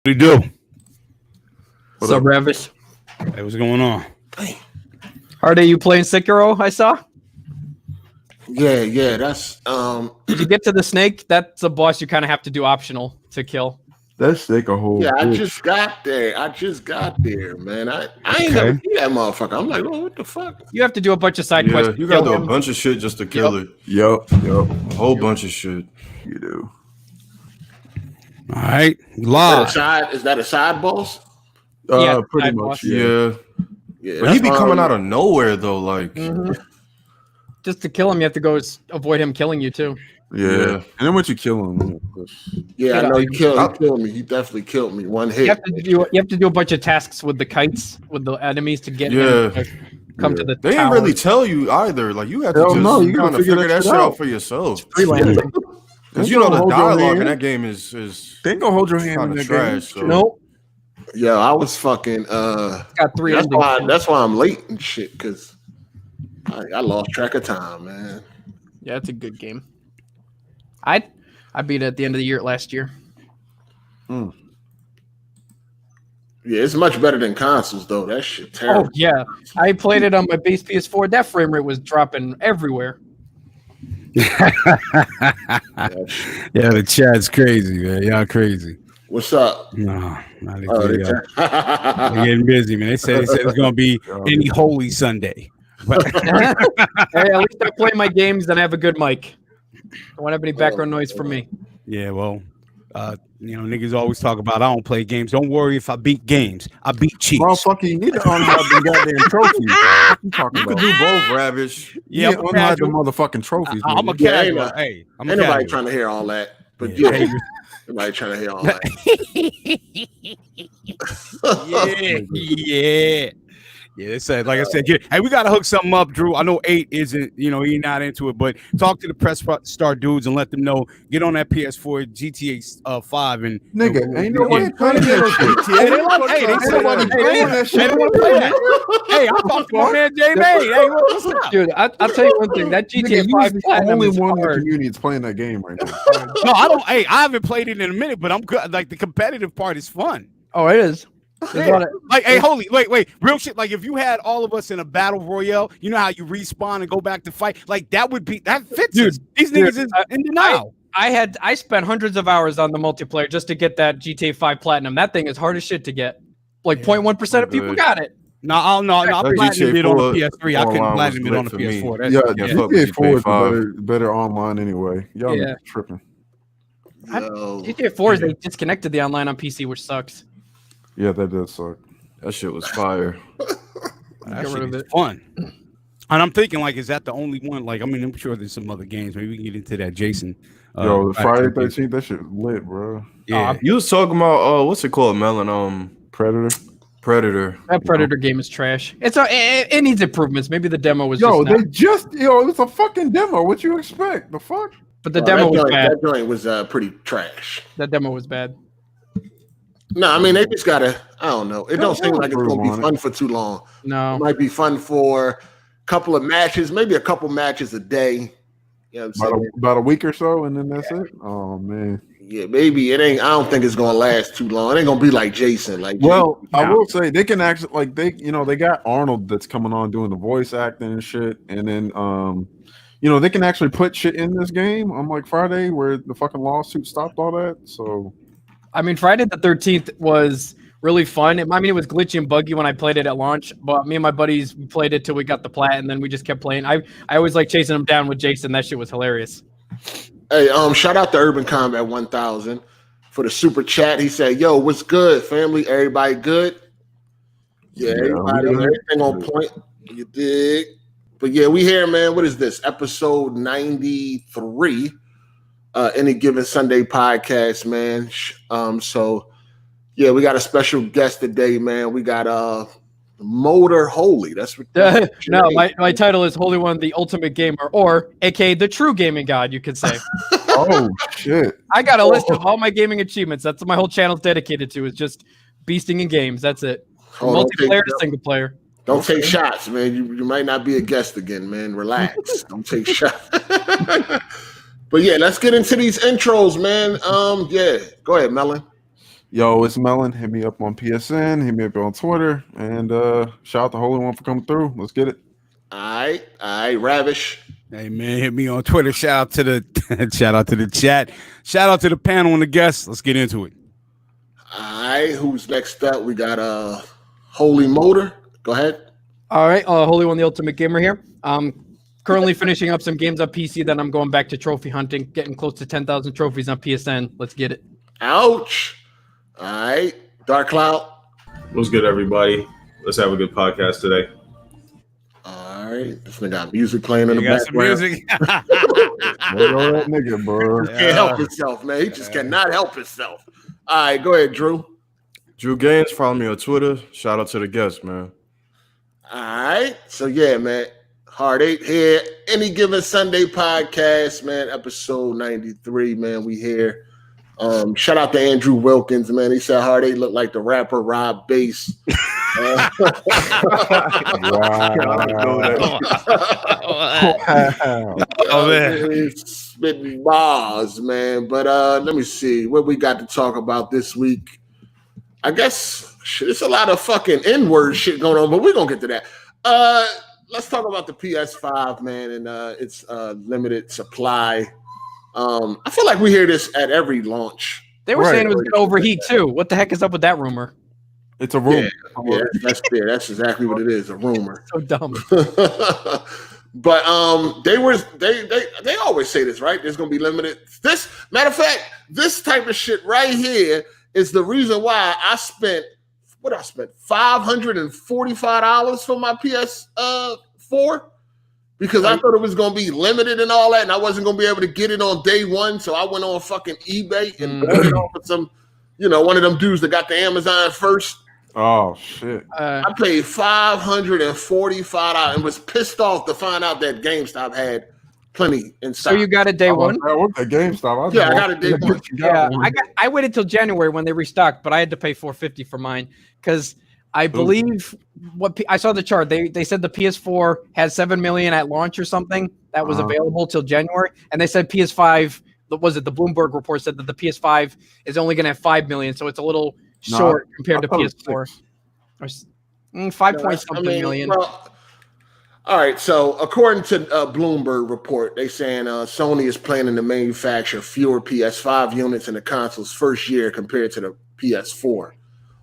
What do you do? What's up, Ravish? Hey, what's going on? Hard8, you playing Sekiro? I saw. Yeah. That's Did you get to the snake? That's a boss you kind of have to do optional to kill. That's like a whole. Yeah, bitch. I just got there, man. I ain't never see that motherfucker. I'm like, oh, what the fuck? You have to do a bunch of side quests. You got to do a bunch of shit just to kill it. Yup. A whole bunch of shit. You do. All right, live. Is that a side boss? Yeah, Pretty side much. boss. Yeah. Yeah, But he be coming out of nowhere though, like. Just to kill him, you have to go avoid him killing you too. Yeah. And then once you kill him, yeah, I know he killed me. He definitely killed me. One hit. You have to do a bunch of tasks with the kites with the enemies to get him to come to the They tower. didn't really tell you either. Like you have to you just kind gotta of figure that shit out for yourself. Because you know the dialogue in that game is they ain't gonna hold your hand in that trash. game. So. Nope. Yeah, I was fucking. Got 3 That's why I'm late and shit. Because I lost track of time, man. Yeah, it's a good game. I beat it at the end of the year last year. Yeah, it's much better than consoles though. That shit terrible. Oh yeah, I played it on my base PS4. That frame rate was dropping everywhere. Yeah, the chat's crazy, man. Y'all crazy. What's up? No, not they're getting busy, man. They said it's gonna be any Holy Sunday. Hey, at least I play my games and I have a good mic. I won't have any background noise from me. Yeah, well, niggas always talk about I don't play games. Don't worry if I beat games. I beat cheats. Motherfucker, you need to unhide the goddamn trophies. What you talking You about? could do both, Ravish. Yeah, unhide the motherfucking trophies. I'm a nigga. casual. Hey, I'm a Ain't nobody casual. trying to hear all that. But Yeah. yeah, nobody trying to hear all that. Yeah. They said, like I said, hey, we gotta hook something up, Drew. I know 8 isn't, he's not into it, but talk to the Press Star dudes and let them know. Get on that PS4 GTA 5 and Nigga, ain't nobody playing that shit. Hey, they want to play that. Hey, I'm talking to my man J May. Hey, what's up? Dude, I'll tell you one thing. That GTA 5 the Platinum only is one in the hard. community that's playing that game right now. No, I don't. Hey, I haven't played it in a minute, but I'm good. Like the competitive part is fun. Oh, it is. Yeah. Like, hey, holy, wait, real shit. Like, if you had all of us in a battle royale, you know how you respawn and go back to fight. Like, that fits. Dude, us. These niggas is in denial. I spent hundreds of hours on the multiplayer just to get that GTA 5 Platinum. That thing is hard as shit to get. Like 0.1% of people got it. No, I platinum it on the PS3. I couldn't platinum it on the for me. PS4. GTA 4 is better online anyway. Y'all tripping. GTA 4 is they disconnected the online on PC, which sucks. Yeah, that does suck. That shit was fire. That shit is fun. And I'm thinking, like, is that the only one? Like, I mean, I'm sure there's some other games. Maybe we can get into that, Jason. Yo, Friday 13th, that shit lit, bro. Yeah, You was talking about what's it called, Melon? Predator. That Predator game is trash. It needs improvements. Maybe the demo was it's a fucking demo. What you expect? The fuck? But the demo was bad. That joint was pretty trash. That demo was bad. No, I mean they just gotta. I don't know. It don't seem like it's gonna be fun for too long. No, it might be fun for a couple of matches, maybe a couple matches a day. You know what I'm saying? About a week or so, and then that's it. Oh man. Yeah, maybe it ain't. I don't think it's gonna last too long. It ain't gonna be like Jason. I will say they can actually they got Arnold that's coming on doing the voice acting and shit, and then they can actually put shit in this game on like Friday where the fucking lawsuit stopped all that. So. I mean, Friday the 13th was really fun. It was glitchy and buggy when I played it at launch, but me and my buddies played it till we got the plat, and then we just kept playing. I always like chasing them down with Jason. That shit was hilarious. Hey, shout out to Urban Combat 1000 for the super chat. He said, "Yo, what's good, family? Everybody good? Yeah, everything on point. You dig? But yeah, we here, man. What is this? Episode 93." Any Given Sunday podcast, man. So yeah, we got a special guest today, man. We got Motor Holy. That's what. No, my title is Holy One, the Ultimate Gamer, or aka the True Gaming God, you could say. Oh shit! I got a list of all my gaming achievements. That's what my whole channel's dedicated to. Is just beasting in games. That's it. From multiplayer to single player. Don't take shots, man. You might not be a guest again, man. Relax. Don't take shots. But yeah, let's get into these intros, man. Yeah, go ahead, Melon. Yo, it's Melon. Hit me up on PSN. Hit me up on Twitter. And shout out to Holy One for coming through. Let's get it. All right, Ravish. Hey man, hit me on Twitter. Shout out to the chat. Shout out to the panel and the guests. Let's get into it. All right, who's next up? We got Holy Motor. Go ahead. All right, Holy One, the Ultimate Gamer here. Currently finishing up some games on PC. Then I'm going back to trophy hunting, getting close to 10,000 trophies on PSN. Let's get it. Ouch. All right, Dark Cloud. What's good, everybody? Let's have a good podcast today. All right, this nigga got music playing in the got some background. music. That nigga, bro. He can't help himself, man. He just cannot help himself. All right, go ahead, Drew. Drew Gaines, follow me on Twitter. Shout out to the guests, man. All right, so yeah, man. Hard 8 here. Any Given Sunday podcast, man. Episode 93, man. We here. Shout out to Andrew Wilkins, man. He said Hard 8 looked like the rapper Rob Bass. Wow. Oh man, spitting bars, man. But let me see what we got to talk about this week. I guess it's a lot of fucking N-word shit going on, but we're gonna get to that. Let's talk about the PS5, man, and its limited supply. I feel like we hear this at every launch. They were saying it was going to overheat too. What the heck is up with that rumor? It's a rumor. Yeah, that's fair. That's exactly what it is, a rumor. So dumb. But they always say this, right? There's gonna be limited. This matter of fact, this type of shit right here is the reason why I spent $545 for my PS4 because I thought it was gonna be limited and all that, and I wasn't gonna be able to get it on day one. So I went on fucking eBay and bought it off of some, one of them dudes that got the Amazon first. Oh shit! I paid $545 and was pissed off to find out that GameStop had plenty in stock. So you got it day one? I went to GameStop. I got it day one. Yeah, I waited till January when they restocked, but I had to pay $450 for mine because I believe I saw the chart. They said the PS4 had 7 million at launch or something that was available till January, and they said PS5. Was it the Bloomberg report said that the PS5 is only going to have 5 million, so it's a little short compared to PS4. 5 point something million. Well, all right, so according to Bloomberg report, they saying Sony is planning to manufacture fewer PS5 units in the console's first year compared to the PS4.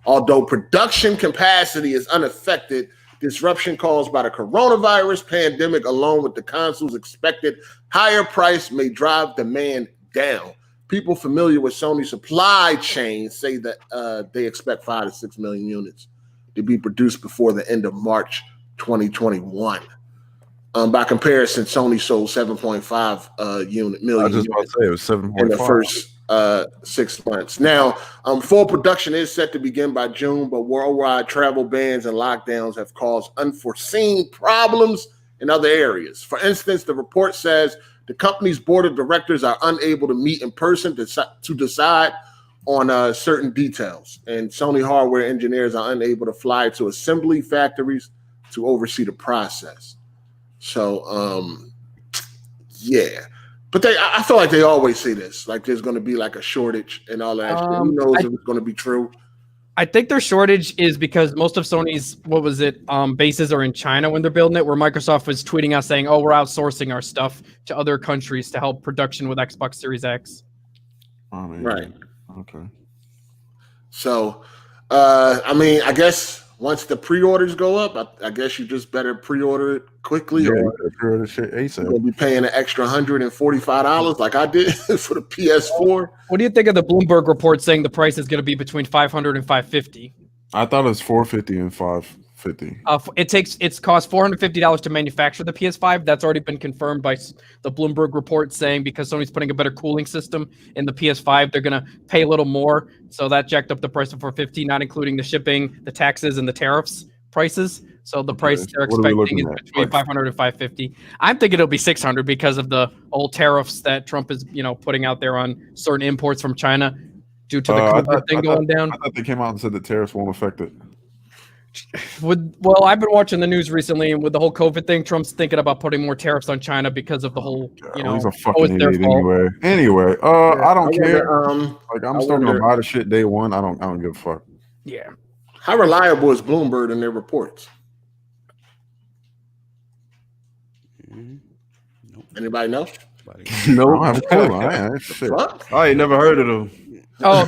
Although production capacity is unaffected, disruption caused by the coronavirus pandemic, along with the console's expected higher price, may drive demand down. People familiar with Sony's supply chain say that they expect 5 to 6 million units to be produced before the end of March 2021. By comparison, Sony sold 7.5 million. I was just about to say it was 7.5 in the first 6 months. Now, full production is set to begin by June, but worldwide travel bans and lockdowns have caused unforeseen problems in other areas. For instance, the report says the company's board of directors are unable to meet in person to decide on certain details, and Sony hardware engineers are unable to fly to assembly factories to oversee the process. So, yeah. But I feel like they always say this, like there's going to be like a shortage and all that. Who knows if it's going to be true? I think their shortage is because most of Sony's, bases are in China when they're building it, where Microsoft was tweeting out saying, we're outsourcing our stuff to other countries to help production with Xbox Series X. Right. Okay. So, I guess once the pre-orders go up, I guess you just better pre-order it quickly, or pre-order shit ASAP. You'll be paying an extra $145 like I did for the PS4. What do you think of the Bloomberg report saying the price is going to be between $500 and $550? I thought it was $450 and $550. It's cost $450 to manufacture the PS5. That's already been confirmed by the Bloomberg report, saying because Sony's putting a better cooling system in the PS5, they're going to pay a little more. So that jacked up the price to $450, not including the shipping, the taxes, and the tariffs prices. So the price they're expecting is between $500 and $550. I'm thinking it'll be $600 because of the old tariffs that Trump is, putting out there on certain imports from China due to the COVID thing going down. I thought they came out and said the tariffs won't affect it. Well, I've been watching the news recently, and with the whole COVID thing, Trump's thinking about putting more taraffs on China because of the whole, he's a oh, fucking it's their idiot fault. anyway. I don't care. Wonder, like I'm still gonna buy the shit day one. I don't give a fuck. Yeah. How reliable is Bloomberg in their reports? Anybody know? No, I have a clue. Shit. I ain't never heard of them. Oh,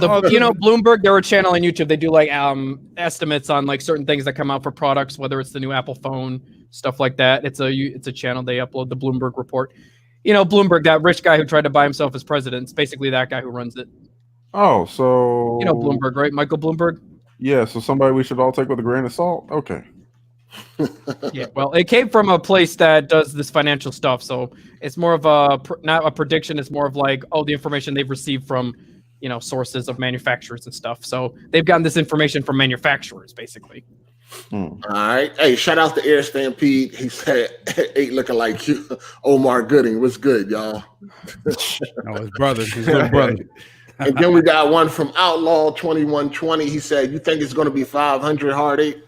Bloomberg, they're a channel on YouTube. They do like estimates on like certain things that come out for products, whether it's the new Apple phone, stuff like that. It's a channel. They upload the Bloomberg report. Bloomberg, that rich guy who tried to buy himself as president. It's basically that guy who runs it. Oh, so Bloomberg, right? Michael Bloomberg. Yeah, so somebody we should all take with a grain of salt. Okay. Yeah, well, it came from a place that does this financial stuff, so it's more of not a prediction. It's more of like, the information they've received from, sources of manufacturers and stuff. So they've gotten this information from manufacturers, basically. All right. Hey, shout out to Air Stampede. He said, "Ain't looking like you, Omar Gooding. What's good, y'all?" His brother. His little brother. And then we got one from Outlaw 2120. He said, "You think it's going to be 500 hard 8?"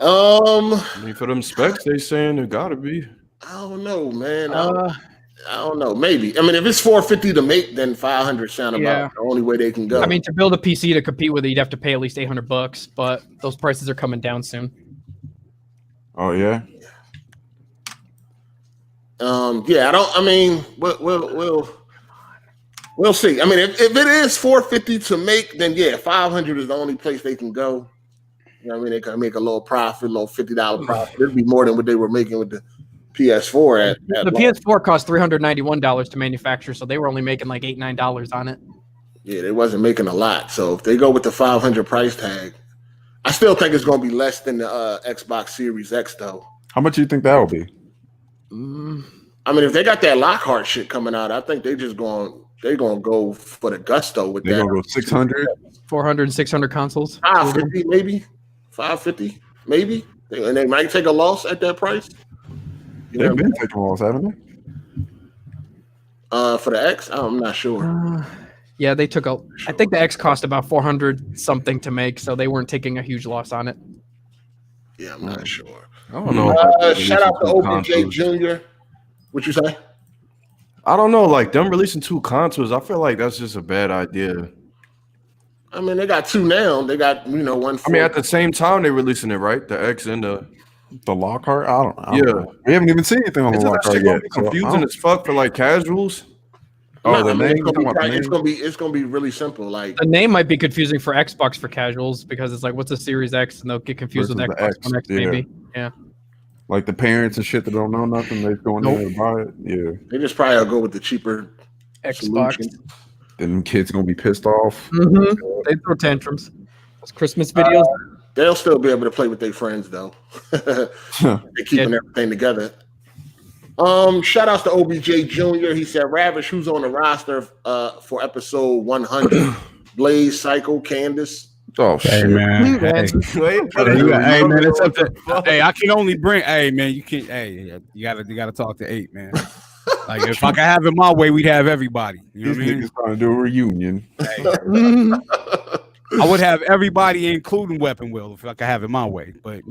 I mean, for them specs, they saying it gotta be. I don't know, man. I don't know. Maybe. I mean, if it's 450 to make, then 500 sound about the only way they can go. I mean, to build a PC to compete with it, you'd have to pay at least $800, but those prices are coming down soon. Oh yeah. Yeah. We'll see. I mean, if it is 450 to make, then 500 is the only place they can go. I mean, they can make a little profit, a little $50 profit. It'd be more than what they were making with the PS4 the PS4 cost $391 to manufacture, so they were only making like $8-9 on it. Yeah, they wasn't making a lot. So if they go with the 500 price tag, I still think it's going to be less than the Xbox Series X, though. How much do you think that will be? I mean, if they got that Lockhart shit coming out, I think they're gonna go for the gusto with that. They're gonna go 600, 400, and 600 consoles. 550 maybe, 550 maybe, and they might take a loss at that price. They've been taking a loss, haven't they? For the X, I'm not sure. Yeah, they took I think the X cost about 400 something to make, so they weren't taking a huge loss on it. Yeah, I'm not sure. I don't know. Shout out to OBJ Jr. What you say? I don't know. Like them releasing 2 consoles, I feel like that's just a bad idea. I mean, they got 2 now. They got one. I mean, at the same time they releasing it, right? The X and the Lockhart. I don't know. We haven't even seen anything on the Lockhart yet. Confusing as fuck for like casuals. The name. It's gonna be really simple. Like the name might be confusing for Xbox for casuals because it's like, what's a Series X, and they'll get confused with Xbox One X, maybe. Yeah. Like the parents and shit that don't know nothing, they're going there to buy it. Yeah. They just probably go with the cheaper Xbox. solution. Then kids gonna be pissed off. They throw tantrums. Those Christmas videos. They'll still be able to play with their friends though. They're keeping everything together. Shout outs to OBJ Jr. He said, Ravish, who's on the roster for episode 100? Blaze, Psycho, Candace. Oh shit, hey, man. Hey, man, it's up to, hey, I can only bring. Hey, man, you can't. Hey, you gotta talk to 8, man. Like if I could have it my way, we'd have everybody. You know what I mean? Niggas trying to do a reunion. Hey, I would have everybody, including Weapon Wheel, if I could have it my way. But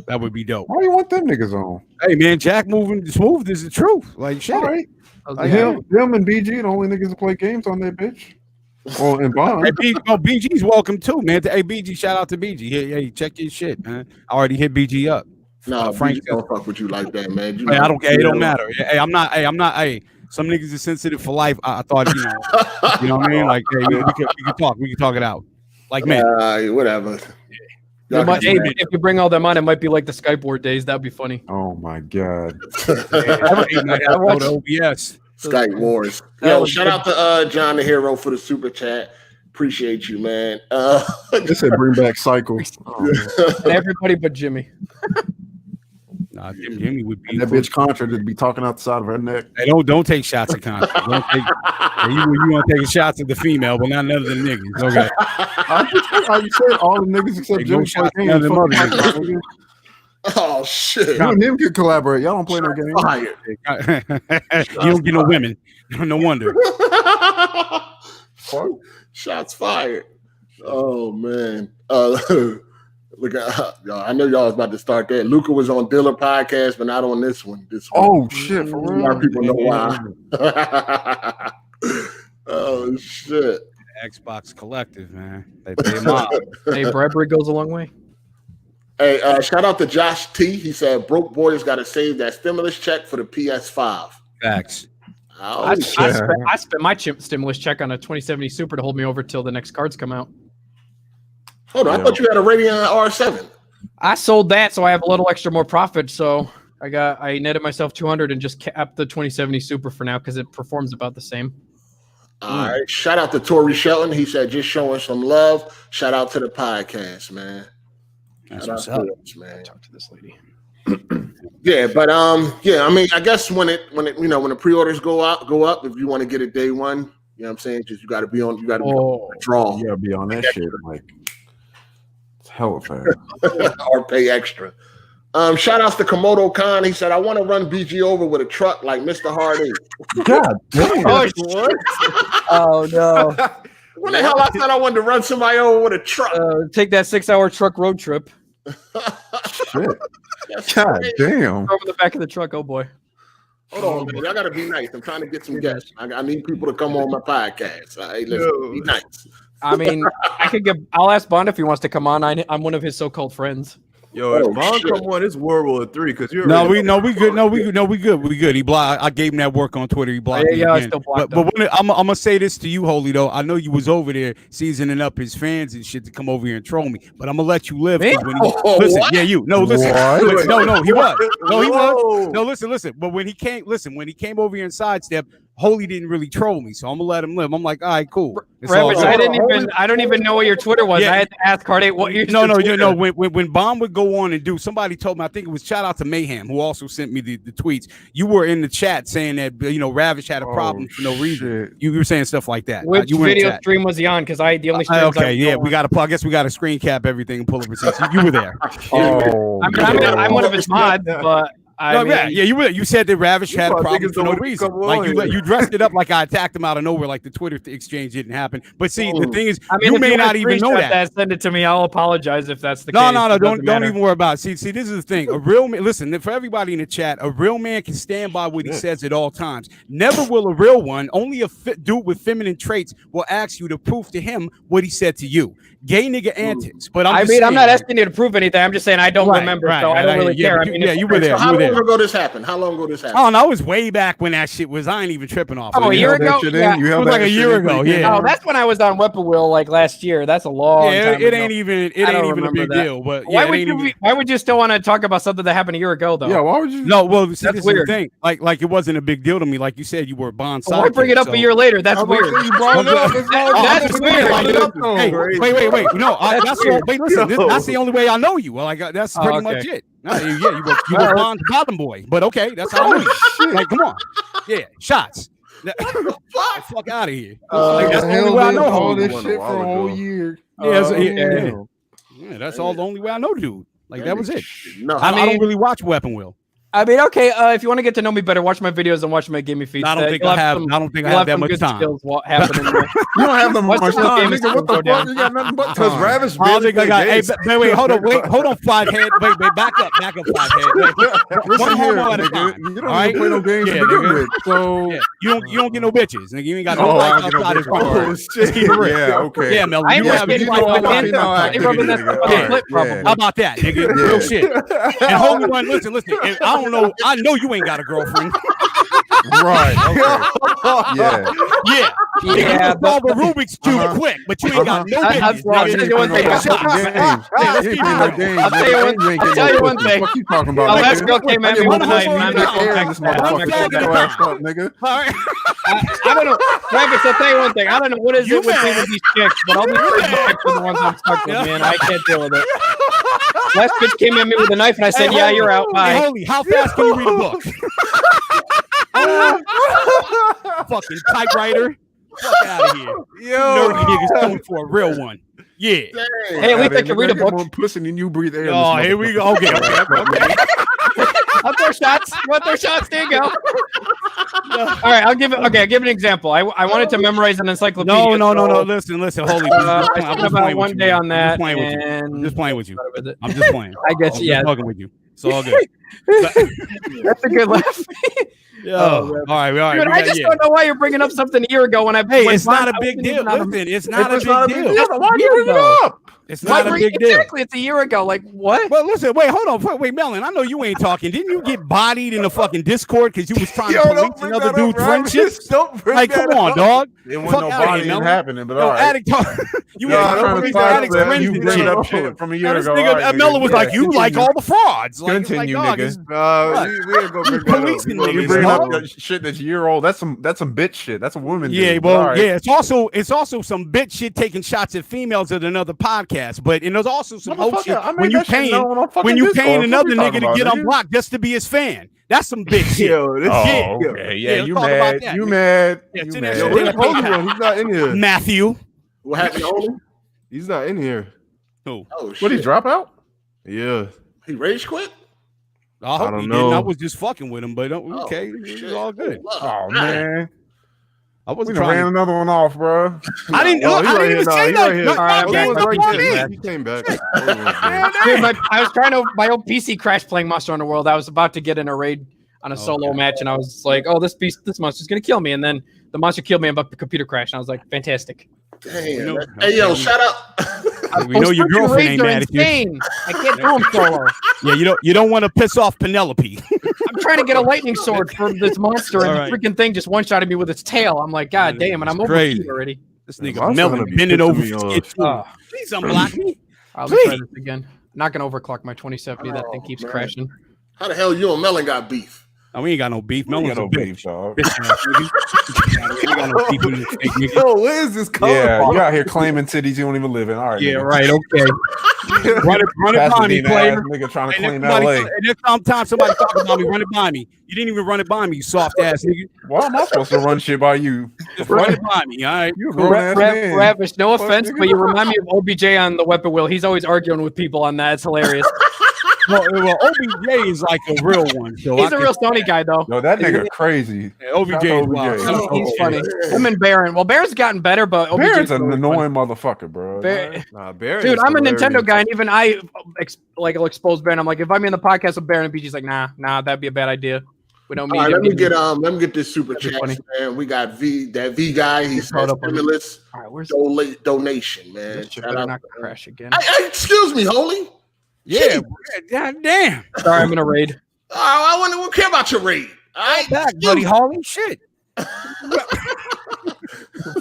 that would be dope. Why do you want them niggas on? Hey, man, Jack moving smooth is the truth. Like shit. All right. Him and BG, the only niggas that play games on that bitch. Oh, and Bond. Hey, BG's welcome too, man. Hey, BG, shout out to BG. Hey, check your shit, man. I already hit BG up. No, Frank don't fuck with you like that, man. Hey, I don't care. It don't matter. Hey, I'm not. Hey, some niggas are sensitive for life. I thought, you know what I mean? Like, hey, we can talk. We can talk it out. Like, man, whatever. If you bring all them on, it might be like the Skype board days. That'd be funny. Oh my god. OBS. Skype Wars. Yo, shout out to John the Hero for the super chat. Appreciate you, man. They said bring back Cycle. Everybody but Jimmy. Nah, Jimmy would be that bitch Contra to be talking out the side of her neck. Hey, don't take shots at Contra. You want to take shots at the female, but not none of the niggas. Okay. I said all the niggas except Jimmy play games. Oh shit! You and him can collaborate. Y'all don't play no games. You don't get no women. No wonder. Shots fired. Oh man. Look at y'all. I know y'all was about to start that. Luca was on Diller podcast, but not on this one. Oh shit! For real? More people know why. Oh shit! Xbox Collective, man. They pay mob. Hey, bribery goes a long way. Hey, shout out to Josh T. He said broke boys got to save that stimulus check for the PS5. Facts. Oh, I spent my stimulus check on a 2070 Super to hold me over till the next cards come out. Hold on, I thought you had a Radeon R7. I sold that, so I have a little extra more profit. So I netted myself 200 and just kept the 2070 Super for now because it performs about the same. All right. Shout out to Tori Shelton. He said just showing some love. Shout out to the podcast, man. That's what's up. Man. Talk to this lady. Yeah, but yeah, I mean, I guess when the pre-orders go up, if you want to get it day one, you know what I'm saying? Just you gotta be on the draw. You gotta be on that shit. Like it's hella fast. Or pay extra. Shout outs to Komodo Khan. He said, I want to run BG over with a truck like Mr. Hard8. God damn. Oh no. When the hell I said I wanted to run somebody over with a truck? Take that 6-hour truck road trip. Shit. God damn. Over the back of the truck. Oh boy. Hold on, man. I gotta be nice. I'm trying to get some guests. I need people to come on my podcast. All right, listen, be nice. I mean, I'll ask Bond if he wants to come on. I'm one of his so-called friends. Yo, if Bond come on, it's World War 3 because you're we good. He blocked. I gave him that work on Twitter. He blocked me I again. still blocked But I'm gonna say this to you, Holy though. I know you was over there seasoning up his fans and shit to come over here and troll me. But I'm gonna let you live. Listen, what? yeah, you. No, listen. What? No, he was. No, he was. No, listen. But when he came over here and sidestepped, Holy didn't really troll me, so I'm gonna let him live. I'm like, all right, cool. Ravage, I don't even know what your Twitter was. Yeah. I had to ask Hard8 what your No. When Bomb would go on and do, somebody told me, I think it was shout out to Mayhem, who also sent me the tweets. You were in the chat saying that Ravage had a problem for no reason. You were saying stuff like that. Which video stream was he on? Because the only stream. Okay, yeah, I guess we got to screen cap everything and pull up receipts. You were there. I'm one of his mods, but. You said that Ravish had a problem for no reason. Like you dressed it up like I attacked him out of nowhere, like the Twitter exchange didn't happen. But see, the thing is, you may not even know that. Send it to me. I'll apologize if that's the case. No, don't even worry about it. See, this is the thing. A real man, listen, for everybody in the chat, a real man can stand by what he says at all times. Never will a real one, only a dude with feminine traits will ask you to prove to him what he said to you. Gay nigga antics. But I'm not asking you to prove anything. I'm just saying I don't remember, so I don't really care. You were there. How long ago this happened? Oh, no, it was way back when that shit was. I ain't even tripping off. Oh, a year ago? Yeah. It was like a year ago. Yeah. Oh, that's when I was on Weapon Wheel like last year. That's a long time it ain't even a big deal. But why would you still want to talk about something that happened a year ago though? Yeah, why would you? No, well, see, that's weird. The thing. Like it wasn't a big deal to me. Like you said, you were a Bond side. Why bring it up a year later? That's weird. That's weird. Wait. No, listen. That's the only way I know you. Like that's pretty much it. You were Bond's bottom boy. But okay, that's how I know you. Like, come on. Yeah, shots. Fuck out of here. That's the only way I know all this shit for a whole year. Yeah, that's all the only way I know, dude. Like that was it. No, I don't really watch Weapon Wheel. I mean, okay. If you want to get to know me better, watch my videos and watch my gaming feeds. I don't think I have that much time. You don't have that much time. Nigga, what the fuck? You got nothing but because Ravish. I think I got. Hey, wait, hold on, Flathead. Wait, back up, Flathead. Listen here, nigga. You don't even play no games to begin with, so you don't get no bitches. Nigga, you ain't got no life outside this bar. Just keep it real. Yeah, okay. Yeah, Mel. You have How about that, nigga? Real shit. And Holy One, listen. I know you ain't got a girlfriend. Right. Okay. Yeah. You can solve a Rubik's Cube quick, but you ain't got no business. I'll tell you one thing. What you talking about? The last girl came at me with a knife. I don't know. Rabbits, I'll tell you one thing. I don't know what is it with me with these chicks, but all these chicks are the ones I'm stuck with, man. I can't deal with it. Last bitch came at me with a knife, and I said, "Yeah, you're out." Bye. Holy, how fast can you read a book? Fucking typewriter. Fuck out of here. Yo, nerdy niggas coming for a real one. Yeah. Hey, at least I can read a book. Pussy and you breathe air. Oh, here we go. Okay. I'll throw shots. You want to throw shots? There you go. All right, I'll give an example. I wanted to memorize an encyclopedia. No. Listen. Holy. I spent about one day on that. I'm just playing with you. I'm just playing. I guess, yeah. I'm fucking with you. It's all good. That's a good laugh. All right. Dude, I just don't know why you're bringing up something a year ago when I. Hey, it's not a big deal. Listen, it's not a big deal. Why are you bringing it up? It's not a big deal. Exactly, it's a year ago. Like what? Well, listen, wait, hold on, wait, Melon. I know you ain't talking. Didn't you get bodied in the fucking Discord because you was trying to police another dude's friendships? Like, come on, dog. There wasn't no body happening, but all right. Addict talk. You trying to addict's friends. you bring up shit from a year ago. Melon was like, you like all the frauds. Continue, nigga. Policing niggas. You bring up shit that's a year old. That's some bitch shit. That's a woman. Yeah, well, yeah. It's also some bitch shit taking shots at females at another podcast. But and there's also some whole shit when you paying another nigga to get unblocked just to be his fan. That's some bitch shit. You mad? You mad? He's not in here. Matthew. What happened to Oli? He's not in here. Who? Oh shit! What, he drop out? Yeah. He rage quit? I hope don't he know. didn't. I was just fucking with him, but okay, it's all good. Oh man. I wasn't We ran trying. another one off, bro. I didn't even say nothing. He came back. Dude, I was trying to. My old PC crashed playing Monster Hunter World. I was about to get in a raid on a solo match, and I was like, "Oh, this monster's gonna kill me." And then the monster killed me, and the computer crashed. And I was like, "Fantastic!" Damn. Hey, yo, shut up. We know your girlfriend ain't mad at you. I can't do them solo. Yeah, you don't want to piss off Penelope. I'm trying to get a lightning sword from this monster, and the freaking thing just one-shotted me with its tail. I'm like, God damn, and I'm overheated already. This nigga Melon bending over. Please unblock me. I'll try this again. Not gonna overclock my 2070. That thing keeps crashing. How the hell you and Melon got beef? Oh, we ain't got no beef. Melon's no a beef, bitch. dog. We ain't got no beef with this fake nigga. Yo, where is this coming Yeah, from? you out here claiming cities you don't even live in. All right. Yeah, nigga. right. Okay. Run it by me, Pasadena player. ass nigga trying to claim And LA. next time somebody talk about me, run it by me. You didn't even run it by me, you soft ass nigga. Why am I supposed to run shit by you? Just run it by me, all right? You a grown ass man. Ravish, no Fuck, offense, nigga. but you remind me of OBJ on the weapon wheel. He's always arguing with people on that. It's hilarious. Well, OBJ is like a real one. So He's a real Sony guy, though. No, that nigga crazy. Yeah, OBJ is wild. He's funny. Him and Baron. Well, Baron's gotten better, but OBJ Baron's an annoying motherfucker, bro. Nah, Barry Dude, is I'm a hilarious. Nintendo guy, and even I will expose Baron. I'm like, if I'm in the podcast with Baron and BG's like, nah, that'd be a bad idea. We don't mean. All right, let me get this super chat, man. We got that V guy. He says stimulus. All right, where's donation, man. this? Better not crash again. Excuse me, Holy. Yeah, god damn. Sorry, I'm gonna raid. I wouldn't care about your raid. All right, Back, buddy, Holly. Shit.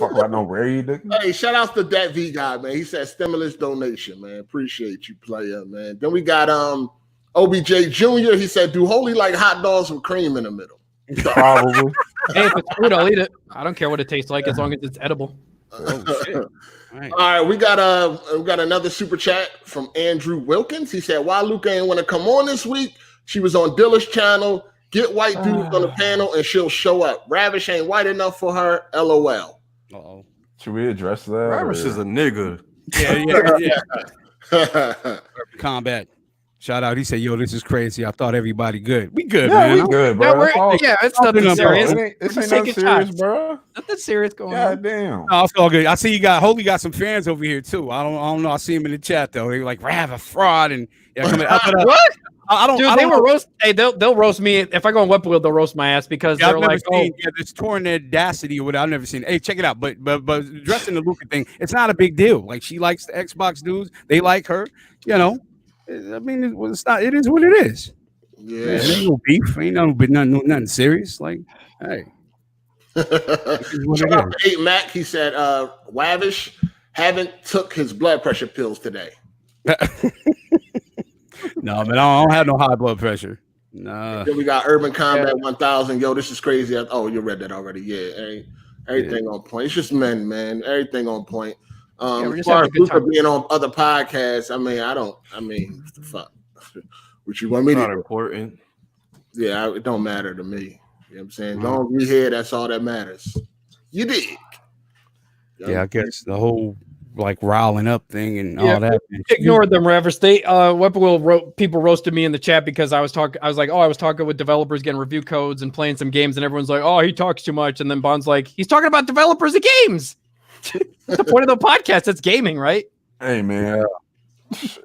Fuck about no raid. Nigga. Hey, shout out to that V guy, man. He said stimulus donation, man. Appreciate you, player, man. Then we got OBJ Jr. He said, do Holy like hot dogs with cream in the middle? Probably. Hey, if it's food, I'll eat it. I don't care what it tastes like as long as it's edible. Oh shit. All right, we got another super chat from Andrew Wilkins. He said, why Luca ain't want to come on this week? She was on Dilla's channel. Get white dudes on the panel and she'll show up. Ravish ain't white enough for her. LOL. Uh-oh. Should we address that? Ravish is a nigga. Yeah. Combat. Shout out. He said, yo, this is crazy. I thought everybody good. We good, Yeah, man. we good, bro. It's nothing serious. This ain't nothing serious, bro. Nothing serious going on. God damn. No, it's all good. I see Holy got some fans over here too. I don't know. I see him in the chat though. They were like, Rav a fraud and coming up. What? I don't. Dude, I they don't were know. roast. Hey, they'll roast me if I go on Weapon Wheel. They'll roast my ass because Yeah, they're I've never like, seen, it's torn audacity or whatever. I've never seen it. Hey, check it out. But addressing the Luca thing, it's not a big deal. Like she likes the Xbox dudes. They like her. You know. I mean, it's not. It is what it is. Yeah. Man, ain't no beef. Ain't nothing serious. Like, hey. Shout out to 8 Mac. He said, Wavish haven't took his blood pressure pills today. No, man, I don't have no high blood pressure. Nah. Then we got Urban Combat 1000. Yo, this is crazy. Oh, you read that already. Yeah, everything on point. It's just men, man. Everything on point. As far as Luca being on other podcasts, I mean, what the fuck? What you want me to do? Not important. Yeah, it don't matter to me. You know what I'm saying? As long as we here, that's all that matters. You dig? Yeah, I guess the whole like riling up thing and all that. Ignore them, Ravers. They Weapon Wheel people roasted me in the chat because I was talking with developers getting review codes and playing some games, and everyone's like, "Oh, he talks too much." And then Bond's like, "He's talking about developers of games." That's the point of the podcast. It's gaming, right? Hey, man. Just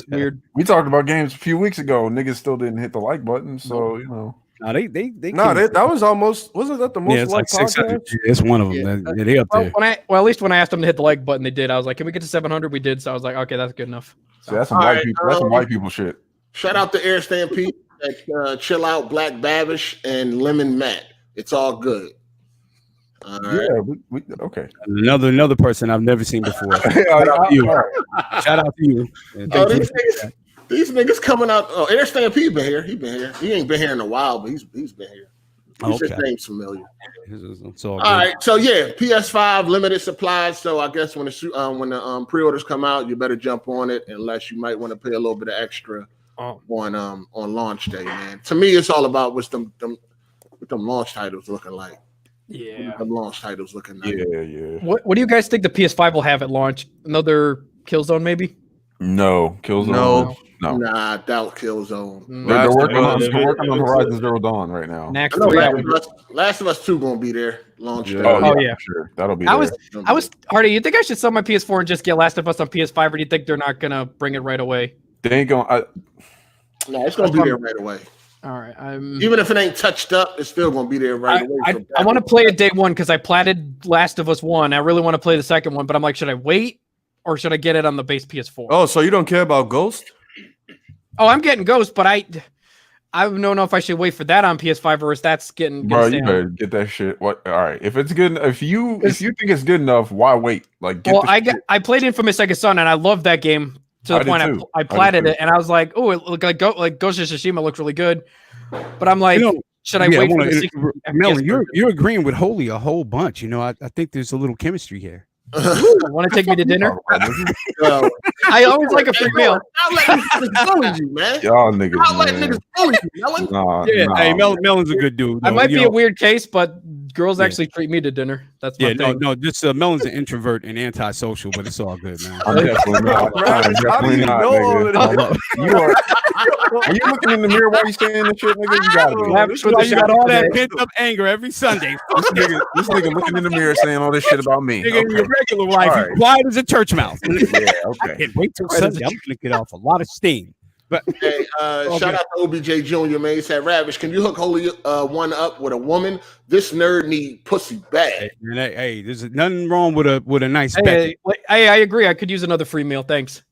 weird. We talked about games a few weeks ago. Niggas still didn't hit the like button, so you know. No, they that was almost, wasn't that the most it's liked like podcast? It's one of them. They up there. At least when I asked them to hit the like button, they did. I was like, "Can we get to 700?" We did. So I was like, "Okay, that's good enough." So that's some white people. That's some white people shit. Shout out to Air Stampede, Chill Out, Black Babish, and Lemon Matt. It's all good. All right. Yeah, okay. Another person I've never seen before. Shout out to you. Shout out to you. These niggas coming out. Oh, Air Stampede been here. He been here. He ain't been here in a while, but he's been here. His name's familiar. All right, so yeah, PS5 limited supplies. So I guess when the pre-orders come out, you better jump on it, unless you might want to pay a little bit of extra on launch day, man. To me, it's all about what them launch titles looking like. Yeah, them launch titles looking like. Yeah. What do you guys think the PS5 will have at launch? Another Killzone, maybe? No, Killzone. No. Nah, I doubt Killzone. They're working on Horizon Zero Dawn right now. Last of Us 2 gonna be there launch day. Oh yeah, sure. That'll be. I was Hardy. You think I should sell my PS4 and just get Last of Us on PS5, or do you think they're not gonna bring it right away? They ain't gonna. No, it's gonna be there right away. All right. Even if it ain't touched up, it's still gonna be there right away. I want to play it day one because I platted Last of Us 1. I really want to play the second one, but I'm like, should I wait or should I get it on the base PS4? Oh, so you don't care about Ghost? Oh, I'm getting Ghost, but I don't know if I should wait for that on PS5 or if that's getting. Bro, you better get that shit. What? All right, if it's good, if you think it's good enough, why wait? Like, I played Infamous Second Son and I loved that game to the point I platted it and I was like, oh, it looked like Ghost of Tsushima looked really good, but I'm like, should I wait for the sequel? Melon, you're agreeing with Holy a whole bunch. You know, I think there's a little chemistry here. Want to take me to dinner? I always like a free meal. I'll let niggas bully you, man. Y'all niggas. I'll let niggas bully you, Melon. Hey, Melon's a good dude. I might be a weird case, but girls actually treat me to dinner. That's my thing. No, this Melon's an introvert and antisocial, but it's all good, man. I'm definitely not. Are you looking in the mirror while you saying this shit, nigga? You gotta be. You got all that pent up anger every Sunday. This nigga looking in the mirror saying all this shit about me. Nigga, in your regular life, you quiet as a church mouse. Yeah, okay. I can't wait till Sunday. I'm gonna get off a lot of steam. But hey, shout out to OBJ Jr. Man, he said, "Ravish, can you hook Holy one up with a woman? This nerd need pussy bad." Hey, there's nothing wrong with a nice. Hey, I agree. I could use another free meal. Thanks.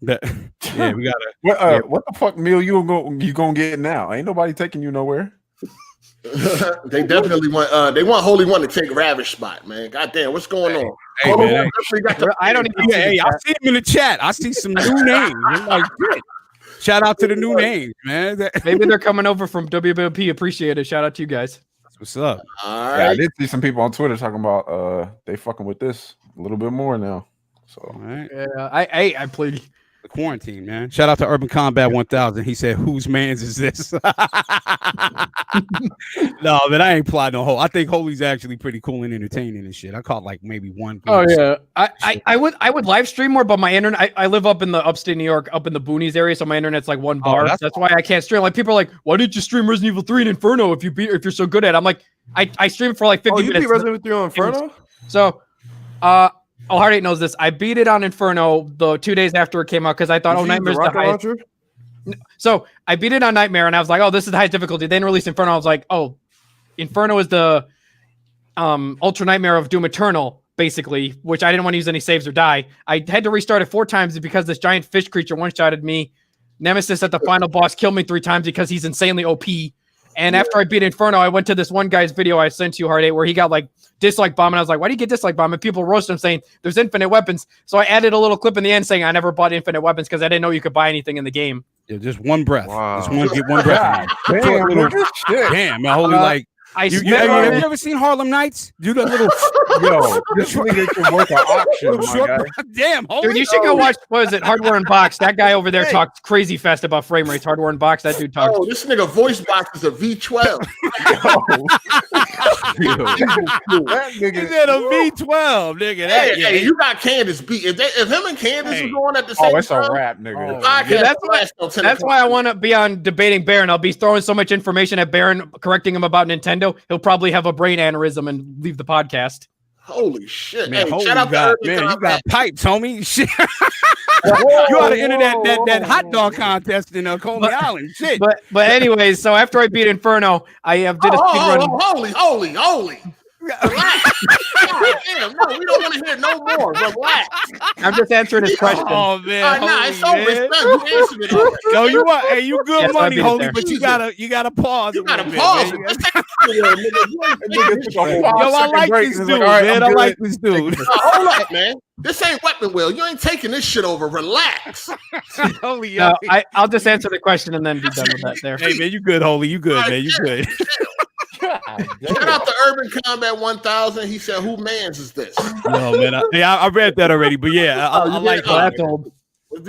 Yeah, we gotta. What the fuck meal you gonna get now? Ain't nobody taking you nowhere. They definitely want. They want Holy One to take Ravish spot, man. Goddamn, what's going on? Hey, man, I don't even. Hey, I see him in the chat. I see some new names. I'm like, shout out to the new names, man. Maybe they're coming over from WWP. Appreciate it. Shout out to you guys. That's what's up. All right. Yeah, I did see some people on Twitter talking about they fucking with this a little bit more now. So all right. Yeah, I played the quarantine, man. Shout out to Urban Combat 1000. He said, "Whose man's is this?" No, man, I ain't plotting no hole. I think Holy's actually pretty cool and entertaining and shit. I caught like maybe one. Oh yeah, I would live stream more, but my internet. I live up in the upstate New York, up in the boonies area, so my internet's like one bar. That's why I can't stream. Like people are like, "Why didn't you stream Resident Evil 3 and Inferno if you're so good at it?" I'm like, I stream for like 50 minutes. You beat Resident Evil 3 on Inferno? So, Hard8 knows this. I beat it on Inferno the 2 days after it came out because I thought, Nightmare's the highest. So I beat it on Nightmare and I was like, oh, this is the highest difficulty. They didn't release Inferno. I was like, oh, Inferno is the Ultra Nightmare of Doom Eternal, basically, which I didn't want to use any saves or die. I had to restart it 4 times because this giant fish creature one-shotted me. Nemesis at the final boss killed me 3 times because he's insanely OP. And after I beat Inferno, I went to this one guy's video I sent you, Hard8, where he got like dislike bomb. And I was like, why do you get dislike bomb? And people roast him saying there's infinite weapons. So I added a little clip in the end saying I never bought infinite weapons because I didn't know you could buy anything in the game. Yeah, just one breath. Wow. Just get one breath. Damn, man, Holy, like Have you ever seen Harlem Nights? Do the little this nigga can work an auction, my guy. Damn, dude, you should go watch. What is it? Hardware Unboxed. That guy over there talks crazy fast about frame rates. Hardware Unboxed. That dude talks. Oh, this nigga voice box is a V12. That nigga He said a V12, nigga. Hey, you got Candace beat. If him and Candace are going at the same time, it's a rap, nigga. That's why I want to be on Debating Baron. I'll be throwing so much information at Baron, correcting him about Nintendo. He'll probably have a brain aneurysm and leave the podcast. Holy shit, man! Hey, shout out to you got pipes, homie. Shit. You ought to enter that hot dog contest in Coney Island. Shit. But anyways, so after I beat Inferno, I did a speed run. Holy. Relax. Damn, no, we don't want to hear no more. Relax. I'm just answering his question. Oh man, nah, it's over. You answered it already. No, you are. Hey, you good money, holy, but you gotta pause. You gotta pause. I like this dude, man. I like this dude. Hold up, man. This ain't Weapon Wheel. You ain't taking this shit over. Relax. Holy, no, I'll just answer the question and then be done with that. There. Hey man, you good, holy? You good, man? You good? Shout out to Urban Combat 1000. He said, "Who mans is this?" No man, I read that already, but yeah, I like that.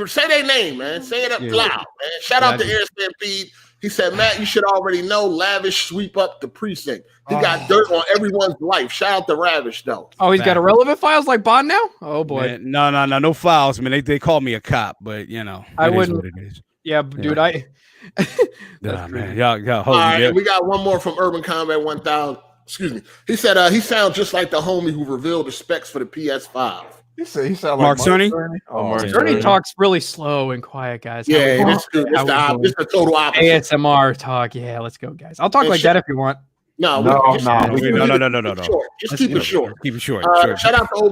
Say their name, man. Say it up loud, man. Shout out to Air Stampede. He said, "Matt, you should already know. Lavish sweep up the precinct. He got dirt on everyone's life. Shout out to Ravish though. Oh, he's got irrelevant files like Bond now. Oh boy, man, no files. I mean, they call me a cop, but you know, I wouldn't. What it is. Yeah, dude, man. All right, we got one more from Urban Combat 1000. Excuse me. He said he sounds just like the homie who revealed the specs for the PS5. He sound like Mark Cerny. Mark Cerny talks really slow and quiet, guys. Yeah, this is the total opposite. ASMR talk. Yeah, let's go, guys. I'll talk like that if you want. No. Just keep it short. Keep it short. Shout out to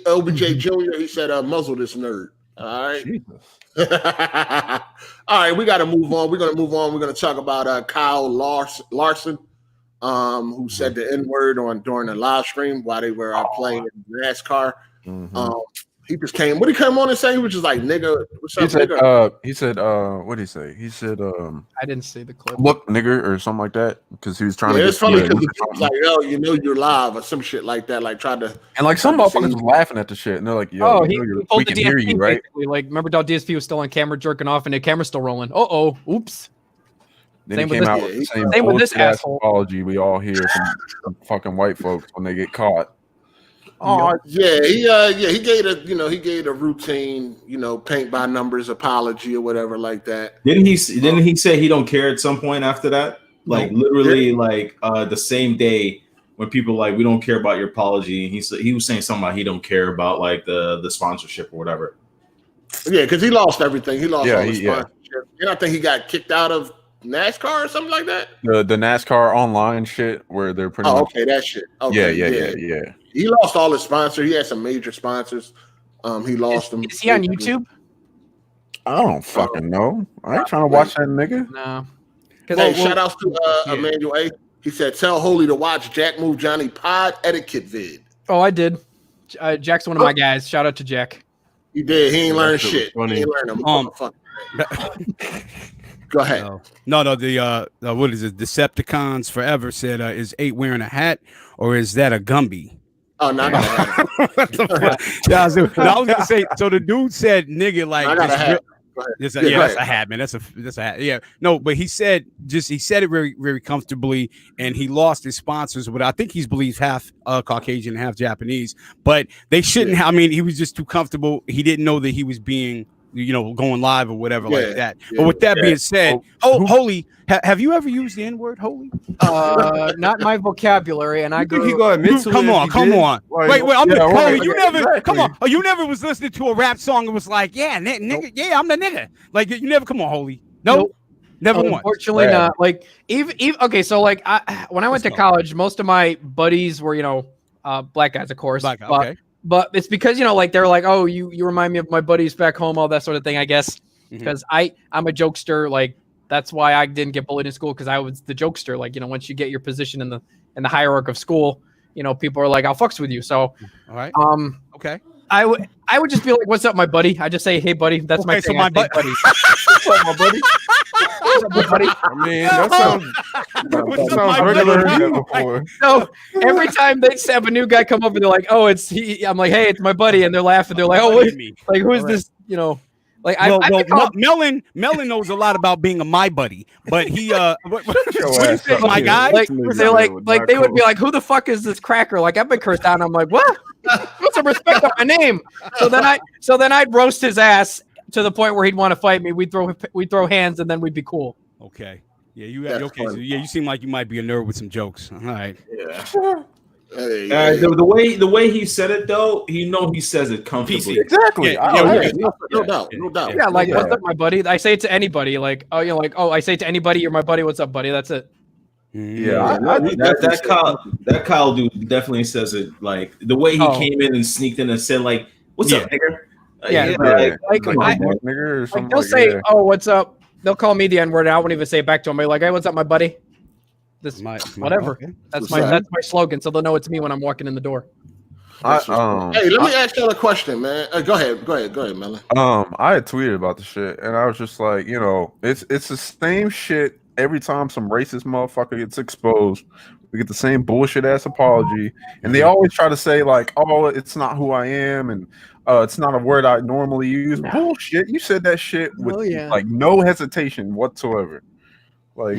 OBJ Jr. He said, muzzle this nerd. All right. All right, we got to move on. We're going to move on. We're going to talk about Kyle Larson, who said the N-word during the live stream while they were playing NASCAR. He just came. What did he come on and say? He was just like, "Nigga." What's up, nigga? He said, what did he say? He said, I didn't see the clip. Look, nigger, or something like that, because he was trying to. It's funny because he was like, "Yo, you know you're live," or some shit like that. Like tried to. And like some motherfuckers was laughing at the shit, and they're like, "Yo, he we can hear you, right?" Like, remember how DSP was still on camera jerking off, and the camera's still rolling. Oops. Then he came out with the same with this asshole apology we all hear from fucking white folks when they get caught. Oh yeah, he gave a routine, paint by numbers apology or whatever like that. Didn't he say he don't care at some point after that? Like literally, the same day when people like we don't care about your apology. He was saying something about he don't care about like the sponsorship or whatever. Yeah, because he lost everything. He lost all the sponsorship. And I think he got kicked out of NASCAR or something like that. The NASCAR online shit where they're pretty much. Okay, that shit. Okay, yeah. He lost all his sponsors. He had some major sponsors. He lost them. Is he on YouTube? I don't fucking know. I ain't trying to watch that nigga. No. Hey, shout out to Emmanuel A. He said, "Tell Holy to watch Jack Move Johnny pod etiquette vid." Oh, I did. Jack's one of my guys. Shout out to Jack. He did. He ain't learned shit. He ain't learned Go ahead. No. The what is it? Decepticons Forever said, "Is 8 wearing a hat or is that a Gumby?" Oh no, I got a hat. What the fuck? I was gonna say. So the dude said, "Nigga, like." I got a hat. That's a hat, man. That's a hat. Yeah, no, but he said it very, very comfortably, and he lost his sponsors. But I think he's believes half Caucasian, half Japanese. But they shouldn't. I mean, he was just too comfortable. He didn't know that he was being, going live or whatever like that. But with that being said, Holy, have you ever used the N-word, Holy? Not my vocabulary, and I go. Come on. Wait. Holy, you never. Exactly. Come on. You never was listening to a rap song and was like, yeah, nigga, yeah, I'm the nigga. Like you never. Come on, Holy. Nope. Never once. Unfortunately, not. Like even okay. So like when I went to college, most of my buddies were black guys, of course. Black guy, okay. But it's because like they're like, oh, you remind me of my buddies back home, all that sort of thing. I guess because I'm a jokester. Like that's why I didn't get bullied in school, because I was the jokester. Like once you get your position in the hierarchy of school, people are like, I'll fucks with you. So all right. Okay. I would just be like, what's up, my buddy? I just say, hey, buddy. That's my thing. So my buddy. What's up, my buddy? I mean, that sounds regular before. So every time they have a new guy come over, they're like, "Oh, it's he." I'm like, "Hey, it's my buddy," and they're laughing. They're like, "Oh, wait, like who's this?" You know, like Melon knows a lot about being a my buddy, but he what you say, my guy? Like they're like they would be like, "Who the fuck is this cracker?" Like I've been cursed out. And I'm like, "What? Put some respect on my name." So then I'd roast his ass to the point where he'd want to fight me. We'd throw hands, and then we'd be cool. Okay. Yeah, okay. So, yeah, you seem like you might be a nerd with some jokes. All right. Yeah. The way he said it though, he says it comfortably. Exactly. No doubt. Yeah, like what's up, my buddy? I say it to anybody. Like, I say it to anybody, you're my buddy. What's up, buddy? That's it. Yeah, that Kyle dude definitely says it like the way he came in and sneaked in and said like, "What's up, nigga?" They'll say, "Oh, what's up?" They'll call me the N-word, and I won't even say it back to them. They're like, "Hey, what's up, my buddy?" Whatever. Okay. That's my slogan, so they'll know it's me when I'm walking in the door. Hey, let me ask you a question, man. Go ahead, Melon. I had tweeted about the shit, and I was just like, it's the same shit every time some racist motherfucker gets exposed. We get the same bullshit ass apology, and they always try to say like, "Oh, it's not who I am," and it's not a word I normally use. Bullshit. You said that shit with like no hesitation whatsoever. Like,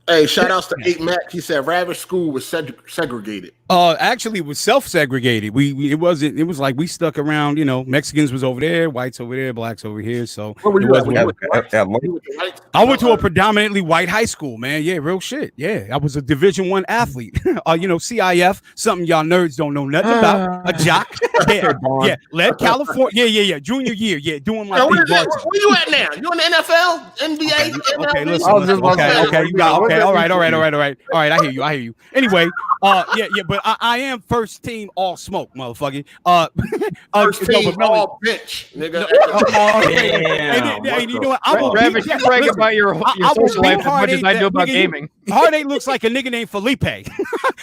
Hey, shout outs to 8 Mac. He said Ravish School was segregated. Actually, it was self-segregated. It was like we stuck around. Mexicans was over there, whites over there, blacks over here. So where were you I went to a predominantly white high school, man. Yeah, real shit. Yeah, I was a Division I athlete. CIF, something y'all nerds don't know nothing about. A jock. Yeah, led California. Yeah. Junior year. Yeah, doing my thing. Where you at now? You in the NFL, NBA? Okay, listen. Okay, you got okay. All right. I hear you. Anyway, but I am first team all smoke, motherfucker. First team all bitch, nigga. You know what? I will Ravish, you brag about your social life as much as I do about gaming. Hard8 looks like a nigga named Felipe. I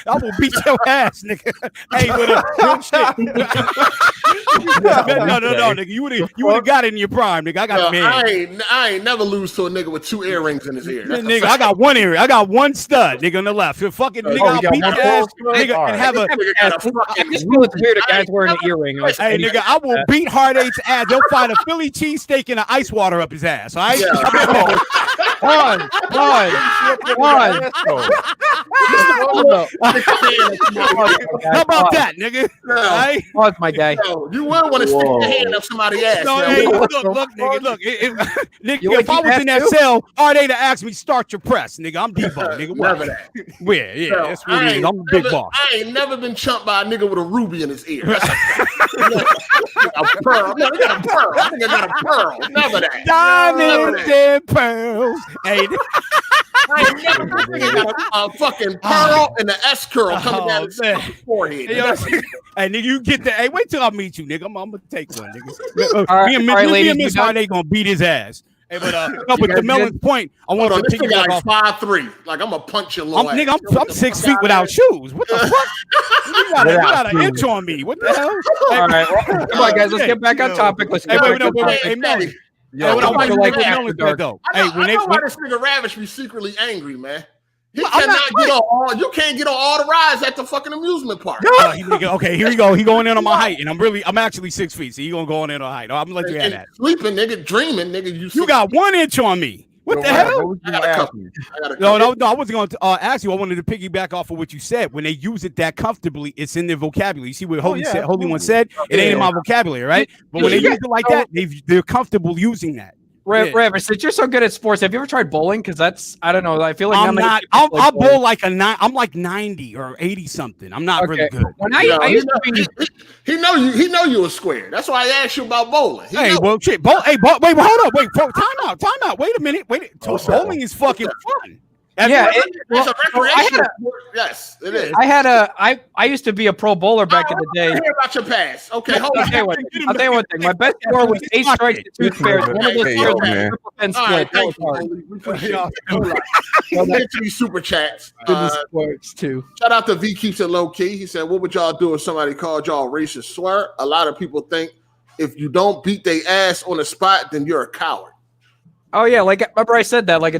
will beat your ass, nigga. Hey, with a no, nigga. You would have got it in your prime, nigga. I got man. I ain't never lose to a nigga with 2 earrings in his ear. Nigga, I got 1 ear. I got 1 stud, nigga, on the left. Fucking nigga, I'll beat your ass, nigga, and have a. I just feel it's weird a guy's wearing an earring. Hey, nigga, I will beat Hard8's ass. They'll find a Philly cheesesteak and an ice water up his ass. All right. One. How about that, nigga? Oh, my guy. You will want to stick your hand up somebody's ass. No, hey, look, nigga, look. Nigga, if I was in that cell, Hard8 to ask me start your press, nigga. I'm Debo, nigga. Never that. Yeah, that's what it is. I'm the big boss. I ain't never been chumped by a nigga with a ruby in his ear. A pearl. No, he got a pearl. I think I got a pearl. Never that. Diamonds and pearls. Hey, I ain't never got a fucking pearl and the S curl coming down his forehead. Hey, nigga, you get that. Hey, wait till I meet you, nigga. I'm gonna take one, nigga. Me and Miss Hard8 gonna beat his ass. Hey, but to Melon's point, I want to take like 5'3". Like I'm gonna punch your little ass. Nigga, I'm 6 feet without shoes. What the fuck? You got an inch on me. What the hell? All right, come on, guys. Let's get back on topic. Let's wait. Hey, Melon. I know why this nigga Ravish be secretly angry, man. He cannot get on. You can't get on all the rides at the fucking amusement park. Okay, here we go. He going in on my height, and I'm actually 6 feet, so he gonna go in on height. I'm gonna let you have that. Sleeping, nigga, dreaming, nigga. You got 1 inch on me. What the hell? No, I wasn't going to ask you. I wanted to piggyback off of what you said. When they use it that comfortably, it's in their vocabulary. You see what Holy One said? It ain't in my vocabulary, right? But when they use it like that, they're comfortable using that. Ravish, since you're so good at sports, have you ever tried bowling? Because that's, I don't know. I feel like I'll bowl like a 9. I'm like 90 or 80 something. I'm not really good. When I used to be, he know you a square. That's why I asked you about bowling. Wait, hold up. Time out. Wait a minute. Bowling is fucking fun. It's a recreational sport. Yes, it is. I used to be a pro bowler back in the day. Hear about your past. Okay, hold on. I'll tell you one thing. My best score was 8 strikes to 2 spares. One of those scores was a triple 10 split. Thank you, super chats. Too. Shout out to V Keeps It Low Key. He said, "What would y'all do if somebody called y'all racist slur?" A lot of people think if you don't beat their ass on the spot, then you're a coward. Oh yeah, like remember I said that like the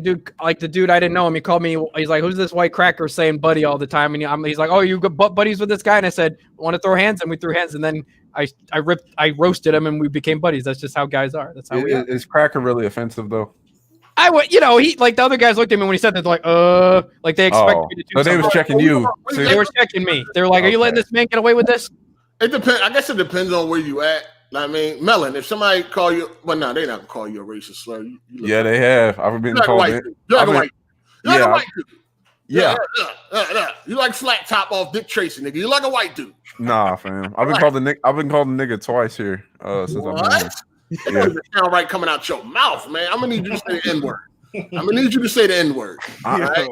dude I didn't know him. He called me. He's like, "Who's this white cracker saying buddy all the time?" And he's like, "Oh, you good buddies with this guy?" And I said, "Want to throw hands?" And we threw hands. And then I roasted him, and we became buddies. That's just how guys are. That's how we are. Is cracker really offensive though? I would, he like the other guys looked at me when he said that. They're like they expected me to do. So they was checking you. They were checking me. They were like, "Are you letting this man get away with this?" It depends. I guess it depends on where you at. I mean, Melon, if somebody call you, well, no, they're not gonna call you a racist slur. Yeah, they have. I've been told it. You're like a white. You're like a white dude. Yeah. You like flat top off Dick Tracy, nigga. You like a white dude. Nah, fam. I've been called a nigga twice here since I've been here. That doesn't sound right coming out your mouth, man. I'm gonna need you to say the N-word. I'm gonna need you to say the N-word. All right?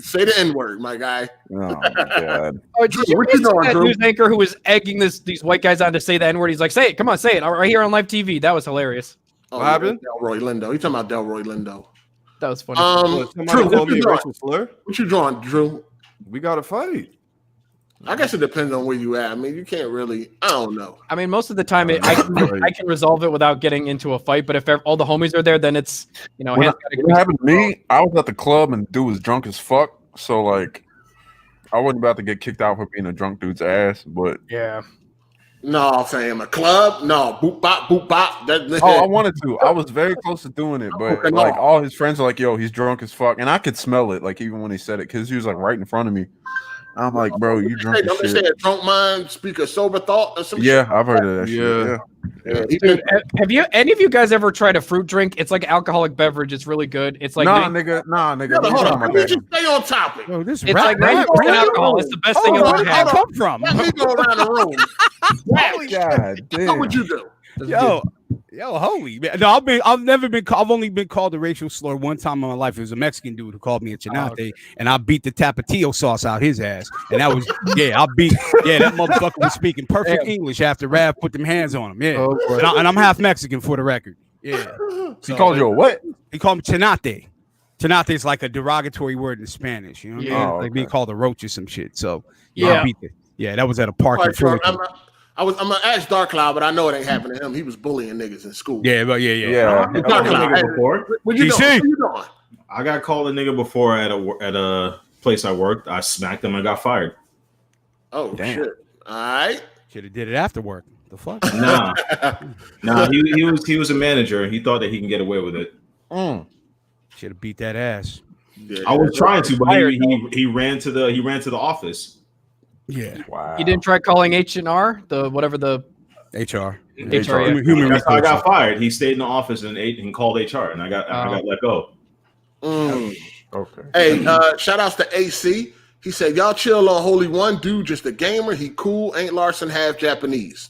Say the N-word, my guy. Oh my god. Did you see that news anchor who was egging these white guys on to say the N-word? He's like, "Say it, come on, say it right here on live TV." That was hilarious. What happened? Delroy Lindo. You talking about Delroy Lindo? That was funny. Drew, what you drawing, Drew? We got to fight. I guess it depends on where you at. I mean, you can't really. I don't know. I mean, most of the time, I can resolve it without getting into a fight. But if all the homies are there, then it's What happened to me? I was at the club and the dude was drunk as fuck. So like, I wasn't about to get kicked out for being a drunk dude's ass. But yeah. No, fam, a club? No, boop bop, boop bop. I wanted to. I was very close to doing it, but like all his friends are like, "Yo, he's drunk as fuck," and I could smell it. Like even when he said it, because he was like right in front of me. I'm like, "Bro, you drunk as shit." Don't they say a drunk mind speak a sober thought or something? Yeah, I've heard of that. Yeah. Dude, have any of you guys ever tried a fruit drink? It's like an alcoholic beverage. It's really good. It's like Nah, nigga. Hold on, let me just stay on topic. Yo, this it's like 90% alcohol. It's the best thing I've ever had. Come from? Let me go around the room. God damn. What would you do? Yo, holy man! No, I've only been called a racial slur one time in my life. It was a Mexican dude who called me a chinate, and I beat the tapatio sauce out his ass. And that was that motherfucker was speaking perfect English after Rav put them hands on him. Yeah, and I'm half Mexican for the record. Yeah, he called you a what? He called me chinate. Chinate is like a derogatory word in Spanish. You know what I mean? Like being called a roach or some shit. So I beat it. Yeah, that was at a park in Philly. I'm gonna ask Dark Cloud, but I know it ain't happening to him. He was bullying niggas in school. Yeah. Dark Cloud, before. What you doing? I got called a nigga before at a place I worked. I smacked him and got fired. Oh shit! All right. Should have did it after work. The fuck? Nah. He was a manager. He thought that he can get away with it. Should have beat that ass. Yeah, I was trying to, but he ran to the office. Yeah. Wow. You didn't try calling H&R, the HR. Human resources. I got fired. He stayed in the office and called HR, and I got let go. Okay. Hey, shout outs to AC. He said, "Y'all chill on Holy One. Dude, just a gamer. He cool. Ain't Larson half Japanese?"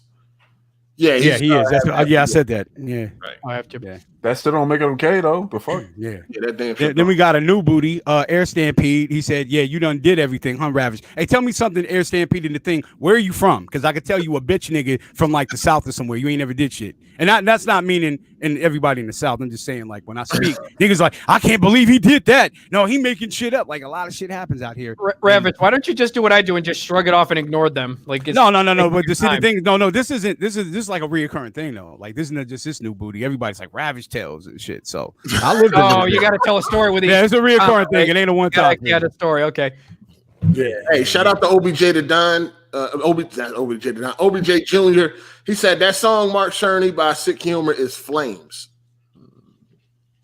Yeah, he is. I said that. Yeah. Right. I have to. Yeah. That still don't make it okay though. The fuck. Yeah. That damn shit. Then we got a new booty, Air Stampede. He said, "Yeah, you done did everything, huh, Ravage?" Hey, tell me something, Air Stampede, in the thing. Where are you from? Because I could tell you a bitch nigga from like the South or somewhere. You ain't never did shit. And that's not meaning in everybody in the South. I'm just saying, like when I speak, niggas like, I can't believe he did that. No, he making shit up. Like a lot of shit happens out here. Ravage, why don't you just do what I do and just shrug it off and ignore them? Like no. But the thing, no. This is like a reoccurring thing though. Like this isn't just this new booty. Everybody's like Ravage tales and shit. So I lived. You got to tell a story with each. Yeah, it's a reoccurring thing. It ain't a one time. Yeah, the story. Okay. Yeah. Hey, shout out to OBJ to Don. OBJ Jr. He said that song Mark Cerny by Sick Humor is Flames.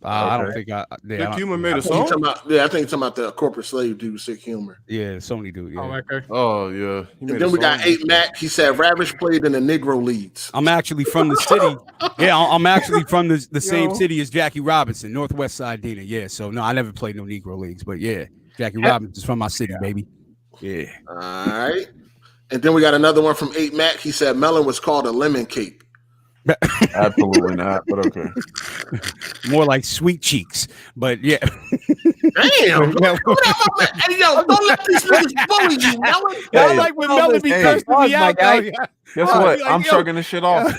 I don't think Sick Humor made a song. I think he's talking about the corporate slave dude, Sick Humor. Yeah, Sony dude. Yeah. Oh, okay. Oh yeah. And then we got 8 Mac. He said Ravage played in the Negro Leagues. I'm actually from the city. Yeah, I'm actually from the same city as Jackie Robinson, Northwest Side-Dina. Yeah, so no, I never played no Negro Leagues, but yeah, Jackie Robinson's from my city, baby. Yeah. All right. And then we got another one from 8 Mac. He said Melon was called a lemon cake. Absolutely not, but okay. More like sweet cheeks, but yeah. Damn. Hey, yo, don't let these niggas bully you, Melon. I like when Melon be cursing me out. Guess what? I'm shrugging this shit off.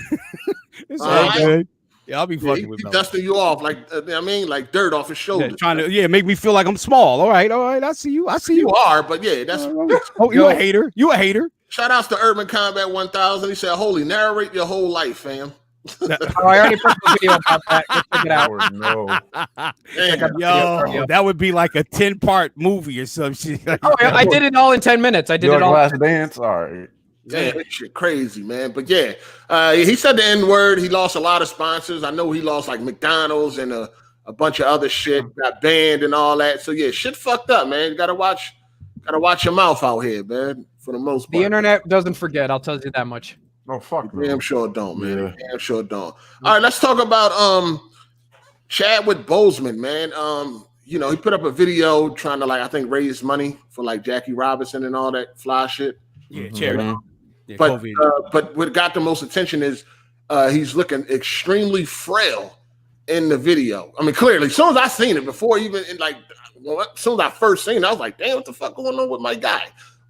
It's all good. Yeah, I'll be fucking with Melon. Dusting you off like like dirt off his shoulders. Yeah, trying to make me feel like I'm small. All right. I see you. You are, but yeah, that's you a hater. You a hater. Shout outs to Urban Combat 1000. He said, "Holy, narrate your whole life, fam." Oh, I already put the video about that. Go check it out. Yo, that would be like a 10-part movie or some shit. Oh, I did it all in 10 minutes. I did it all. Last Dance. All right. Yeah, that shit crazy, man. But yeah, he said the N-word. He lost a lot of sponsors. I know he lost like McDonald's and a bunch of other shit, got banned and all that. So yeah, shit fucked up, man. You gotta watch your mouth out here, man. For the most part. The internet doesn't forget. I'll tell you that much. Oh fuck, man. Damn sure don't, man. Yeah. Damn sure don't. All right, let's talk about Chadwick Boseman, man. He put up a video trying to I think raise money for like Jackie Robinson and all that fly shit. Yeah, charity. Yeah, but what got the most attention is he's looking extremely frail in the video. I mean, clearly, as soon as I seen it before, even as soon as I first seen it, I was like, damn, what the fuck going on with my guy?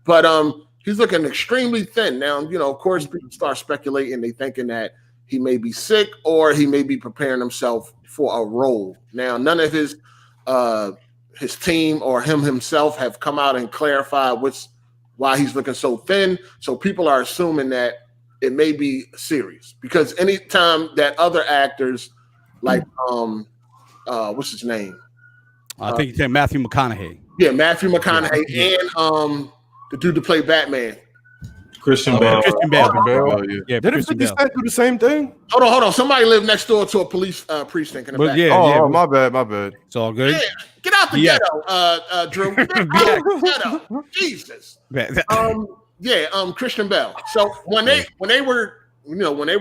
But he's looking extremely thin. Now, of course, people start speculating. They thinking that he may be sick or he may be preparing himself for a role. Now, none of his team or him himself have come out and clarified why he's looking so thin. So people are assuming that it may be serious because anytime that other actors like what's his name? I think you said Matthew McConaughey. Yeah, Matthew McConaughey and the dude to play Batman. Christian Bale. Christian Bale. Yeah, didn't 50 Cent do the same thing? Hold on. Somebody lived next door to a police precinct in the back. Oh, my bad. It's all good. Yeah, get out the ghetto, Drew. Get out the ghetto. Jesus. Christian Bale. So when they were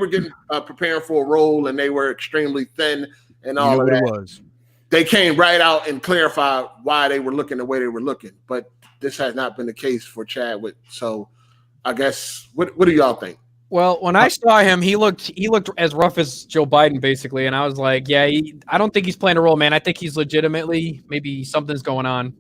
getting preparing for a role and they were extremely thin and all of that, it was. They came right out and clarified why they were looking the way they were looking. But this has not been the case for Chadwick. So I guess what do y'all think? Well, when I saw him, he looked as rough as Joe Biden, basically, and I was like, yeah, I don't think he's playing a role, man. I think he's legitimately maybe something's going on.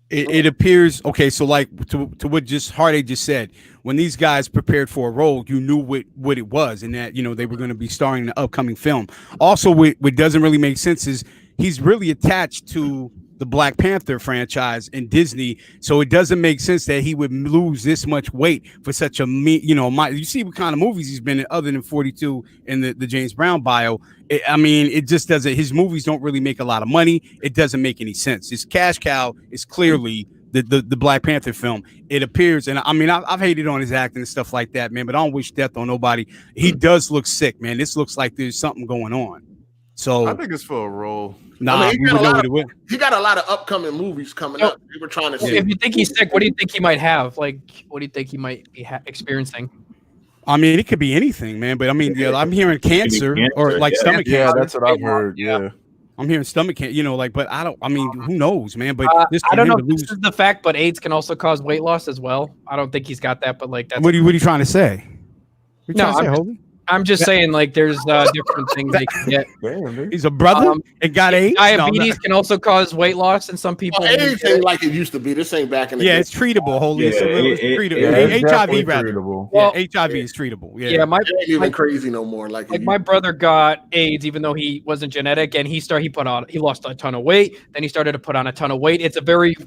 It appears okay. So, like to what Hard8 just said, when these guys prepared for a role, you knew what it was, and that they were going to be starring in the upcoming film. Also, what doesn't really make sense is he's really attached to the Black Panther franchise in Disney, so it doesn't make sense that he would lose this much weight for such a you see what kind of movies he's been in other than 42 in the James Brown bio. It just doesn't. His movies don't really make a lot of money. It doesn't make any sense. His cash cow is clearly the Black Panther film. It appears, and I've hated on his acting and stuff like that, man. But I don't wish death on nobody. He does look sick, man. This looks like there's something going on. So I think it's for a role. Nah, he got a lot of upcoming movies coming up. They were trying to see. If you think he's sick, what do you think he might have? Like, what do you think he might be experiencing? It could be anything, man. But I'm hearing cancer or like stomach cancer. Yeah, that's what I've heard. Yeah. I'm hearing stomach cancer, but I don't. who knows, man? But I don't know if this is the fact, but AIDS can also cause weight loss as well. I don't think he's got that, but that's. What are you trying to say? I'm just saying, there's different things they can get. He's a brother and got AIDS. Diabetes can also cause weight loss, and some people. AIDS ain't like it used to be. This ain't back in the day. It's treatable. It's treatable. HIV treatable. Well, HIV is treatable. Yeah, my ain't even crazy no more. Like my brother got AIDS, even though he wasn't genetic, and he lost a ton of weight. Then he started to put on a ton of weight. It's a very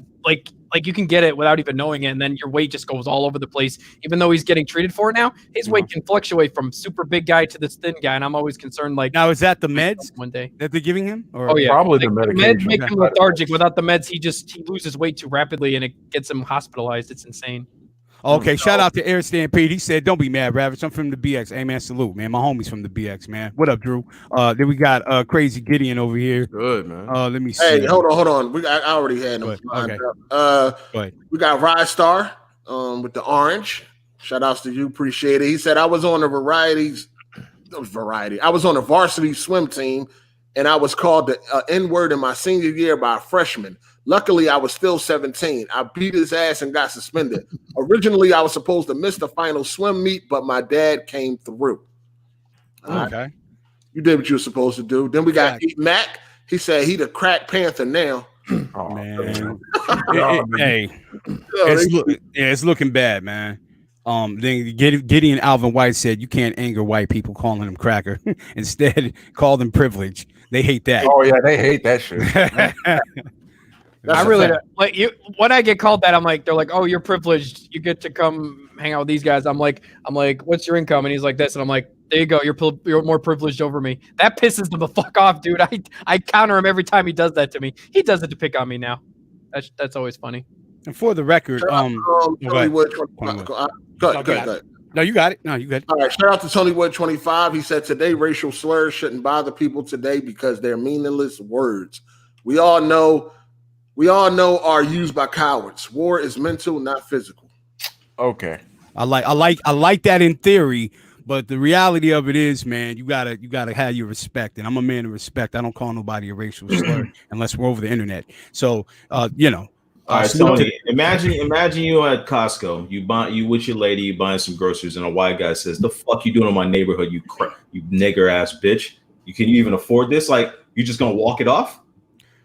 like you can get it without even knowing it, and then your weight just goes all over the place. Even though he's getting treated for it now, his weight can fluctuate from super big guy to this thin guy, and I'm always concerned. Now is that the meds one day that they're giving him? Or? Oh yeah, probably the medication. Meds make him lethargic. Without the meds, he loses weight too rapidly, and it gets him hospitalized. It's insane. Okay, shout out to Air Stampede. He said, "Don't be mad, Ravage. I'm from the BX. Hey man, salute, man. My homie's from the BX, man. What up, Drew? Then we got Crazy Gideon over here. Good, man. Let me see. Hey, hold on. I already had him. Okay. Go ahead. We got Ride Star with the orange. Shout outs to you, appreciate it. He said I was on a I was on a varsity swim team, and I was called the N-word in my senior year by a freshman. Luckily, I was still 17. I beat his ass and got suspended. Originally, I was supposed to miss the final swim meet, but my dad came through. Okay. You did what you were supposed to do. Then we got Mac. He said he the crack panther now. Oh, man. It's looking bad, man. Then Gideon Alvin White said you can't anger white people calling them cracker. Instead, call them privilege. They hate that. Oh, yeah, they hate that shit. I really like you. When I get called that, I'm like, they're like, "Oh, you're privileged. You get to come hang out with these guys." I'm like, "What's your income?" And he's like, "This," and I'm like, There you go. You're more privileged over me. That pisses them the fuck off, dude. I counter him every time he does that to me. He does it to pick on me now. That's always funny. And for the record, Tony Wood. Go ahead. No, you got it. No, you got it. All right. Shout out to Tony Wood 25. He said today racial slurs shouldn't bother people today because they're meaningless words. We all know are used by cowards. War is mental, not physical. Okay. I like that in theory, but the reality of it is, man, you gotta have your respect. And I'm a man of respect. I don't call nobody a racial slur unless we're over the internet. So All right, Tony. Imagine you at Costco. You with your lady, you buying some groceries, and a white guy says, "The fuck you doing in my neighborhood? You nigger ass bitch. Can you even afford this? Like, you just gonna walk it off?"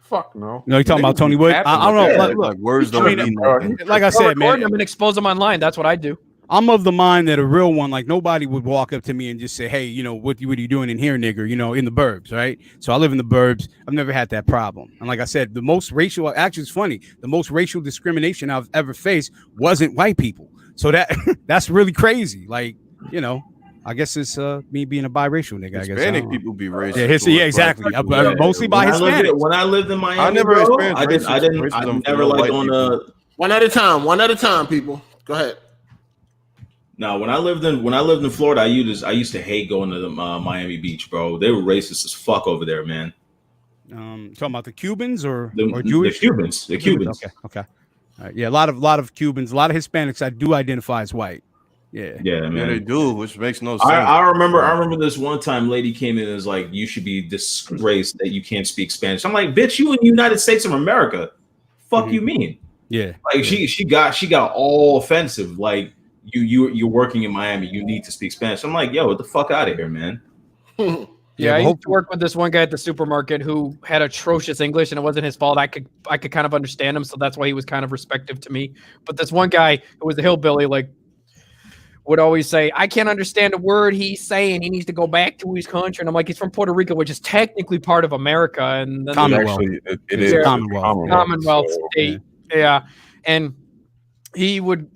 Fuck no. No, you talking about Tony Wood? I don't know. Like words don't mean nothing. Like I said, man, I'm gonna expose them online. That's what I do. I'm of the mind that a real one, like nobody would walk up to me and just say, "Hey, what are you doing in here, nigger?" In the burbs, right? So I live in the burbs. I've never had that problem. And like I said, the most racial, actually, it's funny. The most racial discrimination I've ever faced wasn't white people. So that's really crazy. Like, I guess it's me being a biracial nigga. Hispanic people be racist. Yeah, exactly. Mostly by Hispanic. When I lived in Miami, I never experienced I never liked on the one at a time, people. Go ahead. No, when I lived in Florida, I used to hate going to the Miami Beach, bro. They were racist as fuck over there, man. Talking about the Cubans or Jewish? The Cubans. Okay. All right. Yeah, a lot of Cubans, a lot of Hispanics I do identify as white. Yeah, man. Yeah, they do, which makes no sense. I remember this one time lady came in and was like, "You should be disgraced that you can't speak Spanish." I'm like, "Bitch, you in the United States of America. Fuck you mean?" Yeah. Like she got all offensive. Like you're working in Miami, you need to speak Spanish. I'm like, yo, get the fuck out of here, man. Yeah, I used to work with this one guy at the supermarket who had atrocious English, and it wasn't his fault. I could kind of understand him, so that's why he was kind of respectful to me. But this one guy who was a hillbilly, like, would always say, "I can't understand a word he's saying. He needs to go back to his country." And I'm like, he's from Puerto Rico, which is technically part of America, and then Commonwealth. It is Commonwealth state. Yeah, and he would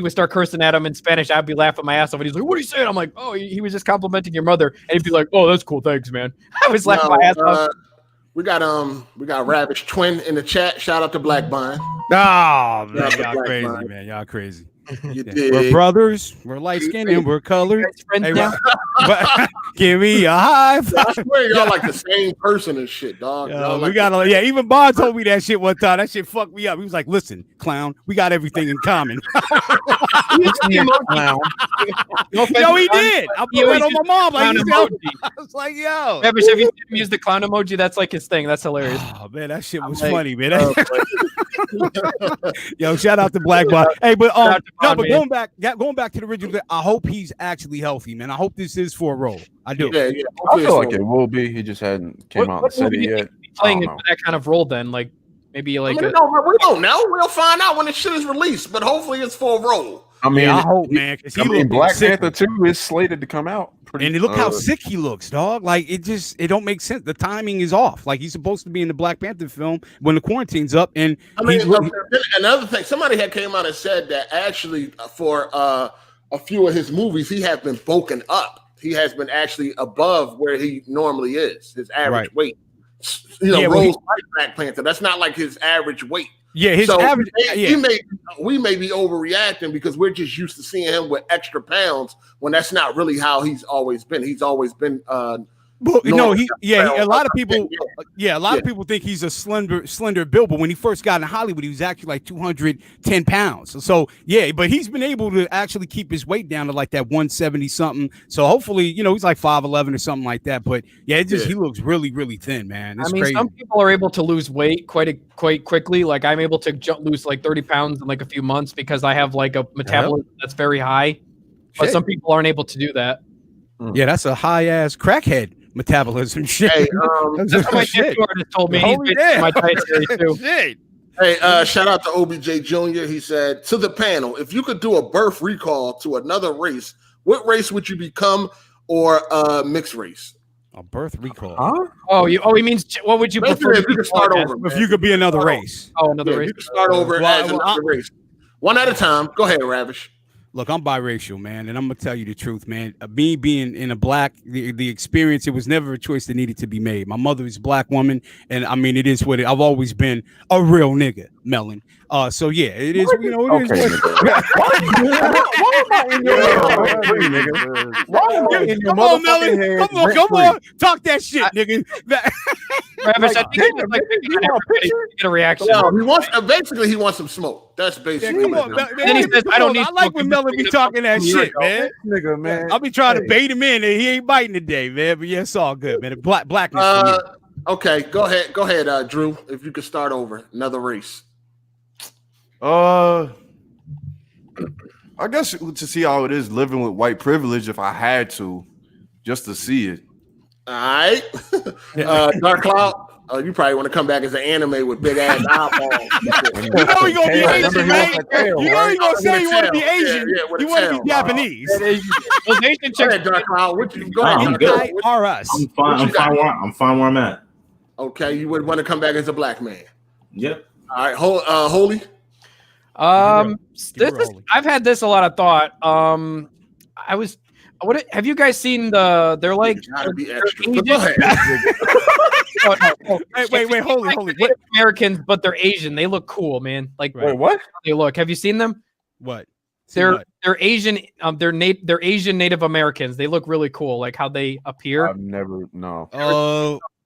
start cursing at him in Spanish. I'd be laughing my ass off, and he's like, "What are you saying?" I'm like, "Oh, he was just complimenting your mother," and he'd be like, "Oh, that's cool, thanks, man." I was laughing my ass off. We got Ravish Twin in the chat. Shout out to Black Bond. Oh, man, y'all crazy, man. Y'all crazy. You did. We're brothers. We're light skinned and we're colored. Hey, give me a high five. I swear y'all like the same person and shit, dog. We gotta, even Bond told me that shit one time. That shit fucked me up. He was like, "Listen, clown, we got everything in common." Clown. Yo, he did. I put that on my mom. Like, I was like, "Yo." Have you seen him use the clown emoji? That's like his thing. That's hilarious. Oh man, that shit was funny, man. Yo, shout out to Black Bond. Hey, but going back to the original, I hope he's actually healthy, man. I hope this is for a role. I do. Yeah. I feel like it will be. He just hadn't came out and said it yet. Playing it for that kind of role, then, like maybe like. we don't know. We'll find out when the shit is released, but hopefully it's for a role. I mean, I hope, man. Black Panther 2 is slated to come out. And look how sick he looks, dog. Like, it don't make sense. The timing is off. Like, he's supposed to be in the Black Panther film when the quarantine's up. And another thing, somebody had came out and said that actually for a few of his movies, he has been bulking up. He has been actually above where he normally is, his average weight. Rose like Black Panther. That's not like his average weight. Yeah, his average. We may be overreacting because we're just used to seeing him with extra pounds when that's not really how he's always been. He's always been. A lot of people think he's a slender build, but when he first got in Hollywood, he was actually like 210 pounds. So yeah, but he's been able to actually keep his weight down to like that 170 something. So hopefully, he's like 5'11" or something like that. But yeah, he looks really, really thin, man. It's crazy. Some people are able to lose weight quite quickly. Like I'm able to lose like 30 pounds in like a few months because I have like a metabolism that's very high. But some people aren't able to do that. Yeah, that's a high ass crackhead metabolism shit. Hey, that's what my tattoo artist told me. He's been my dietary too. Hey, shout out to OBJ Jr. He said, to the panel, if you could do a birth recall to another race, what race would you become or mixed race? A birth recall? Huh? He means what would you prefer? If you could start over. If you could be another race. Oh, another race. You could start over as another race. One at a time. Go ahead, Ravish. Look, I'm biracial, man, and I'm gonna tell you the truth, man. Me being in a black, the experience, it was never a choice that needed to be made. My mother is a black woman, and I mean, it is what I've always been a real nigga, Melon. So yeah, it is. You know, it is. Come on, Melon. Come on. Talk that shit, nigga. Travis, I think get a reaction. No, he wants some smoke. That's basically. Come on, then he says, I don't need. I like when Melon be talking that shit, man. Nigga, man. I'll be trying to bait him in, and he ain't biting today, man. But yeah, it's all good, man. Blackness. Okay, go ahead, Drew. If you could start over, another race. I guess to see how it is living with white privilege, if I had to, just to see it. All right, Dark Cloud. You probably want to come back as an anime with big ass eyeballs. You know he gonna be Asian, right? You know he gonna say you want to be Asian. You want to be Japanese. Those Asian chicks. Dark Cloud. I'm good. Are us? I'm fine where I'm at. Okay, you would want to come back as a black man. Yep. All right, Holy. I've had this a lot of thought. Have you guys seen they're like be extra. Go ahead. Wait, holy. What? Americans, but they're Asian. They look cool, man. Like, wait, what? They look. Have you seen them? What? They're Asian. They're Asian Native Americans. They look really cool. Like how they appear. I've never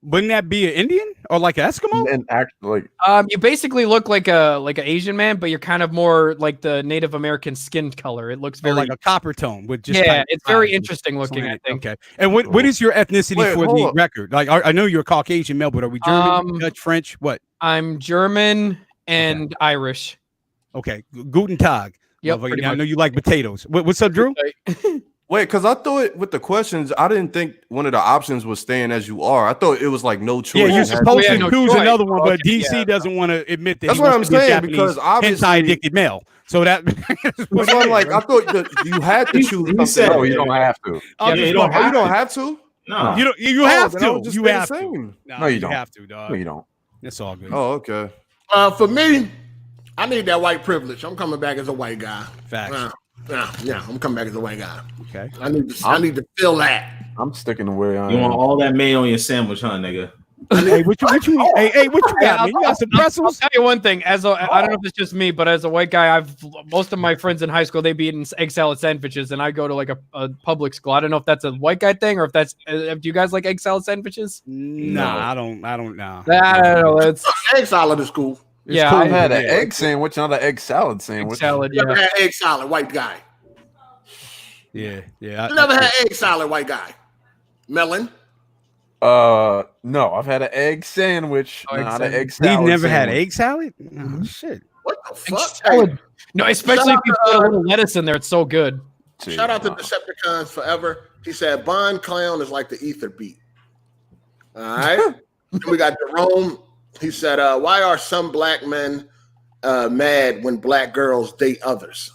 Wouldn't that be an Indian or like an Eskimo? And like, you basically look like an Asian man, but you're kind of more like the Native American skin color. It looks very like a copper tone with just it's very interesting looking. I think. Okay. And what is your ethnicity for the record? Like, I know you're a Caucasian male, but are we German, Dutch, French? What? I'm German and Irish. Okay. Guten Tag. Yep. I know you like potatoes. What's up, Drew? Wait, because I thought with the questions, I didn't think one of the options was staying as you are. I thought it was like no choice. Yeah, you're supposed to choose another one, but DC doesn't want to admit that. That's what I'm saying, because obviously hentai-addicted male. So that was like I thought that you had to choose something. No, you don't have to. You don't have to. No, you don't. You have to. You have to. No, you don't have to, dog. No, you don't. It's all good. Oh, okay. For me, I need that white privilege. I'm coming back as a white guy. Facts. Yeah, I'm coming back as a white guy. Okay. I need to feel that. I'm sticking to where I am. You want all that mayo on your sandwich, huh, nigga? Hey, what you got, man? You got some pretzels? I'll tell you one thing. I don't know if it's just me, but as a white guy, most of my friends in high school, they be eating egg salad sandwiches, and I go to like a public school. I don't know if that's a white guy thing or if that's. Do you guys like egg salad sandwiches? Nah, I don't know. I don't know. It's egg salad is cool. It's cool. I had an egg sandwich, not an egg salad sandwich. Egg salad, yeah. Never had egg salad, white guy. Yeah. You never had egg salad, white guy. Melon. No, I've had an egg sandwich, not an egg salad. You've never had egg salad? Oh, shit. What the fuck? Hey. No, especially if you put a little lettuce in there. It's so good. Shout out to Decepticons Forever. He said, Bond Clown is like the ether beat. All right. We got Jerome. He said, why are some black men mad when black girls date others?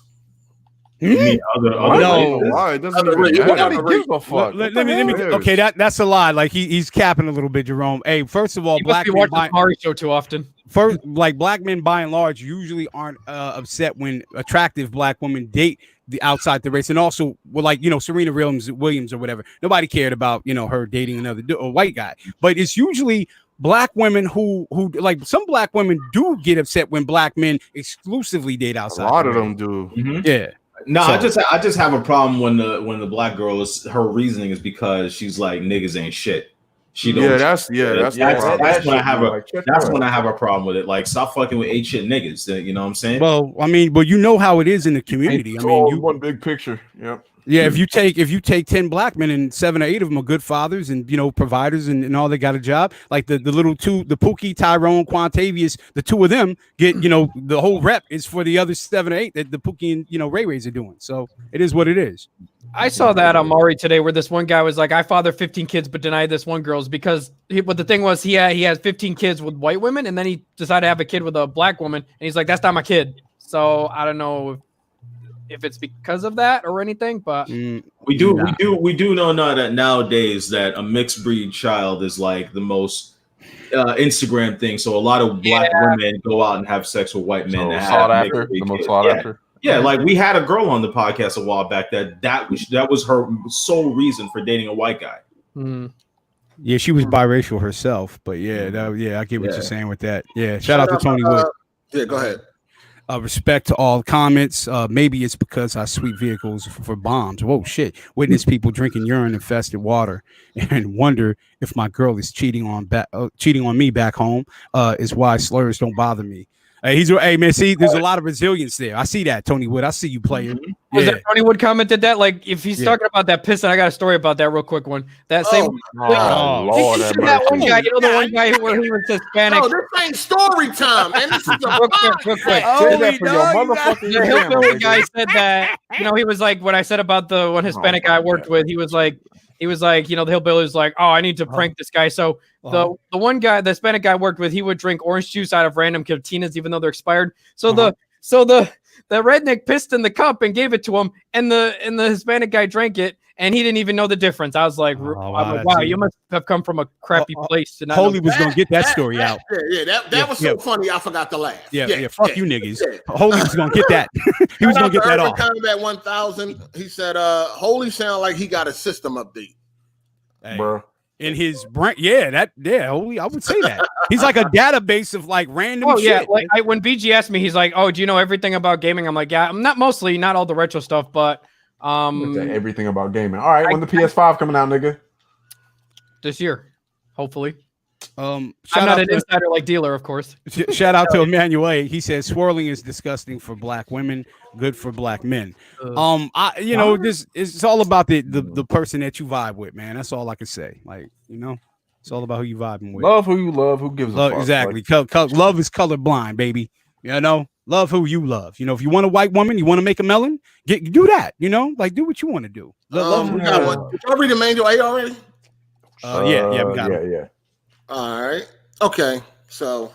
No, why? It doesn't give a fuck. Let me. Okay, that's a lie. Like he's capping a little bit, Jerome. Hey, first of all, black men watch the Mari show too often. First, like black men by and large usually aren't upset when attractive black women date the outside the race, and also Serena Williams or whatever. Nobody cared about her dating another white guy, but it's usually black women who like some black women do get upset when black men exclusively date outside. A lot of them do. Mm-hmm. Yeah. No, so, I just have a problem when the black girl her reasoning is because she's like niggas ain't shit. She don't. That's when I have a problem with it. Like, stop fucking with 8 shit niggas. You know what I'm saying? Well, I mean, you know how it is in the community. It's all one big picture. Yep. Yeah, if you take 10 black men and 7 or 8 of them are good fathers and providers and all, they got a job. Like the little two, the Pookie, Tyrone, Quantavious, the 2 of them get the whole rep is for the other 7 or 8 that the Pookie and Ray Rays are doing. So it is what it is. I saw that on Mari today where this one guy was like, I father 15 kids but denied this one girl's because what the thing was he has 15 kids with white women and then he decided to have a kid with a black woman and he's like, that's not my kid. So I don't know if it's because of that or anything, but we do know that nowadays that a mixed breed child is like the most Instagram thing. So a lot of black women go out and have sex with white men. So sought after, the most sought after. Yeah, like we had a girl on the podcast a while back that was her sole reason for dating a white guy. Yeah, she was biracial herself, but I get what you're saying with that. Yeah, shout out to Tony Wood. Yeah, go ahead. Respect to all comments. Maybe it's because I sweep vehicles for bombs. Whoa, shit! Witness people drinking urine-infested water and wonder if my girl is cheating on me back home. Is why slurs don't bother me. Hey man, see, there's a lot of resilience there. I see that, Tony Wood. I see you playing. Was that Tony Wood commented that? Like, if he's talking about that piston, I got a story about that real quick one. That same Lord, that one guy, you know, the one guy where he was Hispanic. Oh, this ain't story time, man. This is a real quick. The hillbilly guy said that, you know, he was like, when I said about the one Hispanic guy I worked with, he was like, you know, the hillbilly was like, oh, I need to prank this guy. So the one guy, the Hispanic guy I worked with, he would drink orange juice out of random cantinas, even though they're expired. So the redneck pissed in the cup and gave it to him, and the Hispanic guy drank it, and he didn't even know the difference. I was like, wow, you must have come from a crappy place. To not Holy was gonna get that story out. That was so funny. I forgot to laugh. Fuck you niggas. Holy was gonna get that. He was gonna get that off. Combat 1000. He said, "Holy sound like he got a system update." Hey, bro. In his brain, Holy, I would say that he's like a database of like random. Shit. Like when BG asked me, he's like, "Oh, do you know everything about gaming?" I'm like, "Yeah, I'm not all the retro stuff, but everything about gaming." All right, when the PS5 coming out, nigga? This year, hopefully. I'm not an insider like Dealer, of course. Shout out to Emmanuel. He says swirling is disgusting for black women, good for black men. This it's all about the person that you vibe with, man. That's all I can say. Like, you know, it's all about who you vibing with. Love who you love. Who gives a fuck? Exactly. Love is colorblind, baby. You know, love who you love. You know, if you want a white woman, you want to make a melon, do that. You know, like do what you want to do. We got one. Did y'all read the manual A already? We got it. Yeah. All right. Okay. So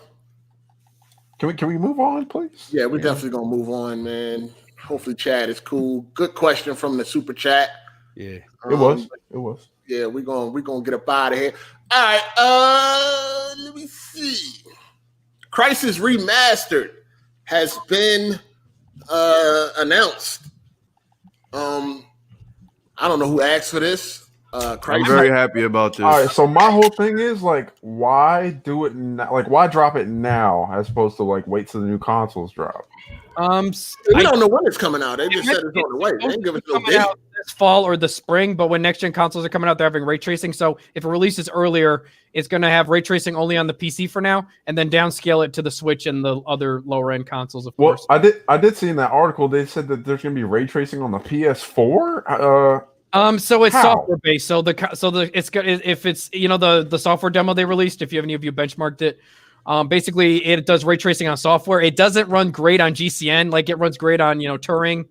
can we move on, please? Yeah, we're definitely gonna move on, man. Hopefully Chad is cool. Good question from the super chat. Yeah. It was. Yeah, we're gonna get up out of here. All right. Let me see. Crysis Remastered has been announced. I don't know who asked for this. I'm very happy about this. All right, so my whole thing is like, why do it now? Like, why drop it now as opposed to like wait till the new consoles drop? We don't know when it's coming out. They just said it's on the way. They didn't give us no date. Out this fall or the spring, but when next gen consoles are coming out, they're having ray tracing. So if it releases earlier, it's going to have ray tracing only on the PC for now, and then downscale it to the Switch and the other lower end consoles. Of course, I did see in that article they said that there's going to be ray tracing on the PS4. So it's software based. If it's the software demo they released, if any of you benchmarked it, basically it does ray tracing on software. It doesn't run great on GCN, like it runs great on Turing.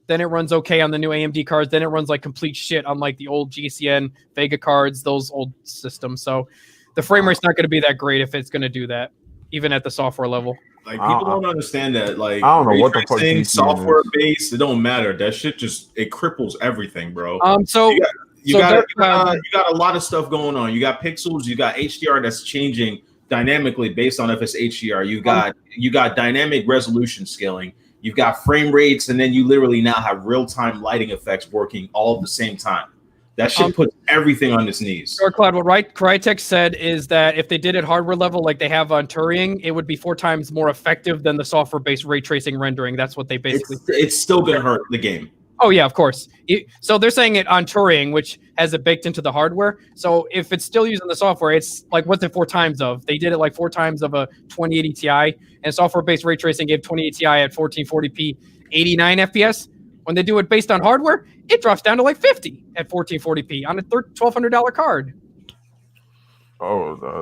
Then it runs okay on the new AMD cards. Then it runs like complete shit on like the old GCN Vega cards, those old systems. So the frame rate's not going to be that great if it's going to do that, even at the software level. Like people don't understand that. Like I don't know what the fuck software based. It don't matter. That shit it cripples everything, bro. You got a lot of stuff going on. You got pixels. You got HDR that's changing dynamically based on if it's HDR. You got dynamic resolution scaling. You've got frame rates, and then you literally now have real time lighting effects working all at the same time. That shit puts everything on its knees. Cloud, what Crytek said is that if they did it hardware level like they have on Turing, it would be 4 times more effective than the software-based ray tracing rendering. That's what they basically It's still going to hurt the game. Oh, yeah, of course. So they're saying it on Turing, which has it baked into the hardware. So if it's still using the software, it's like, what's it 4 times of? They did it like 4 times of a 2080 Ti, and software-based ray tracing gave 2080 Ti at 1440p 89 FPS. When they do it based on hardware, it drops down to like 50 at 1440p on a $1,200 card.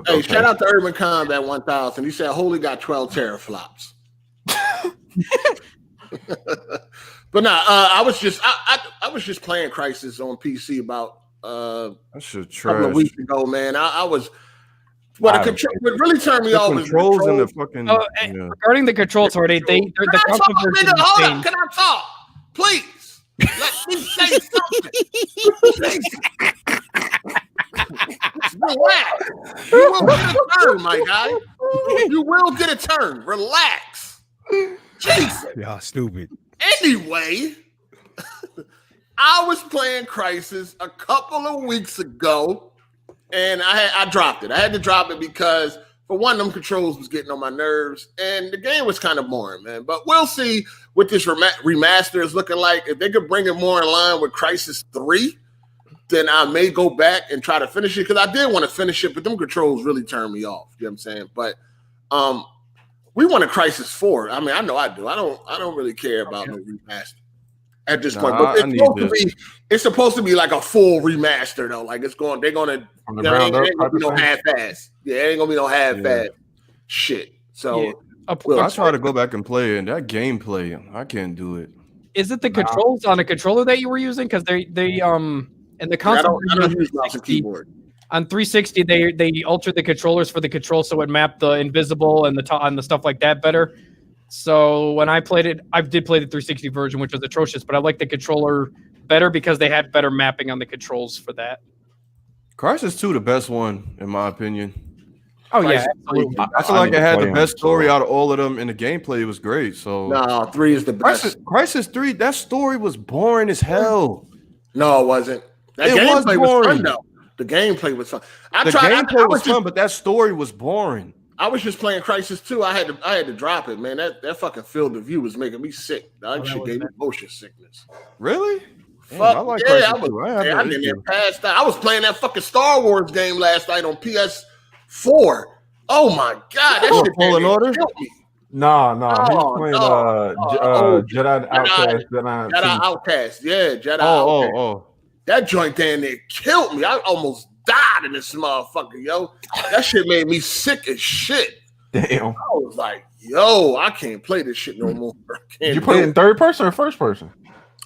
Hey, shout out to Urban Combat 1000. He said, "Holy got 12 teraflops." But I was just playing Crysis on PC about a couple of weeks ago, man. I was what really turned me off was controls in the fucking. Regarding the controls, the console version is insane. Can I talk? Please, let me say something. Relax. You will get a turn, my guy. You will get a turn. Relax. Jesus. Y'all stupid. Anyway, I was playing Crysis a couple of weeks ago, and I dropped it. I had to drop it because, for one, them controls was getting on my nerves, and the game was kind of boring, man. But we'll see what this remaster is looking like. If they could bring it more in line with Crysis 3, then I may go back and try to finish it, because I did want to finish it, but them controls really turned me off. You know what I'm saying? But we want a Crysis 4. I mean, I know I do. I don't really care about no remaster at this point. But it's supposed to be like a full remaster, though. Like they're gonna ain't gonna be no half-ass. Yeah, it ain't gonna be no half-ass shit. So I try to go back and play it, and that gameplay, I can't do it. Is it the controls on a controller that you were using? Because they and the console I don't use mouse and keyboard. On 360, they altered the controllers for the control so it mapped the invisible and the stuff like that better. So when I played it, I did play the 360 version, which was atrocious, but I like the controller better because they had better mapping on the controls for that. Crysis 2, the best one, in my opinion. Oh, yeah. Absolutely. I feel like it had the best story out of all of them, and the gameplay was great. So no, 3 is the best. Crysis 3, that story was boring as hell. No, it wasn't. That gameplay was fun, though. The gameplay was fun. Gameplay was fun, but that story was boring. I was just playing Crysis 2. I had to drop it, man. That fucking field of view was making me sick. That shit gave me motion sickness. Really? Fuck, I like Crysis 2. I didn't get past that. I was playing that fucking Star Wars game last night on PS4. Oh my god, that shit Fallen Order. No, he's playing Jedi Outcast. Jedi Outcast, yeah, Jedi Outcast. Oh. That joint down there killed me. I almost died in this motherfucker, yo. That shit made me sick as shit. Damn. I was like, yo, I can't play this shit no more. You play it in third person or first person?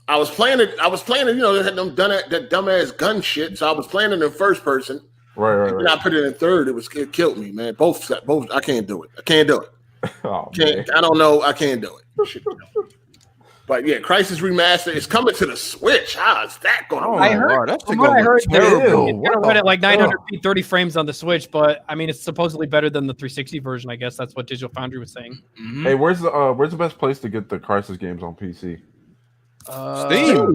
I was playing it, you know, they had them done that dumbass gun shit. So I was playing it in first person. Right. And I put it in third. It killed me, man. Both. I can't do it. Oh, I don't know. I can't do it. Shit, you know. But yeah, Crysis Remastered is coming to the Switch. How is that going to work? I heard, it's going to run at like 900p, 30 frames on the Switch, but I mean, it's supposedly better than the 360 version. I guess that's what Digital Foundry was saying. Mm-hmm. Hey, where's the best place to get the Crysis games on PC? Steam.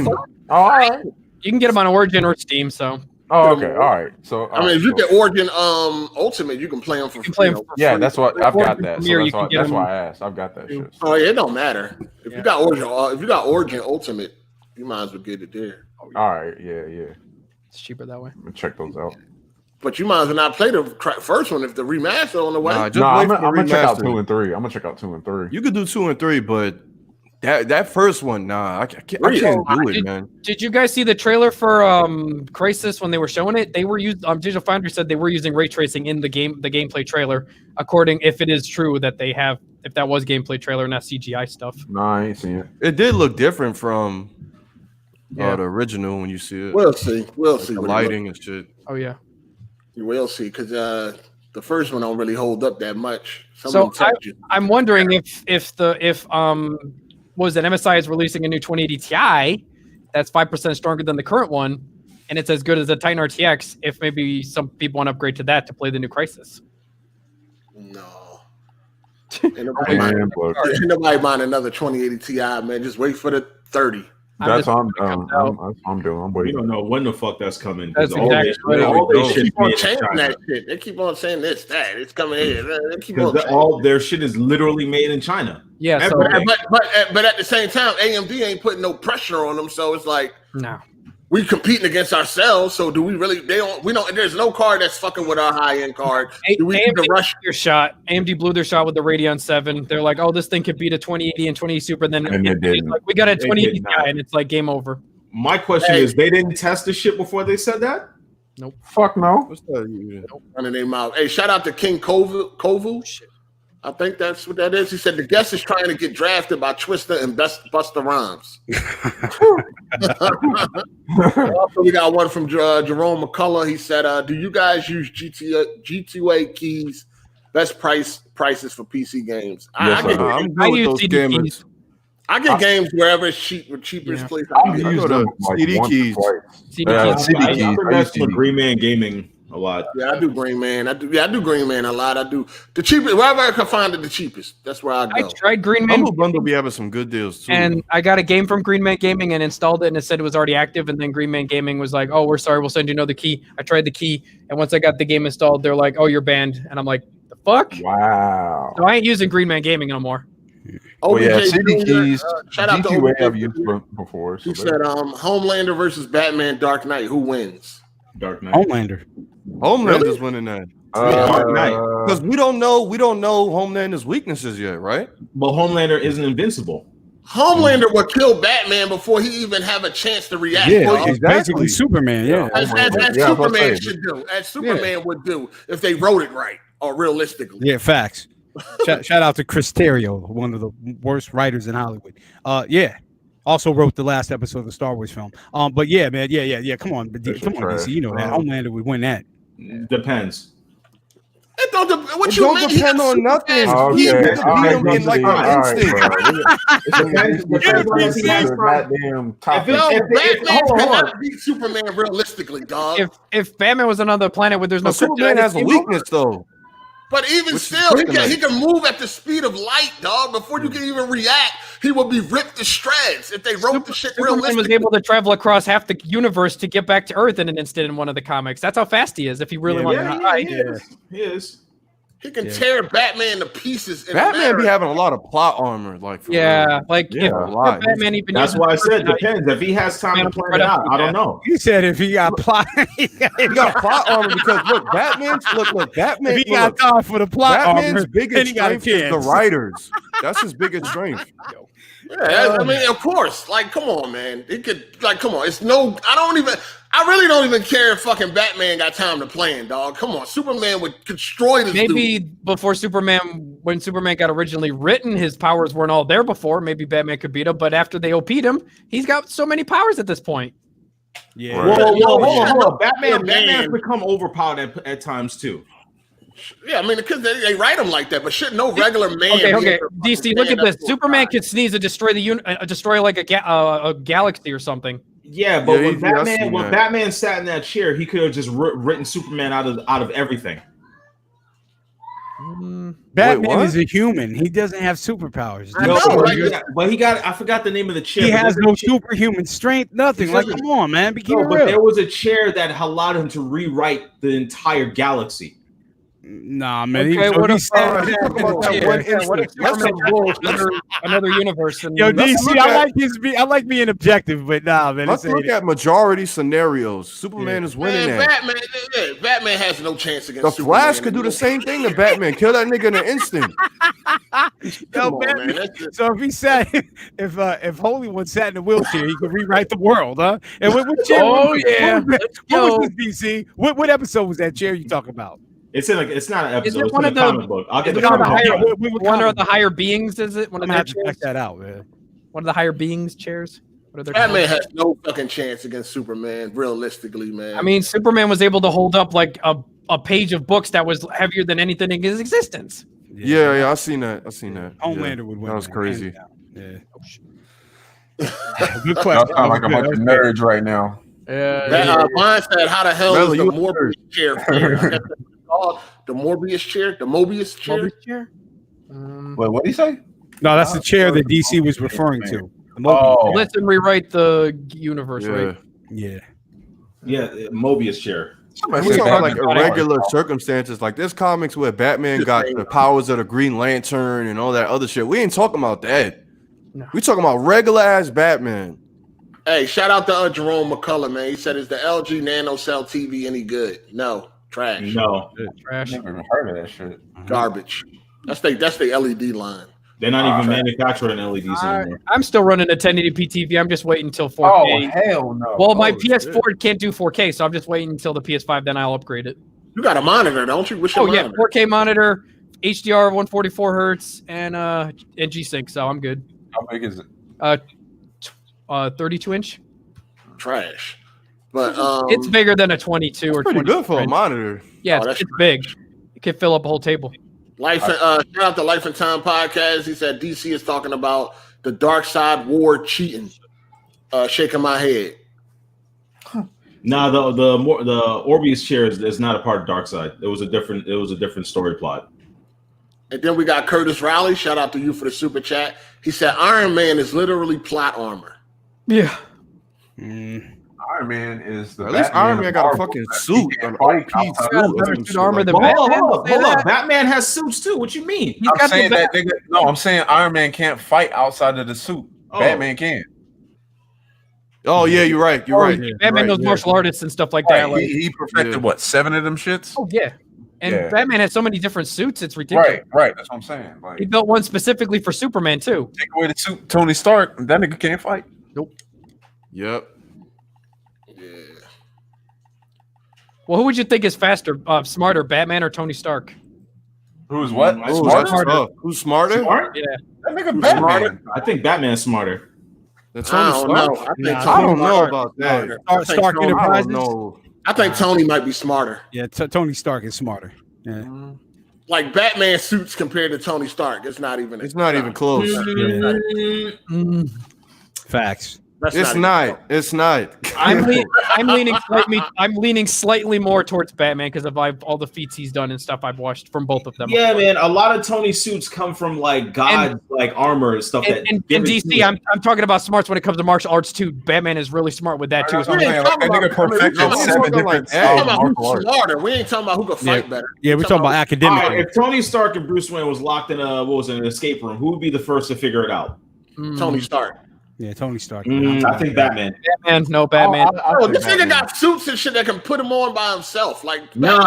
Oh, all right. You can get them on Origin or Steam. So. Oh, okay, all right. So I mean, if you get Origin Ultimate, you can play them for free. Yeah, that's what I've got. That. So that's why I asked. I've got that shit. Oh yeah, it don't matter. If you got Origin Ultimate, you might as well get it there. All right, yeah. It's cheaper that way. I'm gonna check those out. But you might as well not play the first one if the remaster on the way. I'm gonna check out 2 and 3. I'm gonna check out 2 and 3. You could do 2 and 3, but that first one, I can't do it, man. Did you guys see the trailer for Crysis when they were showing it? They were Digital Foundry said they were using ray tracing in the gameplay trailer, according if it is true that they have, if that was gameplay trailer, not CGI stuff. No, I ain't seen it. It did look different from the original when you see it. We'll see. The lighting and shit. Oh yeah. You will see, because the first one don't really hold up that much. I'm wondering if was that MSI is releasing a new 2080 Ti that's 5% stronger than the current one, and it's as good as the Titan RTX. If maybe some people want to upgrade to that to play the new Crysis. No. Ain't nobody mind another 2080 Ti, man. Just wait for the 30. That's what I'm doing. I'm waiting. You don't know when the fuck that's coming. That's exactly they keep on changing that shit. They keep on saying this, that. It's coming here. They keep on all their shit is literally made in China. Yeah. But at the same time, AMD ain't putting no pressure on them. So it's like, no. We competing against ourselves, so do we really? We don't. There's no card that's fucking with our high end card. Do we need to rush your shot? AMD blew their shot with the Radeon 7. They're like, oh, this thing could beat a 2080 and 2080 Super. Then like, we got a 2080 Ti, and it's like game over. My question is, they didn't test the shit before they said that? Nope. Fuck no. What's that? Running their mouth. Hey, shout out to King Kovu. Shit. I think that's what that is. He said the guest is trying to get drafted by Twister and Busta Rhymes. Also, we got one from Jerome McCullough. He said, do you guys use G2A keys? Best prices for PC games. Yes, I use CD keys. I get games wherever it's cheapest place. I use CD keys. CD keys. That's for Green Man Gaming. a lot. Yeah, I do Green Man. I do Green Man a lot. I do the cheapest. Wherever I can find it, the cheapest. That's where I go. I tried Green Man. Humble Bundle be having some good deals too. And I got a game from Green Man Gaming and installed it, and it said it was already active. And then Green Man Gaming was like, "Oh, we're sorry, we'll send you another key." I tried the key, and once I got the game installed, they're like, "Oh, you're banned." And I'm like, "The fuck?" Wow. So I ain't using Green Man Gaming no more. Oh yeah, OBJ CD Jr., keys. shout out to GT way OBJ I've used Jr. before. So He said, Homelander versus Batman Dark Knight. Who wins? Dark Knight. Homelander. Homelander's winning that. Dark Knight. Because we don't know Homelander's weaknesses yet, right? But Homelander isn't invincible. Homelander would kill Batman before he even have a chance to react. Yeah, dog. it's basically Superman. Yeah. As Yeah, Superman should do. As Superman would do if they wrote it right or realistically. Yeah, facts. Shout out to Chris Terrio, one of the worst writers in Hollywood. Yeah. Also wrote the last episode of the Star Wars film. But yeah, man, yeah. Come on, DC, you know that Homelander would win that. Depends. It don't what It you don't mean? depend on nothing. Okay. He could All beat right, him in like all an right, instinct. bro. Goddamn top. No, Batman hold on. cannot beat Superman realistically, dog. If Batman was on another planet where there's no But Superman kryptonite, has a it's weakness though. But even Which is still, he kryptonite. can move at the speed of light, dog. Before you can even react, he will be ripped to shreds if they wrote the shit Superman was realistically. able to travel across half the universe to get back to Earth in an instant in one of the comics. That's how fast he is. If he really wanted to hide. He is. He can tear Batman to pieces. In Batman be having a lot of plot armor, like for Yeah, real. like Yeah, a lot. Batman even. That's uses why I said kryptonite. depends. If he has time to plan it out, I don't know. He said if he got plot, He got plot armor because look, Batman. if he got time for the plot Batman's armor, then biggest he got a strength is the chance. writers. That's his biggest strength. Yeah, I mean, of course. Like, come on, man. It could, like, come on. It's no. I really don't even care if fucking Batman got time to plan, dog. Come on, Superman would destroy this. Maybe dude. before Superman, when Superman got originally written, his powers weren't all there before. Maybe Batman could beat him, but after they OP'd him, he's got so many powers at this point. Yeah. Whoa, hold on. Man. Batman's become overpowered at times too. Yeah, I mean, because they write him like that, but shouldn't no regular man? Okay. be able to DC, look at stand up this. to a Superman guy? could sneeze and destroy destroy like a galaxy or something. Yeah, but Yeah, when Batman sat in that chair, he could have just written Superman out of everything. Batman Wait, what? is a human. He doesn't have superpowers. I No, know, but he got. I forgot the name of the chair. He but has there's no a chair- superhuman strength, nothing. Like, come on, man. Keep it but there real. was a chair that allowed him to rewrite the entire galaxy. Nah, man. Okay, So what he if said what if Superman had another universe? And Yo, Let's DC, look I like being objective, but nah, man. Let's look at majority scenarios. Superman is winning Man, that. Batman has no chance against The Superman. Flash could do the same thing to Batman. Kill that nigga in an instant. Come on, Batman- man. That's just- So if he sat, if Holy One sat in a wheelchair, he could rewrite the world, huh? And what chair? Oh, what, yeah. What was this, DC? What episode was that chair you talking about? It's not an Is episode. it It's one in of the the- comic book. I'll Is get it the one of the comic higher, book. one of the higher beings? Is it one I'm of gonna the have to check that out, man. one of the higher beings chairs? What are their Batman has no fucking chance against Superman, realistically, man. I mean, Superman was able to hold up like a page of books that was heavier than anything in his existence. Yeah, I seen that. Homelander would win. That was man, crazy. hands down. Yeah. Good Y'all question. sound like a bunch of nerds right now. Mine said, "How the hell Mello, is the you Morbius chair fair?" I guess that's called the Morbius chair. The Mobius chair. Mobius chair? Wait, what did he say? No, that's the chair that DC was referring to. The Mobius Oh, Let's rewrite the universe, right? Yeah. Yeah, Mobius chair. We talking about like irregular circumstances. Like there's comics where Batman got the powers of the Green Lantern and all that other shit. We ain't talking about that. No. We talking about regular ass Batman. Hey, shout out to Jerome McCullough, man. He said, "Is the LG Nano Cell TV any good?" No, trash, No, Trash. never even heard of that shit. garbage. That's the LED line. they're not even manufacturing LEDs anymore. I'm still running a 1080p TV. I'm just waiting until 4K. Oh hell no! Well, my Oh, PS4 can't do 4K, so I'm just waiting until the PS5. Then I'll upgrade it. You got a monitor, don't you? What's your Oh yeah, monitor? 4K monitor, HDR 144 hertz, and G-Sync. So I'm good. How big is it? 32 inch. Trash. But It's bigger than a 22 or Pretty 20. good for a monitor. Yeah, Oh, that's it's big. It can fill up a whole table. shout out to Life and Time podcast. He said DC is talking about the Dark Side War cheating. Shaking my head. Nah, the Orbeez chair is not a part of Darkseid. It was a different story plot. And then we got Curtis Rowley. Shout out to you for the super chat. He said Iron Man is literally plot armor. Yeah. Iron Man is the. At least Iron Man got a fucking suit, an OP suit. Armor than Hold Batman. up. Batman has suits too. What you mean? I'm saying that nigga. No, I'm saying Iron Man can't fight outside of the suit. Batman can. Oh yeah, you're right. You're right. Batman knows martial artists and stuff like that. Like, he perfected what 7 of them shits. Oh yeah. And Batman has so many different suits, it's ridiculous. Right. That's what I'm saying. Like, he built one specifically for Superman too. Take away the suit, Tony Stark, that nigga can't fight. Nope. Yep. Yeah. Well, who would you think is faster, smarter, Batman or Tony Stark? Who's what? Who's smarter? Smart? Yeah. That nigga Batman. I think Batman's smarter. That's I Tony don't Stark. know. I don't know about that. Stark Enterprises. I think Tony might be smarter. Yeah, Tony Stark is smarter. Yeah. Like Batman suits compared to Tony Stark, it's not even. It's not even close. Facts. It's not. It's not. I'm leaning slightly more towards Batman because of all the feats he's done and stuff I've watched from both of them. Yeah, man. A lot of Tony's suits come from like God, like armor and stuff. In DC, I'm talking about smarts when it comes to martial arts too. Batman is really smart with that too. We ain't talking about who's smarter. We ain't talking about who can fight better. Yeah, we're talking about academic. Right, if Tony Stark and Bruce Wayne was locked in an escape room, who would be the first to figure it out? Tony Stark. Yeah, Tony Stark. I think Batman. Batman. This nigga got suits and shit that can put him on by himself. Like, no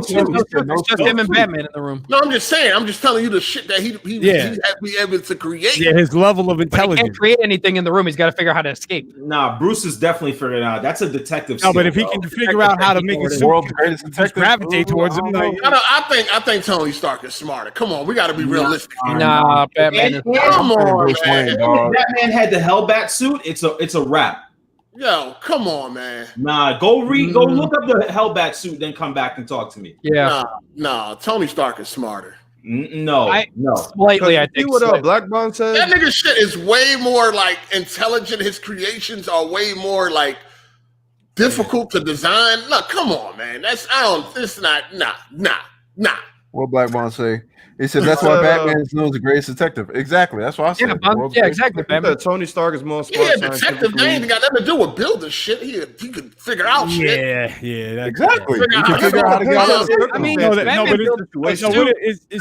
suit. It's just him and Batman in the room. No, I'm just saying. I'm just telling you the shit that he has to be able to create. Yeah, his level of intelligence. He can't create anything in the room. He's got to figure out how to escape. Nah, Bruce is definitely figuring out. That's a detective. No, but if he can figure out how to make his world's greatest detective gravitate towards him, I think Tony Stark is smarter. Come on, we got to be realistic. Nah, Batman. Come on, man. Batman had the Hellbat suit. It's a wrap. Yo, come on, man. Nah, go look up the Hellbat suit, then come back and talk to me. Yeah. Nah. Tony Stark is smarter. No. Slightly, I think. What up, Black Bond said? That nigga shit is way more like intelligent. His creations are way more like difficult to design. Look, come on, man. It's not. Nah. What Black Bond say? He said that's why Batman is known as the greatest detective. Exactly. That's why I said. Yeah, exactly. Batman. Tony Stark is more smart. Yeah, detective. They ain't got nothing to do with building shit. He could figure out shit. Yeah. Exactly. He can figure out how to get out of it. I mean, it's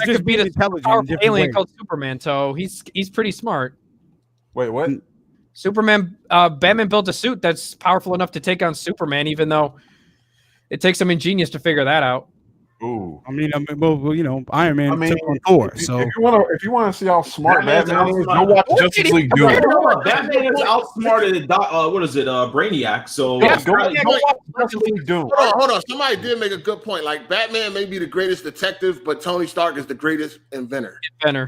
just being intelligent. Alien called Superman, so he's pretty smart. Wait, what? Superman, Batman built a suit that's powerful enough to take on Superman, even though it takes some ingenious to figure that out. Ooh. I mean, Iron Man took on Thor. So if you want to see how smart Batman is, go watch Justice League Doom. Batman is outsmarted. Brainiac. So go watch Justice League Doom. Hold on. Somebody did make a good point. Like Batman may be the greatest detective, but Tony Stark is the greatest inventor.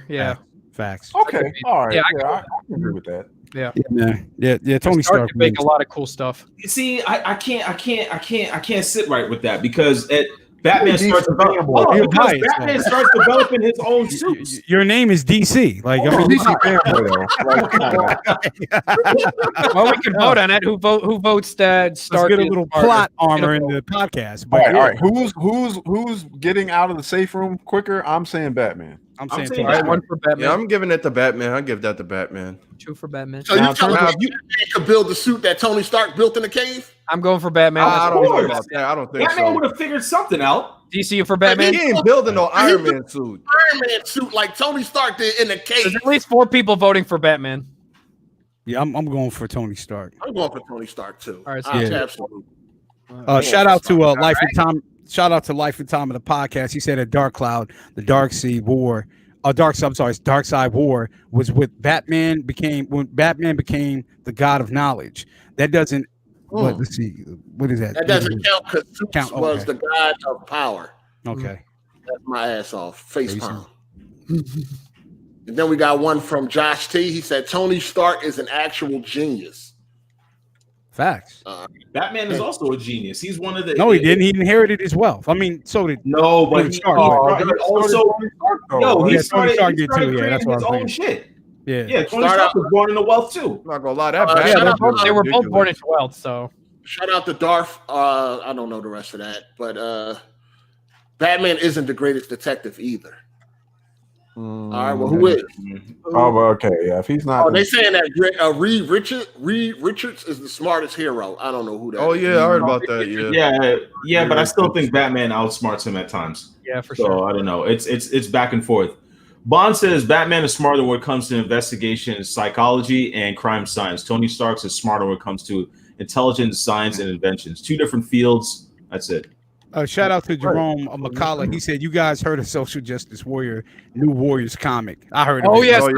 Yeah. Facts. Okay. All right. Yeah, I can agree with that. Yeah. Tony Stark can make a lot of cool stuff. See, I can't sit right with that because Batman starts developing his own suits. Your name is DC. Like, I mean, DC fanboy. Well, we can vote on it. Who votes that Stark? Let's get a little plot armor in the podcast. All right. Who's getting out of the safe room quicker? I'm saying Batman. I'm saying all right, 1 for Batman. Yeah, I'm giving it to Batman. I'll give that to Batman. 2 for Batman. So you telling me you could build the suit that Tony Stark built in the cave? I'm going for Batman. I don't know about that. I don't think Batman so. would have figured something out. DC for Batman. He ain't building no Iron Man suit. Iron Man suit like Tony Stark did in the cave. There's at least 4 people voting for Batman. Yeah, I'm going for Tony Stark. I'm going for Tony Stark too. All right, absolutely. Shout out to Life and Time. Shout out to Life and Time of the podcast. He said at Dark Cloud, the Dark Side War was when Batman became the god of knowledge. That doesn't. Let's see. What is that? That doesn't count because Zeus was the god of power. Okay. That's my ass off. Face palm. And then we got one from Josh T. He said Tony Stark is an actual genius. Facts. Batman is also a genius. He's one of the. No, he didn't. He inherited his wealth. I mean, so did. No, but he started did too. Yeah, that's what his own shit. Yeah. Tony Stark was born into wealth too. I'm not gonna lie, that they were both born into wealth. So Shout out to Darth. I don't know the rest of that, but Batman isn't the greatest detective either. All right, well, who is? Oh, well, okay, yeah. If he's not, they saying that Reed Richards is the smartest hero. I don't know who that. Oh is. yeah, I heard about that. Yeah, but I still think Batman outsmarts him at times. Yeah, for So sure. I don't know. It's back and forth. Bond says Batman is smarter when it comes to investigation, psychology, and crime science. Tony Stark is smarter when it comes to intelligence, science, and inventions. 2 different fields. That's it. Shout out to Jerome McCullough. He said, "You guys heard of Social Justice Warrior, New Warriors comic?" I heard. Oh yes, I heard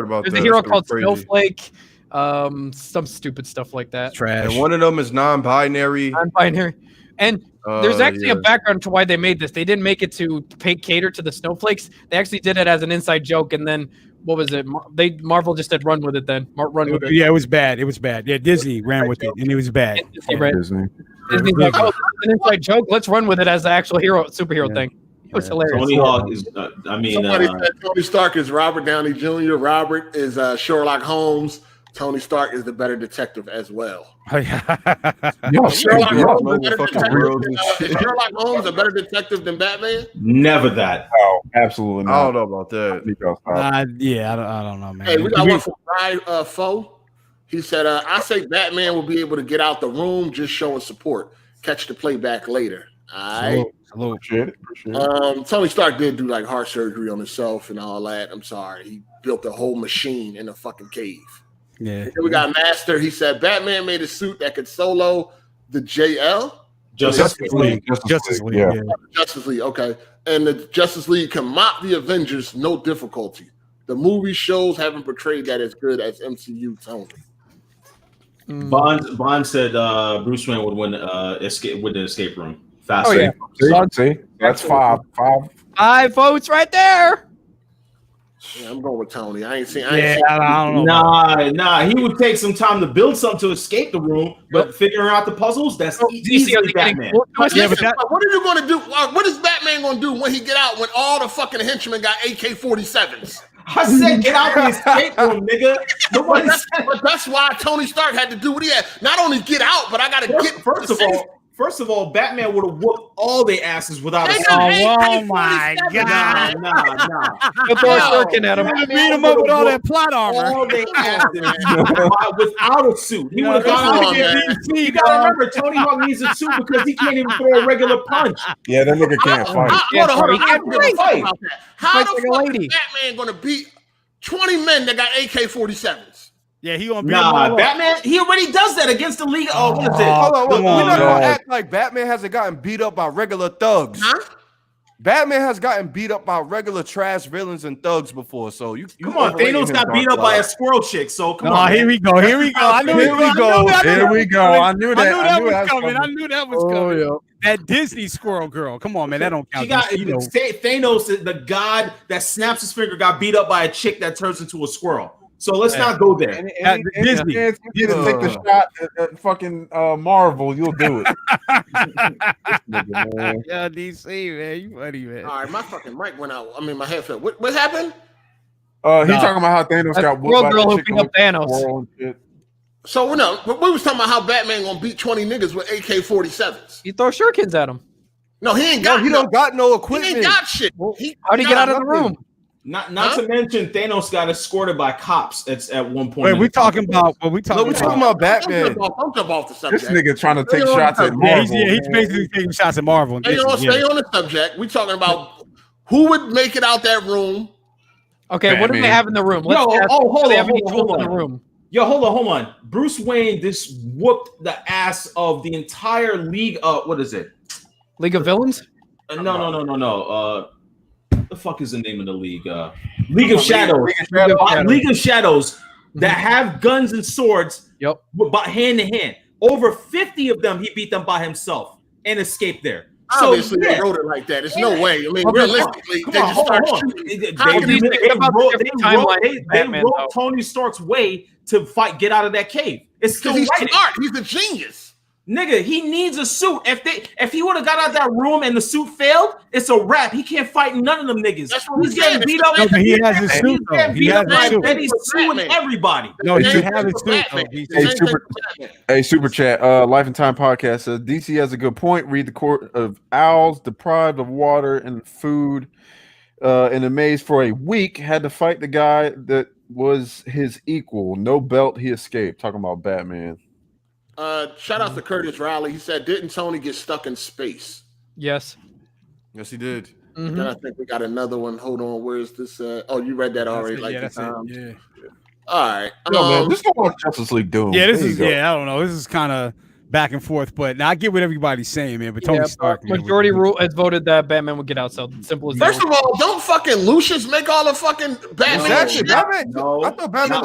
about that. There's a hero called Snowflake. Some stupid stuff like that. Trash. And one of them is non-binary. Non-binary. And there's actually a background to why they made this. They didn't make it to cater to the snowflakes. They actually did it as an inside joke. And then what was it? Marvel just said run with it. Then run with it. Yeah, it was bad. It was bad. Yeah, Disney ran with it, and it was bad. Disney's like, oh, it's an inside joke. Let's run with it as the actual superhero thing. It was hilarious. Tony Hawk is. Somebody said Tony Stark is Robert Downey Jr. Robert is Sherlock Holmes. Tony Stark is the better detective as well. Sherlock Holmes a better detective than Batman? Never that. Oh, absolutely not. I don't know about that. Yeah, I don't know, man. Hey, we got one from Ryan Foe. He said, I say Batman will be able to get out the room just showing support. Catch the playback later. All right. Hello. Tony Stark did do like heart surgery on himself and all that. I'm sorry. He built a whole machine in a fucking cave. Yeah. Then we got Master. He said Batman made a suit that could solo the JL. Justice League. Justice League. Yeah. Justice League. Okay. And the Justice League can mop the Avengers, no difficulty. The movie shows haven't portrayed that as good as MCU Tony. Bond said Bruce Wayne would win the escape room. Fast. Oh, yeah. See, that's 5 votes right there. Yeah, I'm going with Tony. I don't know. Nah. He would take some time to build something to escape the room, but figuring out the puzzles, that's easily Batman. What are you going to do? What is Batman going to do when he get out when all the fucking henchmen got AK-47s? I said get out the escape room, nigga. But that's why Tony Stark had to do what he had. Not only get out, but I got to get. First of all, Batman would have whooped all their asses without a Oh my god! Nah. Looking at him, beat him up with all that plot armor. All their asses without a suit. He would have gone. You gotta remember, Tony Hawk needs a suit because he can't even throw a regular punch. Yeah, that nigga can't fight. Hold on. How the fuck is Batman gonna beat 20 men that got AK-47s? Yeah, he gonna be Batman. He already does that against the league. Oh, what is it? Hold on, we're not gonna act like Batman hasn't gotten beat up by regular thugs. Huh? Batman has gotten beat up by regular trash villains and thugs before. So you come on, Thanos got beat up by a squirrel chick. So come on. Here we go. I knew I knew that was coming. Yeah. That Disney squirrel girl. Come on, man. That don't count. Thanos, the god that snaps his finger, got beat up by a chick that turns into a squirrel. So let's not go there. Disney. If you didn't take the shot at fucking Marvel, you'll do it. Yeah, DC, man. You funny, man. All right, my fucking mic went out. I mean, my headset. What happened? He's talking about how Thanos got whooped by the chick up Thanos. So, no, we was talking about how Batman gonna beat 20 niggas with AK-47s. You throw shurikens at him. No, he ain't got he don't got no equipment. He ain't got shit. How'd he get out of the room? Not to mention Thanos got escorted by cops at one point. Wait, we're talking about Batman. Don't jump off the subject. This nigga trying to take shots at Marvel. He's basically taking shots at Marvel. Stay on the subject. We're talking about who would make it out that room. Okay, Batman. what do they have in the room? Hold on. Bruce Wayne just whooped the ass of the entire league. What is it? League of Villains? No. The fuck is the name of the league? League of Shadows. League of Shadows that have guns and swords. Yep. But hand to hand. Over 50 of them, he beat them by himself and escaped there. Obviously, they wrote it like that. There's no way. I mean, realistically, they just start shooting. They wrote Tony Stark's way to fight, get out of that cave. It's still he's smart. He's a genius. Nigga, he needs a suit. If he would have got out of that room and the suit failed, it's a wrap. He can't fight none of them niggas. He's getting beat up. No, but he has his suit, though. He has his suit. And he's suing everybody. No, he should have his suit, though. Hey, super chat. Life and Time podcast says DC has a good point. Read the court of owls deprived of water and food in a maze for a week. Had to fight the guy that was his equal. No belt. He escaped. Talking about Batman. Shout out to Curtis Riley. He said, "Didn't Tony get stuck in space?" Yes. Yes, he did. Mm-hmm. Then I think we got another one. Hold on, where is this? Oh, you read that already? That's it. Yeah. All right. Man, this is what Justice League doing. Yeah, this is. Yeah, I don't know. This is kind of back and forth, but now I get what everybody's saying, man. But Tony Stark, majority rule has voted that Batman would get out. So simple as First of all, don't fucking Lucius make all the fucking Batman. Exactly. Batman. No, I thought Batman.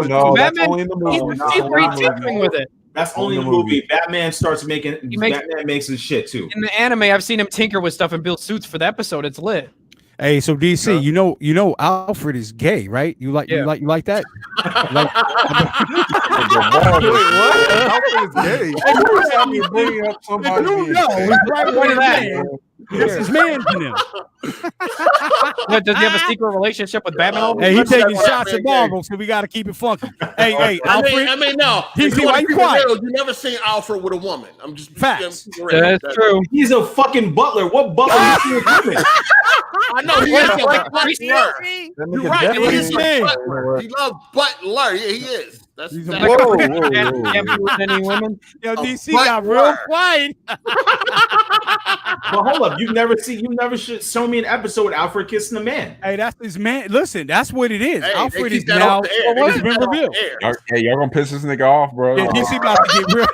No, Batman. That's only in the movie. He's retinkering with it. That's only in the movie. Batman starts making. Batman makes his shit too. In the anime, I've seen him tinker with stuff and build suits for the episode. It's lit. Hey, so DC, you know, Alfred is gay, right? You like that? Like, Wait, what? Alfred is gay. Bring up somebody. He's right away that. This is man to him. Does he have a secret relationship with Batman? Hey, he's taking shots at Marvel, so we got to keep it funky. Hey, Alfred. I mean, no. DC, why you quiet? You never seen Alfred with a woman. I'm just facts. That's true. He's a fucking butler. What butler you see with women? I know he is a butler. You're right. He is a butler. He loves butler. Yeah, he is. That's exactly. Whoa. Any women? Yo, DC got real quiet. But hold up, you've never shown me an episode with Alfred kissing a man. Hey, that's his man. Listen, that's what it is. Hey, Alfred is now. It's been revealed. Hey, y'all gonna piss this nigga off, bro? Yeah, DC about to get real.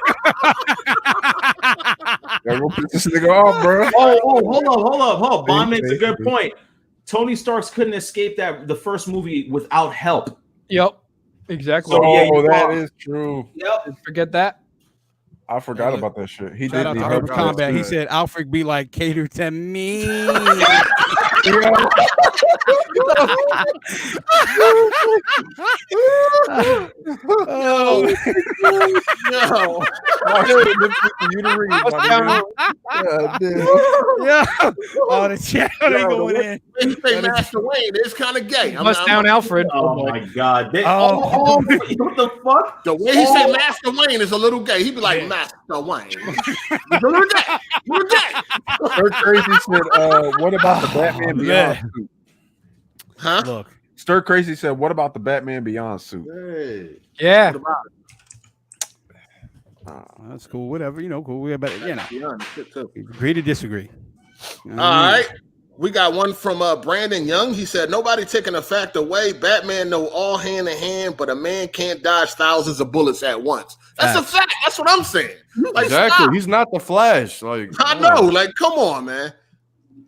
Y'all gonna piss this nigga off, bro? Hold up. Bond makes a good point. Tony Stark couldn't escape the first movie without help. Yep. Exactly. So, that is true. Yep. Forget that. I forgot about that shit. He Shout did out to Urban Combat. He said Alfred be like, cater to me. No. Yeah. Oh, the chat going in. He say Master Wayne. It's kind of gay. Bust down Alfred. Oh my god. Oh. What the fuck? The way he say Master Wayne is a little gay. He be like Master Wayne. He's a little gay. Little gay. Stir Crazy said, what about the Batman Beyond suit? Huh? Look. Stir Crazy said, what about the Batman Beyond suit? Hey. Yeah. What about it? That's cool. Whatever. Cool. We better, Beyond shit too. Agree to disagree. All right. We got one from Brandon Young. He said, nobody taking the fact away. Batman know all hand in hand, but a man can't dodge thousands of bullets at once. That's a fact. That's what I'm saying. Like, Exactly. stop. He's not the Flash. Like I know. Like, come on, man.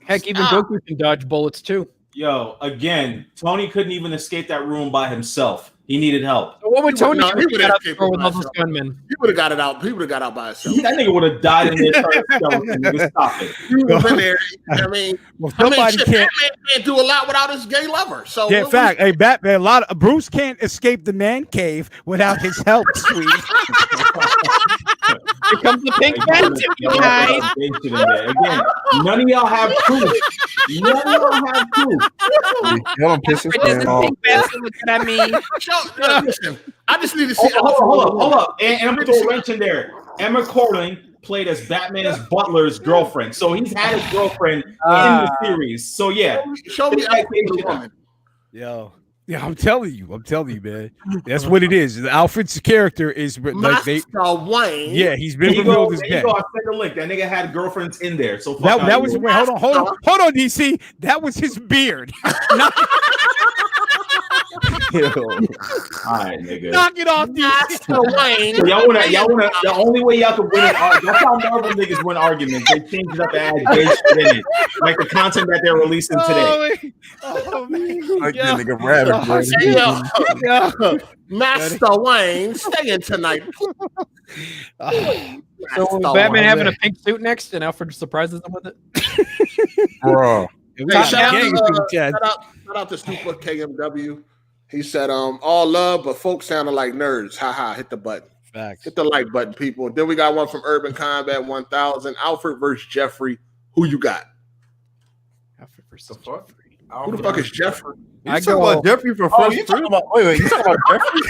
Heck, even Goku can dodge bullets too. Yo, again, Tony couldn't even escape that room by himself. He needed help. So what would Tony do he would have with all those gunmen? He would have got it out. He would have got out by himself. That nigga would have died in there. Nigga, stop it. He was in there. I mean, somebody Batman can't do a lot without his gay lover. So yeah, in fact, hey, Batman, Bruce can't escape the man cave without his help, sweetie. Here comes the pink man, you guys. Again, none of y'all have proof. None of y'all have proof. Y'all don't piss this man off. Looking at me. Listen, I just need to see. Hold up. And I'm going to throw a wrench in there. Emma Corrin played as Batman's butler's girlfriend. So he's had his girlfriend in the series. So yeah. Show me woman. Yo. Yeah, I'm telling you, man. That's what it is. Alfred's character is like Wayne. Yeah, he's been revealed as gay. I sent the link. That nigga had girlfriends in there. So that was hold on, DC. That was his beard. All right, nigga. Knock it off, DC. So y'all wanna. The only way y'all can win an argument. That's how Marvel niggas win arguments. They change it up and add gay shit in it, like the content that they're releasing today. Oh man. Like that nigga rabbit. Master Wayne, staying tonight. So Batman having a pink suit next, and Alfred surprises him with it. Bro. Shout out to Stupid KMW. He said, all love, but folks sounded like nerds. Ha ha, hit the button. Facts. Hit the like button, people. Then we got one from Urban Combat 1000. Alfred versus Jeffrey. Who you got? Alfred versus The fuck? Jeffrey. Who the fuck is Jeffrey? You talking about Jeffrey for Oh, first you talking about? Wait, you talking about Jeffrey?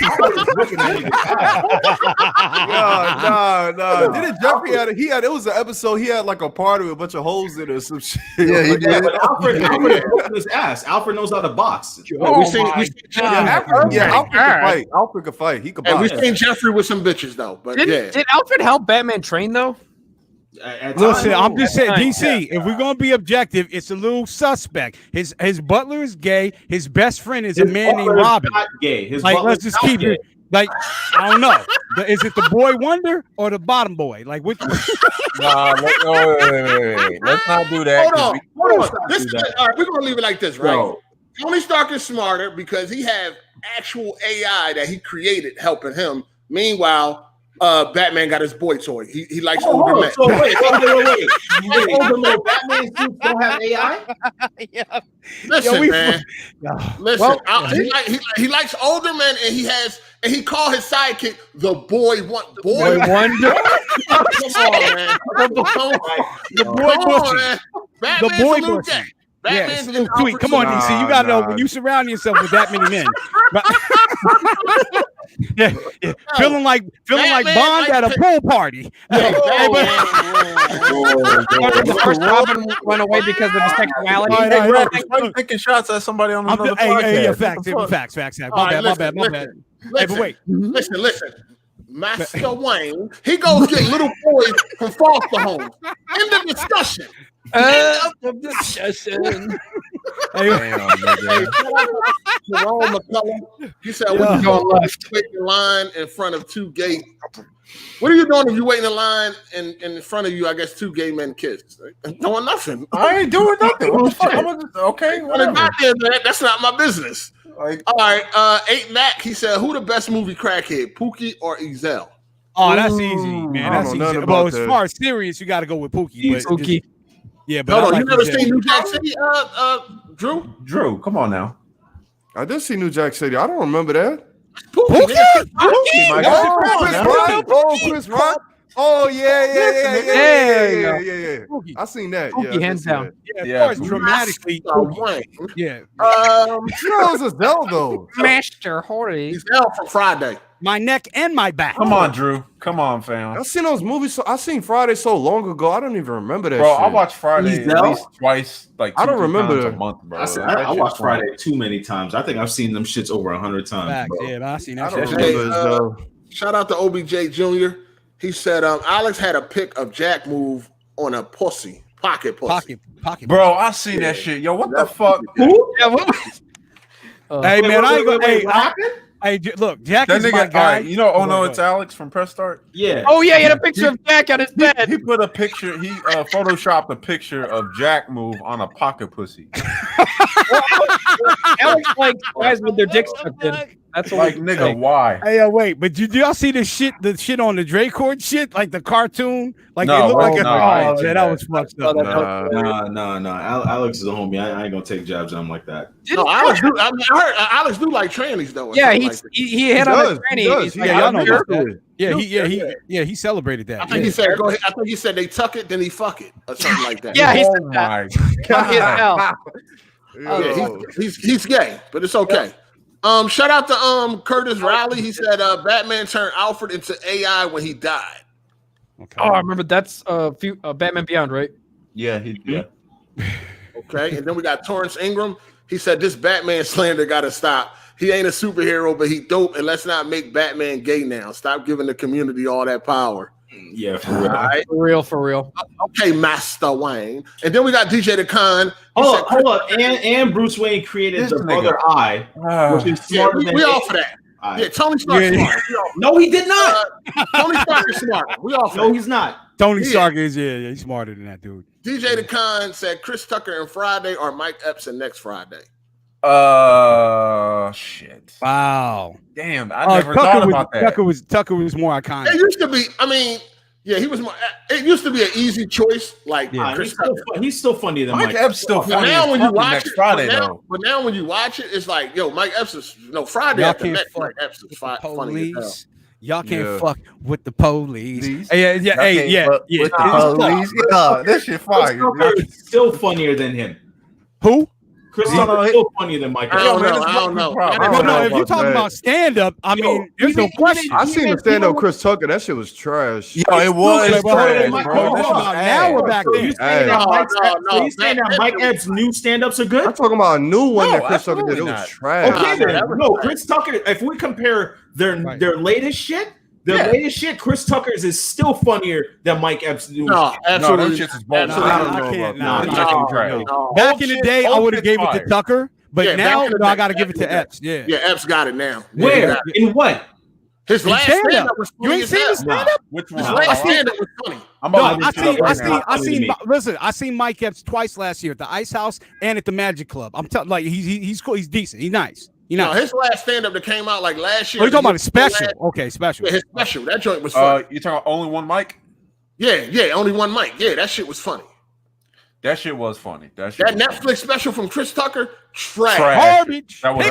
No. Didn't Jeffrey it was an episode, he had like a party with a bunch of hoes in it or some shit. Yeah, he did. But Alfred his ass. Alfred knows how to box. we seen Alfred can fight. Alfred can fight. He can and we box. seen Jeffrey with some bitches though. But Did Alfred help Batman train though? Listen, I'm just saying, DC. If we're gonna be objective, it's a little suspect. His butler is gay. His best friend is a man named Robin. Not gay. His Like, butler let's just is not keep gay. it. Like, I don't know. Is it the boy wonder or the bottom boy? Like, which? Nah, wait. Let's not do that. hold on. All right, we're gonna leave it like this, right? Bro. Tony Stark is smarter because he have actual AI that he created helping him. Meanwhile, Batman got his boy toy. He likes older men. So wait. Older men, Batman suits don't have AI? Yeah. Listen, man. Listen, Well, he likes older men, and he called his sidekick the boy wonder. Wonder. Come on, man. The boy pussy. Man. The Batman's boy a little pussy. gay. Yeah, Batman's it's a little sweet. Come on, Nah, DC. You gotta know nah. when you surround yourself with that many men. yeah, feeling like Batman Bond like at a pool party. First Robin went away because of his sexuality. All right, Hey, all Brad, right, why you taking shots at somebody on another podcast? Hey, What the facts. fuck? My bad. Hey, but wait. Listen. Master Wayne, he goes get little boys from foster homes. End of discussion. Hey, Damn, nigga. Jerome McCullough, he said, Yeah. "What you doing left? Waiting in line in front of two gay. What are you doing if you waiting in line and in front of you? I guess two gay men kiss. Doing nothing. I ain't doing nothing. What the fuck? Okay, When I whatever. got there, man, that's not my business. Like, All right, 8 Mac. He said, "Who the best movie crackhead, Pookie or Ezel?" Oh, that's easy, man. I That's don't know easy. nothing Well, about as that. far as serious, you got to go with Pookie. But Pookie. yeah, but Hold I on, like you never Ezel. seen New Jack City, Drew? Drew, come on now. I did see New Jack City. I don't remember that. Pookie, nigga. My Oh, God. Chris Rock. Oh, Chris Rock. Oh, yeah. Pookie. I seen that. Pookie, Yeah, hands down. Yeah, Yeah, as far as Pookie. dramatically, Master Wayne. yeah. That was a Zell, though. Master Horty. Ezel from Friday. My neck and my back. Come on, Drew. Come on, fam. I seen those movies. I seen Friday so long ago. I don't even remember that. Bro, shit. I watch Friday at Ezel? least twice. Like, I don't 2-3 remember times a that. month, bro. I watched Friday too many times. I think I've seen them shits over 100 times. Facts, Bro. yeah, but I seen I that don't shit. remember Zell. Shout out to OBJ Jr. He said, Alex had a pic of Jack move on a pussy, pocket pussy. Pocket. Bro, I seen that shit. Yo, what the fuck? Yeah, what? Hey, man, I ain't gonna. Wait, Hey, what happened? look, Jack That is my nigga, all guy. right, you know, oh no, Go it's ahead. Alex from Press Start. Yeah. Oh yeah, he had a picture of Jack on his bed. He put a picture, he photoshopped a picture of Jack move on a pocket pussy. Alex likes guys with their dicks tucked in. That's what Like, we nigga, say. why? Hey, wait, but did y'all see the shit on the Draycord shit, like the cartoon? Like No, it looked like no, I oh ain't see man, that was fucked up. No. Alex is a homie. I ain't gonna take jabs on him like that. No, Alex do. I mean, I heard Alex do like trannies though. or Yeah, something he like that. he hit on his granny. He's like, Yeah, y'all know I'm here. about that. Yeah, he celebrated that. I think he said, "Go ahead." I think he said they tuck it, then he fuck it, or something like that. Yeah, he Oh said that. my Funny as hell. Yeah, he's gay, but it's okay. Shout out to Curtis Riley. He said Batman turned Alfred into AI when he died. Okay. Oh, I remember that's Batman Beyond, right? Yeah, yeah. Okay, and then we got Torrance Ingram. He said this Batman slander got to stop. He ain't a superhero, but he dope, and let's not make Batman gay now. Stop giving the community all that power. Yeah, for real. All right. For real. Okay, Master Wayne. And then we got DJ the Khan. Hold up. And Bruce Wayne created This the nigga. other eye, which is Yeah, smarter than we all for that. eye. Yeah, Tony Stark's smart. No, he did not. Tony Stark is smart. We all for No, that. he's not. Tony Yeah. Stark is he's smarter than that dude. DJ the Khan said Chris Tucker and Friday or Mike Epson next Friday. Shit. Wow. Damn, I never thought about that. Tucker was more iconic. It used to be, I mean, yeah, he was more, it used to be an easy choice. Like Yeah. Chris He's still funnier than Mike Mike. Epps still But funny now as when you fuck watch next it, Friday, but now when you watch it, it's like, yo, Mike Epps is Friday Y'all after can't next. fuck Mike Epps is funny as hell. Police. Y'all can't fuck with the police. These? Yeah. With the police. This shit fire. It's still funnier than him. Who? Chris Tucker is still funnier than Mike. I don't know. If you're talking about stand up, I mean, there's no question. I seen the stand up Chris Tucker. That shit was trash. Yo, it was trash, bro. Now we're back there. You saying that Mike Epps' new stand ups are good? I'm talking about a new one that Chris Tucker did. It was trash. Okay, then. No, Chris Tucker. If we compare their latest shit. Latest shit, Chris Tucker's is still funnier than Mike Epps' new. No, absolutely. No, that shit's bold. I can't. Back in the day, I would have gave it to Tucker, but now I got to give it to Epps. Yeah, Epps got it now. Where? In what? His last stand-up was funny. You ain't seen the stand-up? Which His one? last stand-up was funny. I seen Mike Epps twice last year at the Ice House and at the Magic Club. I'm telling, like he's cool. He's decent. He's nice. No, his last stand-up that came out like last year. Oh, you talking about a special? Okay, special. Yeah, his special. That joint was funny. You talking about only one mic? Yeah, only one mic. Yeah, that shit was funny. That shit was funny. That Netflix special from Chris Tucker, trash. Garbage. That was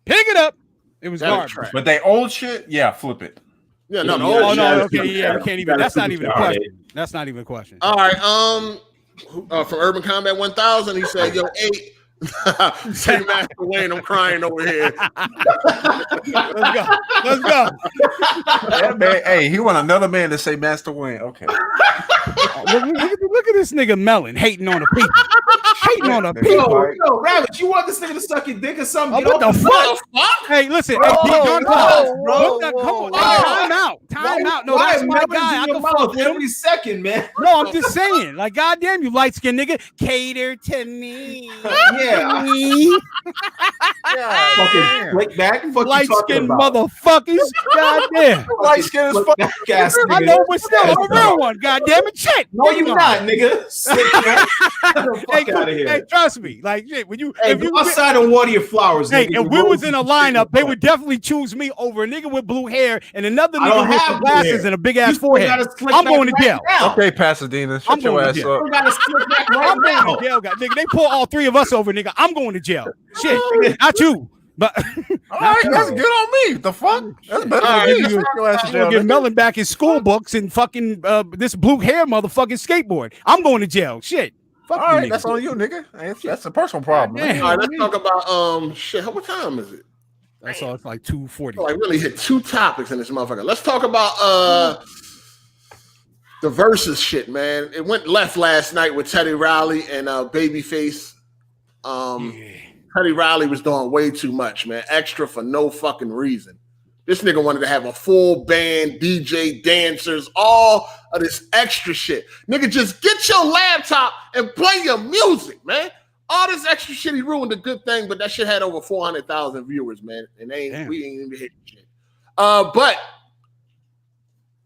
Pick it up. It was garbage. But they old shit, flip it. Yeah, okay, we can't even. That's not even a question. That's not even a question. All right, from Urban Combat 1000, he said, "Yo, 8." Say Master Wayne, I'm crying over here. Let's go. That man, hey, he want another man to say Master Wayne. Okay. Look at this nigga Melon hating on the people. Yo, Rabbit, you want this nigga to suck your dick or something? What the fuck? Hey, listen. Come on. Time out. No, that's my guy. I can fuck with him every second, man. No, I'm just saying. Like, goddamn, you light-skinned nigga. Cater to me. Yeah. Fucking break back. Light-skinned motherfuckers. Goddamn. Light-skinned as fuck. I know, but still, I'm a real one. Goddamn it. Shit. No, you not, nigga. Hey, trust me. Like, shit, when you if you outside and water your flowers, hey, and we was in a lineup, they would definitely choose me over a nigga with blue hair and another nigga with some glasses and a big ass forehead. I'm going to jail. Okay, Pasadena, shut your ass up. I'm going to jail, guys. Nigga, they pull all three of us over, nigga. I'm going to jail. Shit, not you. But all right, that's good on me. The fuck? That's better than me. I'm gonna give Melon back his school books and fucking this blue hair motherfucking skateboard. I'm going to jail. Shit. Fuck all right, that's on you, nigga. That's a personal problem. All right, let's talk about shit. What time is it? That's all. It's like 2:40. I really hit two topics in this motherfucker. Let's talk about the versus shit, man. It went left last night with Teddy Riley and Babyface. Teddy Riley was doing way too much, man. Extra for no fucking reason. This nigga wanted to have a full band, DJ, dancers, all of this extra shit. Nigga, just get your laptop and play your music, man. All this extra shit, he ruined a good thing, but that shit had over 400,000 viewers, man. And we ain't even hit shit. But,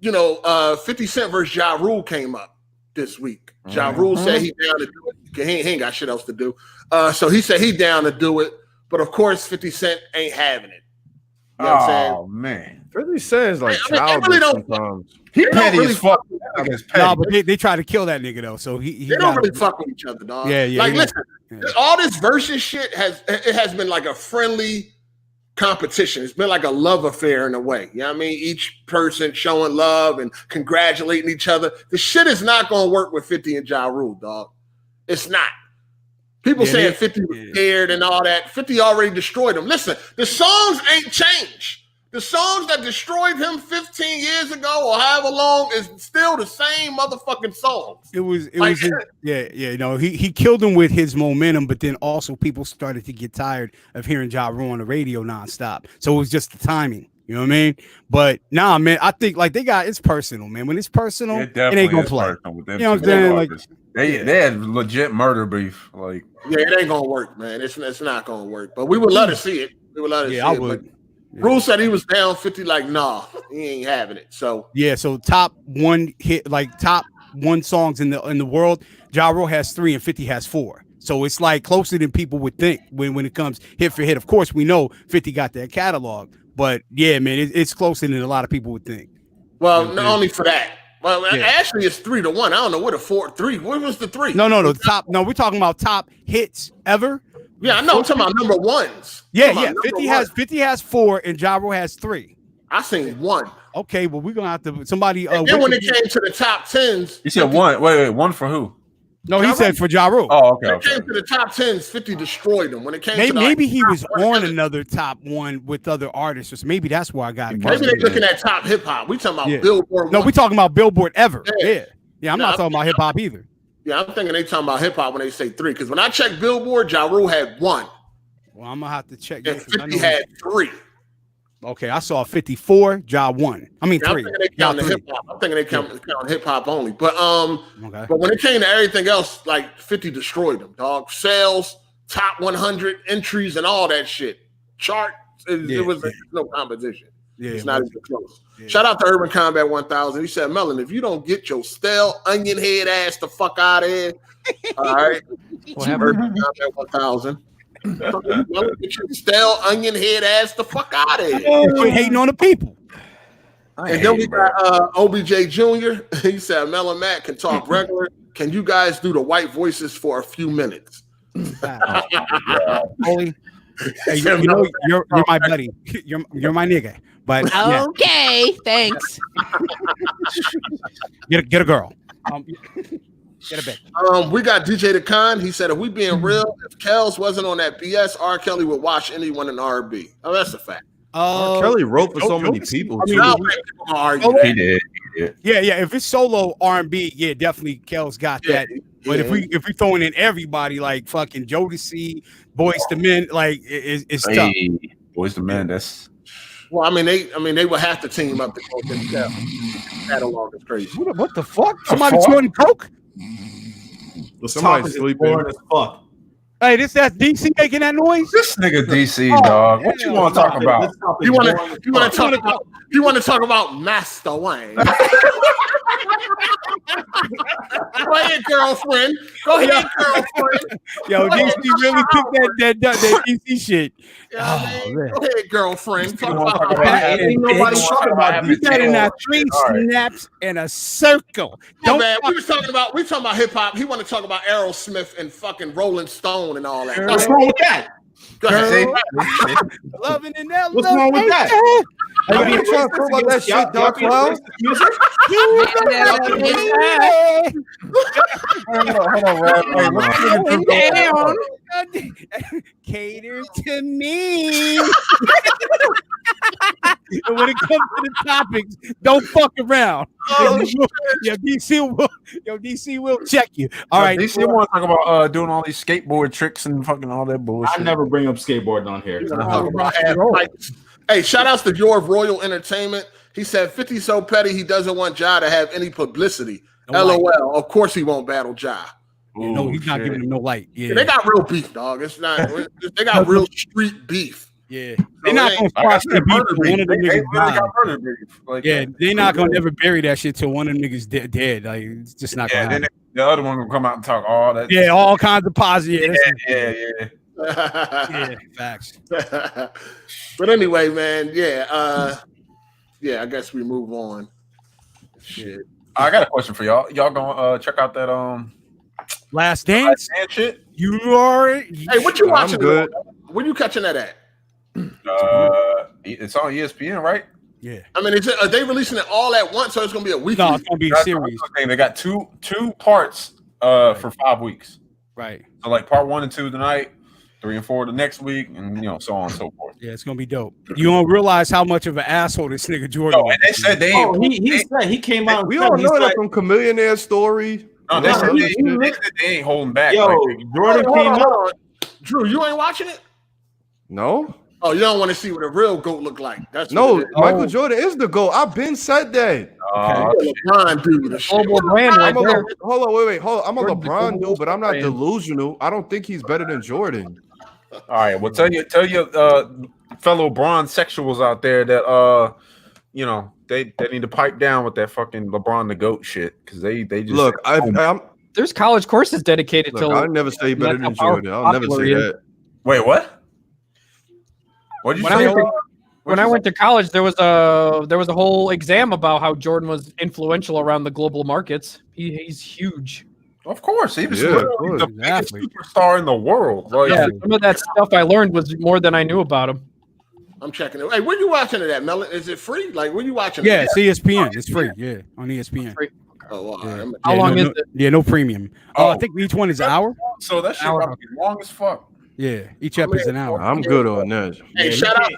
50 Cent versus Ja Rule came up this week. Ja Rule said he down to do it. He ain't got shit else to do. So he said he down to do it. But, of course, 50 Cent ain't having it. You know what I'm saying? Oh, man. 50 Cent is like childish sometimes. He petty as fuck. No, but they try to kill that nigga, though. So he they don't really fuck with each other, dog. Yeah. Like, listen, all this versus shit has been like a friendly competition. It's been like a love affair in a way. You know what I mean? Each person showing love and congratulating each other. The shit is not going to work with 50 and Ja Rule, dog. It's not. People saying 50 was scared and all that. 50 already destroyed him. Listen, the songs ain't changed. The songs that destroyed him 15 years ago or however long is still the same motherfucking songs. He killed him with his momentum, but then also people started to get tired of hearing Ja Rule on the radio nonstop. So it was just the timing. You know what I mean? But nah, man, I think like it's personal, man. When it's personal, it ain't gonna play. You know what I'm saying? Like they had legit murder beef. Like it ain't gonna work, man. It's not gonna work. But we would love to see it. We would love to see it. I would. Rule said he was down 50. Like, nah, he ain't having it. So so top one songs in the world. Ja Rule has 3 and 50 has 4. So it's like closer than people would think when it comes hit for hit. Of course, we know 50 got that catalog. But yeah, man, it's closer than a lot of people would think. Well, not only for that. Well, actually, it's 3-1. I don't know what 4-3. What was the 3? No. Top. No, we're talking about top hits ever. Yeah, I know. I'm talking about number ones. Yeah. 50 has 4 and Ja Rule has 3. I seen one. Okay, well, we're gonna have to somebody. And then when it came to the top 10s, You said one. Wait, one for who? No, he said for Ja Rule. Oh, okay. When it came to the top 10s, 50 destroyed them. When it came to maybe he was on another top one with other artists, or maybe that's why I got it. Maybe they're looking at top hip hop. We talking about Billboard. No, we talking about Billboard ever. Yeah. I'm not talking about hip hop either. Yeah, I'm thinking they talking about hip hop when they say 3. Because when I checked Billboard, Ja Rule had 1. Well, I'm gonna have to check. And 50 had 3. Okay, I saw 54, Ja 1. I mean 3. I'm thinking they count the hip hop. I'm thinking they count hip hop only. But but when it came to everything else, like 50 destroyed them, dog. Sales, top 100 entries, and all that shit. Chart, it was no competition. Yeah, it's not even close. Yeah. Shout out to Urban Combat 1000. He said, Melon, if you don't get your stale onion head ass the fuck out of here, all right. Urban Combat 1000. Get your stale onion head ass the fuck out of here. You're hating on the people. And then we got OBJ Jr. He said, Melon Matt can talk regular. Can you guys do the white voices for a few minutes? Holy. Hey, you know, you're my buddy. You're my nigga. But okay, thanks. Get a girl. Get a bitch. We got DJ the Con. He said, if we being real, if Kels wasn't on that BS, R. Kelly would watch anyone in R&B. Oh, that's a fact. R. Kelly wrote for so many people. He did. Yeah. If it's solo R&B, yeah, definitely Kel's got that. But if we throwing in everybody like fucking Jodeci, Boys to Men, like it's tough. Boys to Men, that's. Well, I mean, they would have to team up to go themselves. Catalog is crazy. What the fuck? Somebody snorting coke? Somebody sleeping. As fuck. Hey, that's DC making that noise? This nigga DC, dog. What you want to talk about? You want to talk about Master Wayne? Go ahead, girlfriend. Go ahead, girlfriend. Yo, DC really took that DC shit. Yeah, go ahead, girlfriend. Talk about ain't nobody talking about you got in that 3 snaps in a circle. Don't man, we talking about hip hop. He want to talk about Aerosmith and fucking Rolling Stone and all that. What's wrong with that? Go ahead. Loving in that. What's wrong with that? Are you trying to talk about that shit, Dark Cloud? Hold on, cater to me. And when it comes to the topics, don't fuck around. DC will check you. All right. DC want to talk about doing all these skateboard tricks and fucking all that bullshit. I never bring up skateboarding on here. Hey, shout outs to Joe of Royal Entertainment. He said 50 so petty he doesn't want Ja to have any publicity. LOL. Of course he won't battle Ja. No, he's not giving him no light. Yeah, they got real beef, dog. It's not. They got real street beef. Yeah, they're not going to squash the beef. One of the niggas died. They're not going to ever bury that shit till one of the niggas dead. Like it's just not going to happen. The other one will come out and talk all that. Yeah, all kinds of positive. Yeah, facts. But anyway, man, I guess we move on. Shit. I got a question for y'all. Y'all gonna check out that Last Dance shit? You are. Hey, what you watching? Good. Where you catching that at? It's on ESPN, right? Yeah. I mean, are they releasing it all at once, so it's gonna be a week? No, it's gonna be a series. They got two parts for 5 weeks. Right. So like part 1 and 2 tonight, 3 and 4 the next week, and so on and so forth. Yeah, it's gonna be dope. You don't realize how much of an asshole this nigga Jordan. No, and they said they. He came out. We all know that from Chameleonaire Story. No, they said they ain't holding back. Yo, Jordan came out. Drew, you ain't watching it? No. Oh, you don't want to see what a real GOAT look like. That's Michael Jordan is the GOAT. I've been said that. LeBron dude. Hold on, wait. I'm a LeBron dude, but I'm not delusional. I don't think he's better than Jordan. All right. Well, tell your fellow Bron sexuals out there that they need to pipe down with that fucking LeBron the GOAT shit because they just look. There's college courses dedicated to. I never say better than Jordan. I'll never say that. Wait, what? What'd you say? When I went to college, there was a whole exam about how Jordan was influential around the global markets. He's huge. Of course, he was the biggest superstar in the world. Like, some of that stuff I learned was more than I knew about him. I'm checking it. Hey, where you watching it at, Melon? Is it free? Like, where you watching Yeah, it? it's ESPN. It's free. Yeah, on ESPN. Free. Oh, wow. Yeah. How long is no, it? Yeah, no premium. Oh. I think each one is an hour. So that shit about to be long as fuck. Yeah, each episode is an hour. I'm good on that. Hey, shout out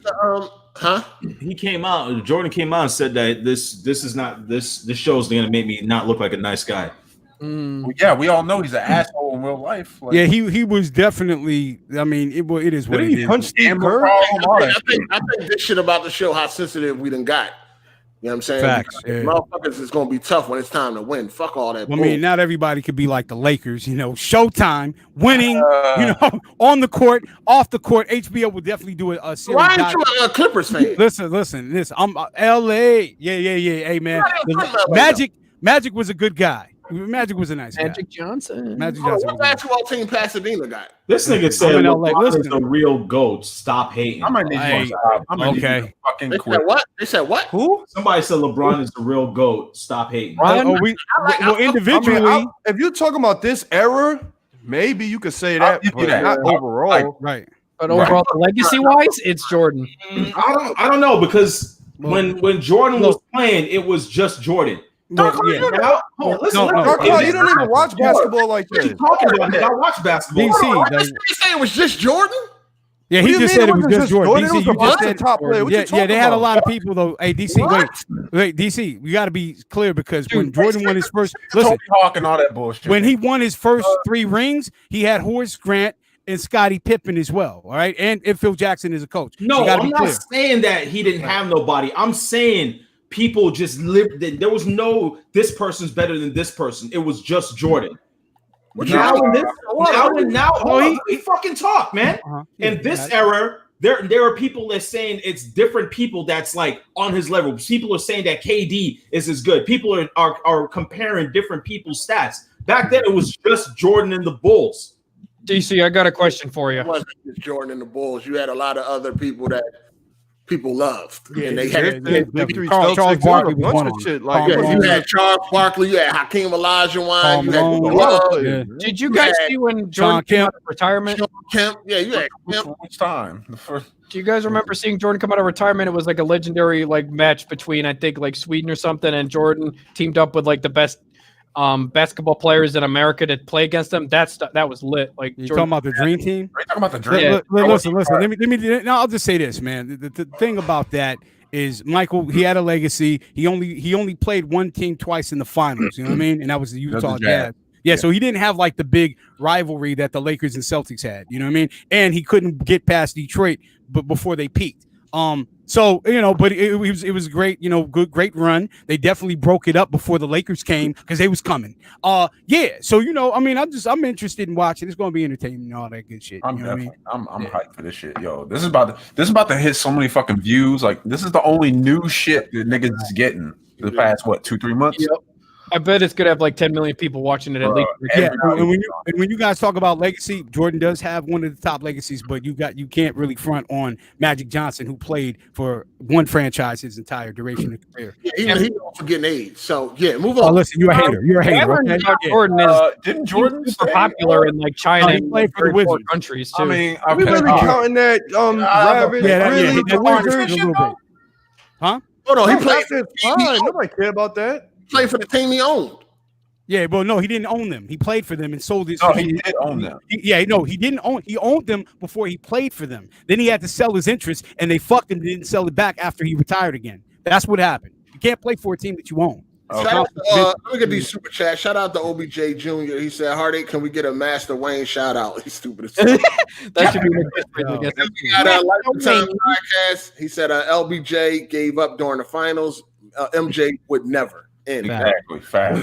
to He came out. Jordan came out and said that this show is gonna make me not look like a nice guy. Well, yeah, we all know he's an asshole in real life. Like, Yeah, he was definitely. I mean, it is what Did it he is. punch Steve Kerr? I think this shit about the show, how sensitive we done got. You know what I'm saying? Facts, Because yeah. motherfuckers is gonna be tough when it's time to win. Fuck all that. I mean, not everybody could be like the Lakers, you know, Showtime, winning, you know, on the court, off the court. HBO will definitely do a series. Why aren't you a Clippers fan? Listen. I'm LA. Yeah. Hey, man. Magic was a good guy. Magic was a nice guy. Magic Johnson. Magic Oh, Johnson. what basketball team Pasadena got? This nigga I'm said in LA. LeBron is Listen. the real GOAT. Stop hating. I might need Hey, you to I'm gonna need okay. you to fucking They quit. said what? They said what? Who? Somebody said LeBron is the real GOAT. Stop hating. Well, individually, I mean, if you're talking about this era, maybe you could say that, give you but that. not overall. right. But overall, legacy-wise, it's Jordan. I don't know because when Jordan was playing, it was just Jordan. Look, yeah. Now, hold on, listen, No, Dark Cloud, you don't even watch basketball like What are you this. talking about? Nigga? I watch basketball. DC, Did you say it was just Jordan? yeah, What he do you just mean said it it was wasn't just just Jordan. Jordan? It DC, was you a just bunch of said top players. What you yeah, talking they had a about? lot of people though. Hey, DC, wait, DC, we got to be clear because when Jordan won his first, listen, Tony Hawk and all that bullshit. when he won his first 3 rings, he had Horace Grant and Scottie Pippen as well. All right, and Phil Jackson is a coach. No, You gotta I'm be not clear. saying that he didn't have nobody. I'm saying people just lived. There was no this person's better than this person. It was just Jordan. Now let me fucking talk, man. In this era, there are people that saying it's different people that's like on his level. People are saying that KD is as good. People are comparing different people's stats. Back then, it was just Jordan and the Bulls. DC, I got a question for you. It wasn't just Jordan and the Bulls. You had a lot of other people that people loved. Yeah, and they yeah, had yeah. Charles Barkley was one of them. Shit, like, Carl you had Charles Barkley, you had Hakeem Olajuwon, you had Malone, Glove, Did you guys see when Jordan came out of retirement? Kemp. Yeah, you had Kemp. Which time? The first. Do you guys remember seeing Jordan come out of retirement? It was like a legendary like match between I think like Sweden or something, and Jordan teamed up with like the best basketball players in America to play against them. That was lit. Like You Jordan, talking about the Dream Team? Are you talking about the dream? Yeah. Listen. Let me. No, I'll just say this, man. The thing about that is Michael. He had a legacy. He only played one team twice in the finals. You know what I mean? And that was the Utah Jazz. Yeah, so he didn't have like the big rivalry that the Lakers and Celtics had. You know what I mean? And he couldn't get past Detroit, but before they peaked. So you know, but it was great. You know, great run. They definitely broke it up before the Lakers came because they was coming. Yeah. So you know, I mean, I'm interested in watching. It's going to be entertaining and all that good shit. I'm you know definitely, I'm hyped for this shit, yo. This is about to hit so many fucking views. Like this is the only new shit that niggas is getting the past 2-3 months. Yep. I bet it's gonna have like 10 million people watching it at least. Yeah, and when you guys talk about legacy, Jordan does have one of the top legacies, but you can't really front on Magic Johnson, who played for one franchise his entire duration of career. Yeah, he don't forget age. So yeah, move on. Oh, listen, you're a hater. You're a hater. Okay? Jordan is Didn't Jordan super popular in like China he and played for the 34 Wizards. countries too. I mean, Are we really counting that? Rabbit, really? The Wizards a little bit. Huh? Hold on, he played. Fine. Nobody care about that. Played for the team he owned. Yeah, well, no, he didn't own them. He played for them and sold his. No, he did own them. He didn't own. He owned them before he played for them. Then he had to sell his interest, and they fucked him. Didn't sell it back after he retired again. That's what happened. You can't play for a team that you own. Shout out to, look at these super chats. Shout out to OBJ Jr. He said, "Heartache, can we get a Master Wayne shout out?" He's stupid as fuck. that should be the We got a Lifetime podcast. He said, "LBJ gave up during the finals. MJ would never." Exactly. Fact.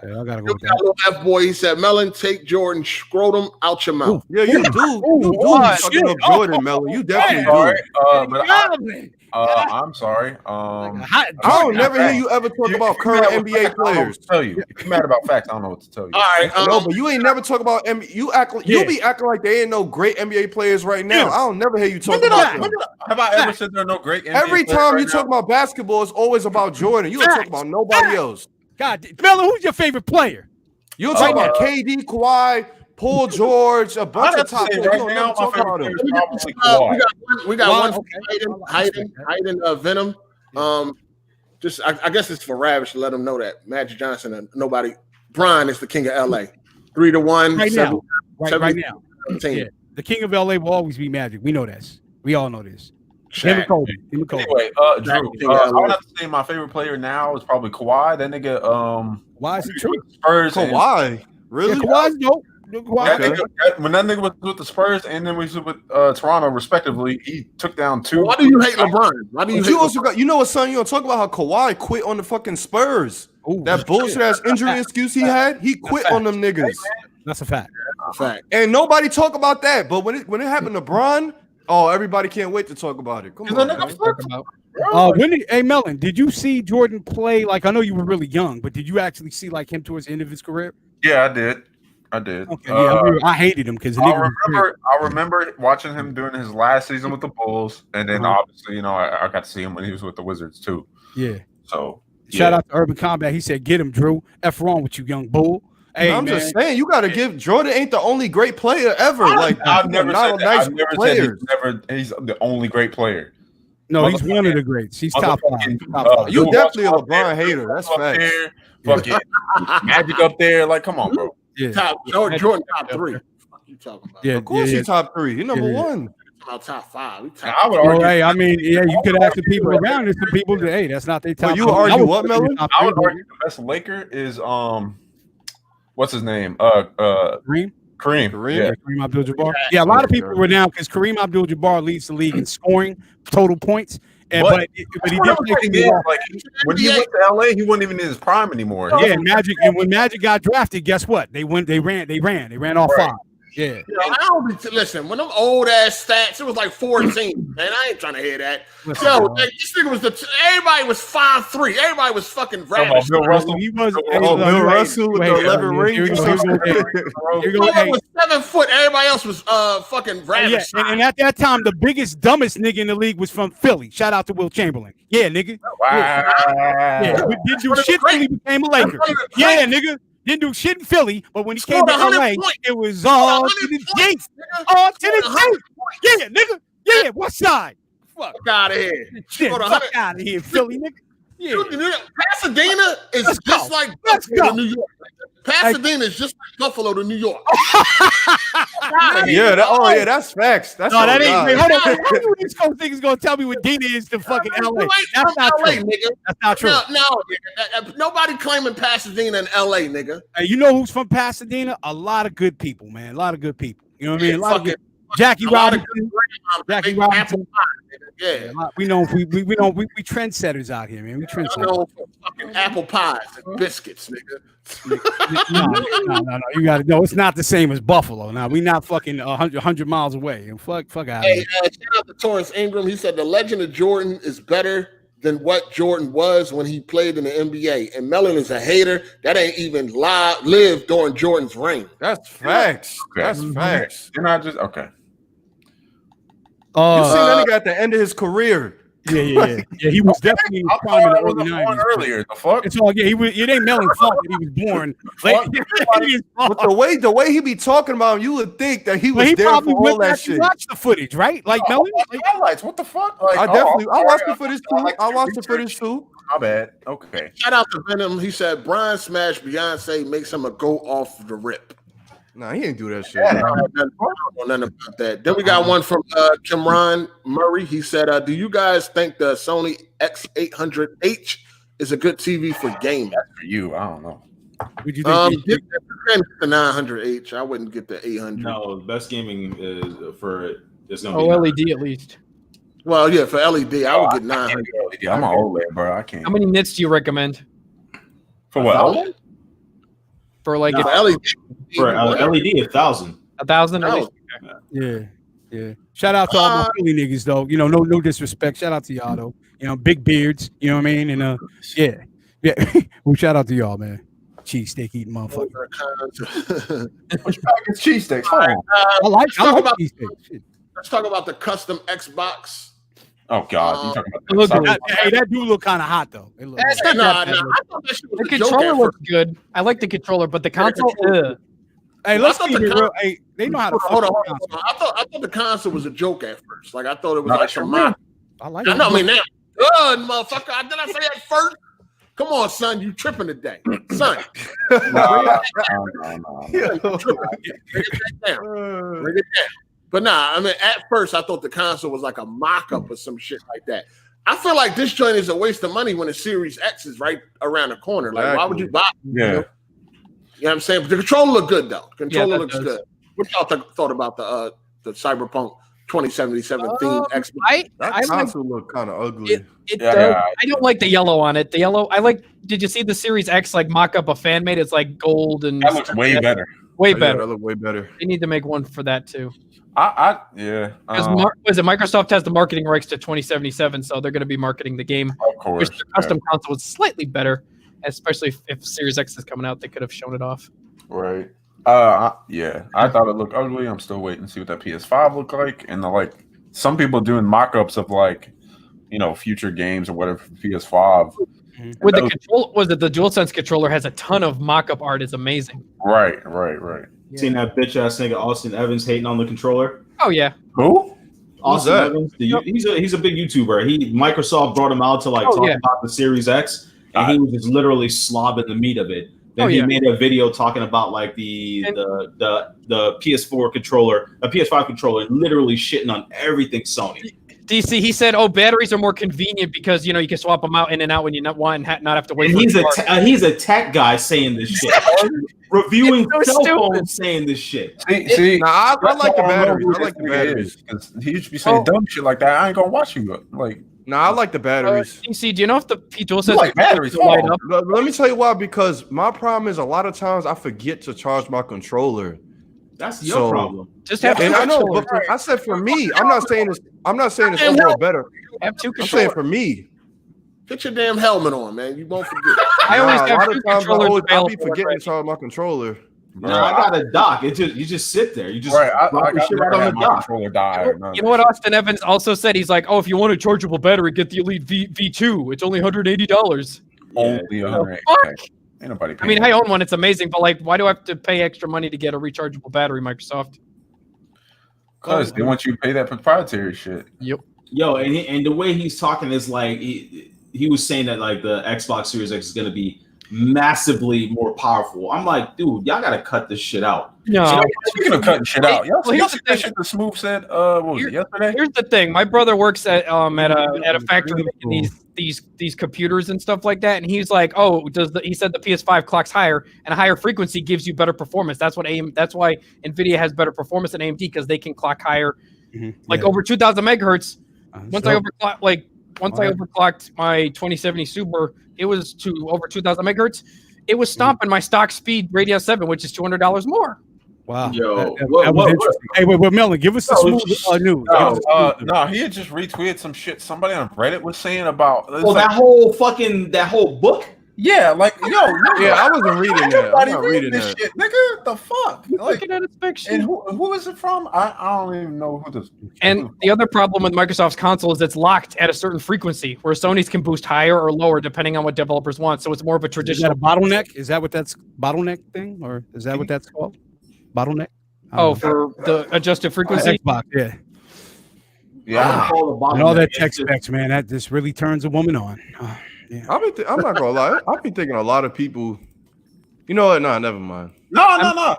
Yeah, I gotta go with that. Little F boy, he said, "Melon, take Jordan scrotum out your mouth." Yeah, you do. You do be fucking up Jordan, Melon. You definitely do. I'm sorry. I don't never hear you ever talk about current NBA players. Tell you, if you're mad about facts, I don't know what to tell you. All right, No, but you ain't never talk about NBA. You be acting like they ain't no great NBA players right now. I don't never hear you talk about them. Have I ever said there are no great NBA Every players time right you now? talk about basketball, it's always about Jordan. You don't talk about nobody else. God, Melon, who's your favorite player? You don't talk about KD, Kawhi, Paul George, a bunch of top players. Right now, my favorite player is probably Kawhi. We got one hiding Venom. I guess it's for Ravish to let him know that Magic Johnson and nobody. Brian is the king of LA. 3-1 right now. Right now. 17. Yeah. The king of LA will always be Magic. We know this. We all know this. Him and Kobe. Anyway, Drew, I would have to say my favorite player now is probably Kawhi. That nigga, why is it true? Spurs. Kawhi, really? Yeah, Kawhi's dope. When that nigga was with the Spurs and then we was with Toronto, respectively, he took down 2. Why do you hate LeBron? Why do you also got? You know what, son? You don't talk about how Kawhi quit on the fucking Spurs. Ooh, that bullshit ass injury excuse he had. He quit on them niggas. That's a fact. And nobody talk about that. But when it happened to Bron, everybody can't wait to talk about it. Come on. Hey Melon, did you see Jordan play? Like, I know you were really young, but did you actually see like him towards the end of his career? Yeah, I did. Okay, I hated him because I remember watching him during his last season with the Bulls, and then obviously, I got to see him when he was with the Wizards too. Yeah. So shout out to Urban Combat. He said, "Get him, Drew. F wrong with you, young bull." Hey, I'm just saying, you got to give Jordan ain't the only great player ever. I've never said that. He's the only great player. No, he's one of the greats. He's top 5. You're definitely a LeBron hater. That's facts. Fucking Magic up there. Like, come on, bro. Yeah. Jordan top 3. What you talking about? Yeah, of course he's top 3. He's number 1. Top 5. I would argue. Hey, I mean, you could ask the people around. There's some people that, hey, that's not their top. You argue what, Melon? I would argue the best Laker is what's his name? Kareem. Yeah. Kareem Abdul-Jabbar. Yeah, a lot of people were down because Kareem Abdul-Jabbar leads the league in scoring total points. But he did like when he went to LA, he wasn't even in his prime anymore. Yeah, when Magic got drafted, guess what? They ran all 5. Yeah. Listen, when them old ass stats, it was like 14. Man, I ain't trying to hear that. This nigga was everybody was 5'3". Everybody was fucking ravished. Bill Russell. He was Bill Russell with the 11 rings. He was 7 foot. Everybody else was fucking ravished. Yeah, and at that time, the biggest, dumbest nigga in the league was from Philly. Shout out to Will Chamberlain. Yeah, nigga. Wow. Yeah, didn't do shit till he became a Laker. Yeah, nigga. Didn't do shit in Philly, but when he came to LA, it was all to the Jays. All to the Jays. Yeah, nigga. Yeah, what side? Fuck out of here. Shit, fuck out of here, Philly, nigga. Yeah. Pasadena is just like Buffalo to New York. Pasadena is just like Buffalo to New York. That's facts. That's no, that ain't. Wait, hold on. How you East Coast niggas gonna tell me what Dina is to fucking LA? That's not true. Nigga. That's not true. No, nobody claiming Pasadena in LA, nigga. Hey, you know who's from Pasadena? A lot of good people, man. A lot of good people. You know what I mean? A lot of good. Jackie Robinson. Jackie Robinson. Yeah, we trendsetters out here, man. We trendsetters. Fucking apple pies and biscuits, nigga. No. You got to know it's not the same as Buffalo. Now we not fucking 100 miles away. And fuck out of here. Shout out to Torrance Ingram. He said the legend of Jordan is better than what Jordan was when he played in the NBA. And Mellon is a hater that ain't even lived during Jordan's reign. That's facts. That's facts. You're not just okay. You seen that nigga at the end of his career. Yeah. He was definitely in the prime of the early 90s. Earlier, the fuck? It's all it ain't Mellon's fault that he was born late. But the way he be talking about him, you would think that he was there for all that shit. Watch the footage, right? Like Mellon. Highlights. What the fuck? Like, I watched the footage too. I watched the footage too. My bad. Okay. Shout out to Venom. He said Brian smashed Beyonce, makes him a go off the rip. Nah, he didn't do that shit. Nothing about that. Then we got one from Kimron Murray. He said, do you guys think the Sony X800H is a good TV for gaming? That's for you. I don't know. Would you think get the 900H? I wouldn't get the 800. No, the best gaming is for it. It's gonna be LED at least. Well, yeah, for LED, I would get 900. I'm an OLED, bro. I can't. How many nits do you recommend? For what? For like LED. For LED, 1,000. 1,000 at least. Yeah. Shout out to all my Philly niggas though. You know, no disrespect. Shout out to y'all though. You know, big beards. You know what I mean? And yeah. Well, shout out to y'all, man. Cheesesteak eating motherfucker. Cheesesteak. I like cheesesteak. Let's talk about the custom Xbox. Oh God! You talking about that do look kind of hot though. I thought that shit was the controller looks good. I like the controller, but the console. Hey, let's keep it real. Hey, they know how to. Hold on. I thought the console was a joke at first. Like I thought it was like some mock. I like it. I mean now, good motherfucker. Did I say that first? Come on, son, you tripping today, son. Bring it down. Bring it down. But nah, I mean, at first I thought the console was like a mock-up or some shit like that. I feel like this joint is a waste of money when the Series X is right around the corner. Like, why would you buy it? Yeah. You know what I'm saying? But the controller look good though. Controller looks good. What y'all thought about the Cyberpunk 2077 theme Xbox? That console look kind of ugly. It does. I don't like the yellow on it. The yellow. I like. Did you see the Series X like mock up a fan made? It's like gold and that looks way better. Way better. That look way better. They need to make one for that too. Yeah. Because Microsoft has the marketing rights to 2077, so they're going to be marketing the game. Of course. The custom console is slightly better, especially if Series X is coming out. They could have shown it off. Right. Yeah. I thought it looked ugly. I'm still waiting to see what that PS5 looked like. And some people doing mock-ups of future games or whatever for PS5. With the control, was it the DualSense controller has a ton of mock-up art? Is amazing. Right. Yeah. Seen that bitch ass nigga Austin Evans hating on the controller? Oh yeah. Who? Austin Evans. He's a big YouTuber. Microsoft brought him out to talk about the Series X, and he was just literally slobbing the meat of it. Then he made a video talking about the PS4 controller, a PS5 controller, and literally shitting on everything Sony. DC, he said, batteries are more convenient because you can swap them out in and out when you want and not have to wait. And he's a tech guy saying this shit, reviewing cell phones saying this shit. See, I like the batteries. I like the batteries. He used to be saying dumb shit like that. I ain't gonna watch you. I like the batteries. DC, do you know if the DualSense like batteries light up? Let me tell you why. Because my problem is a lot of times I forget to charge my controller. That's your problem. Just have and I know, but I said for me, I'm not saying it's overall better. Have two I'm saying for me. Put your damn helmet on, man. You won't forget. I always have a lot two of times controllers I'll be forgetting to charge my controller. No, I got a dock. You just sit there. You just I shit right on the dock. Controller die. You know what Austin Evans also said? He's like, if you want a chargeable battery, get the Elite V2. It's only $180. Only $180. Ain't nobody paying. I mean, I own one. It's amazing, but why do I have to pay extra money to get a rechargeable battery, Microsoft? Because they want you to pay that proprietary shit. Yep. Yo, and the way he's talking is he was saying that the Xbox Series X is going to be massively more powerful. I'm like, dude, y'all got to cut this shit out. No. Speaking of cutting shit out, here's the thing. Shit that Smooth said, what was it, yesterday? Here's the thing. My brother works at a factory making these computers and stuff like that, and he's like, he said the PS5 clocks higher, and a higher frequency gives you better performance. That's why NVIDIA has better performance than AMD, because they can clock higher, over 2,000 megahertz. Once I overclocked my 2070 Super, it was to over 2,000 megahertz. It was stomping my stock speed Radeon 7, which is $200 more. Wow. Yo, that was interesting. Hey, wait, Melvin, give us the smooth news. No, he had just retweeted some shit somebody on Reddit was saying about. That whole book. Yeah, I wasn't reading that. I'm not reading this that. shit, nigga. The fuck? Looking at its picture. And who is it from? I don't even know who this. And the other problem with Microsoft's console is it's locked at a certain frequency, where Sony's can boost higher or lower depending on what developers want. So it's more of a traditional. Is that a bottleneck? Is that what that's bottleneck thing, or is that what that's called? Bottleneck? For the adjusted frequency. Xbox, yeah. Yeah. And all that tech specs, man. That just really turns a woman on. Yeah. I'm not gonna lie. I've been thinking a lot of people. You know what? No, never mind. No.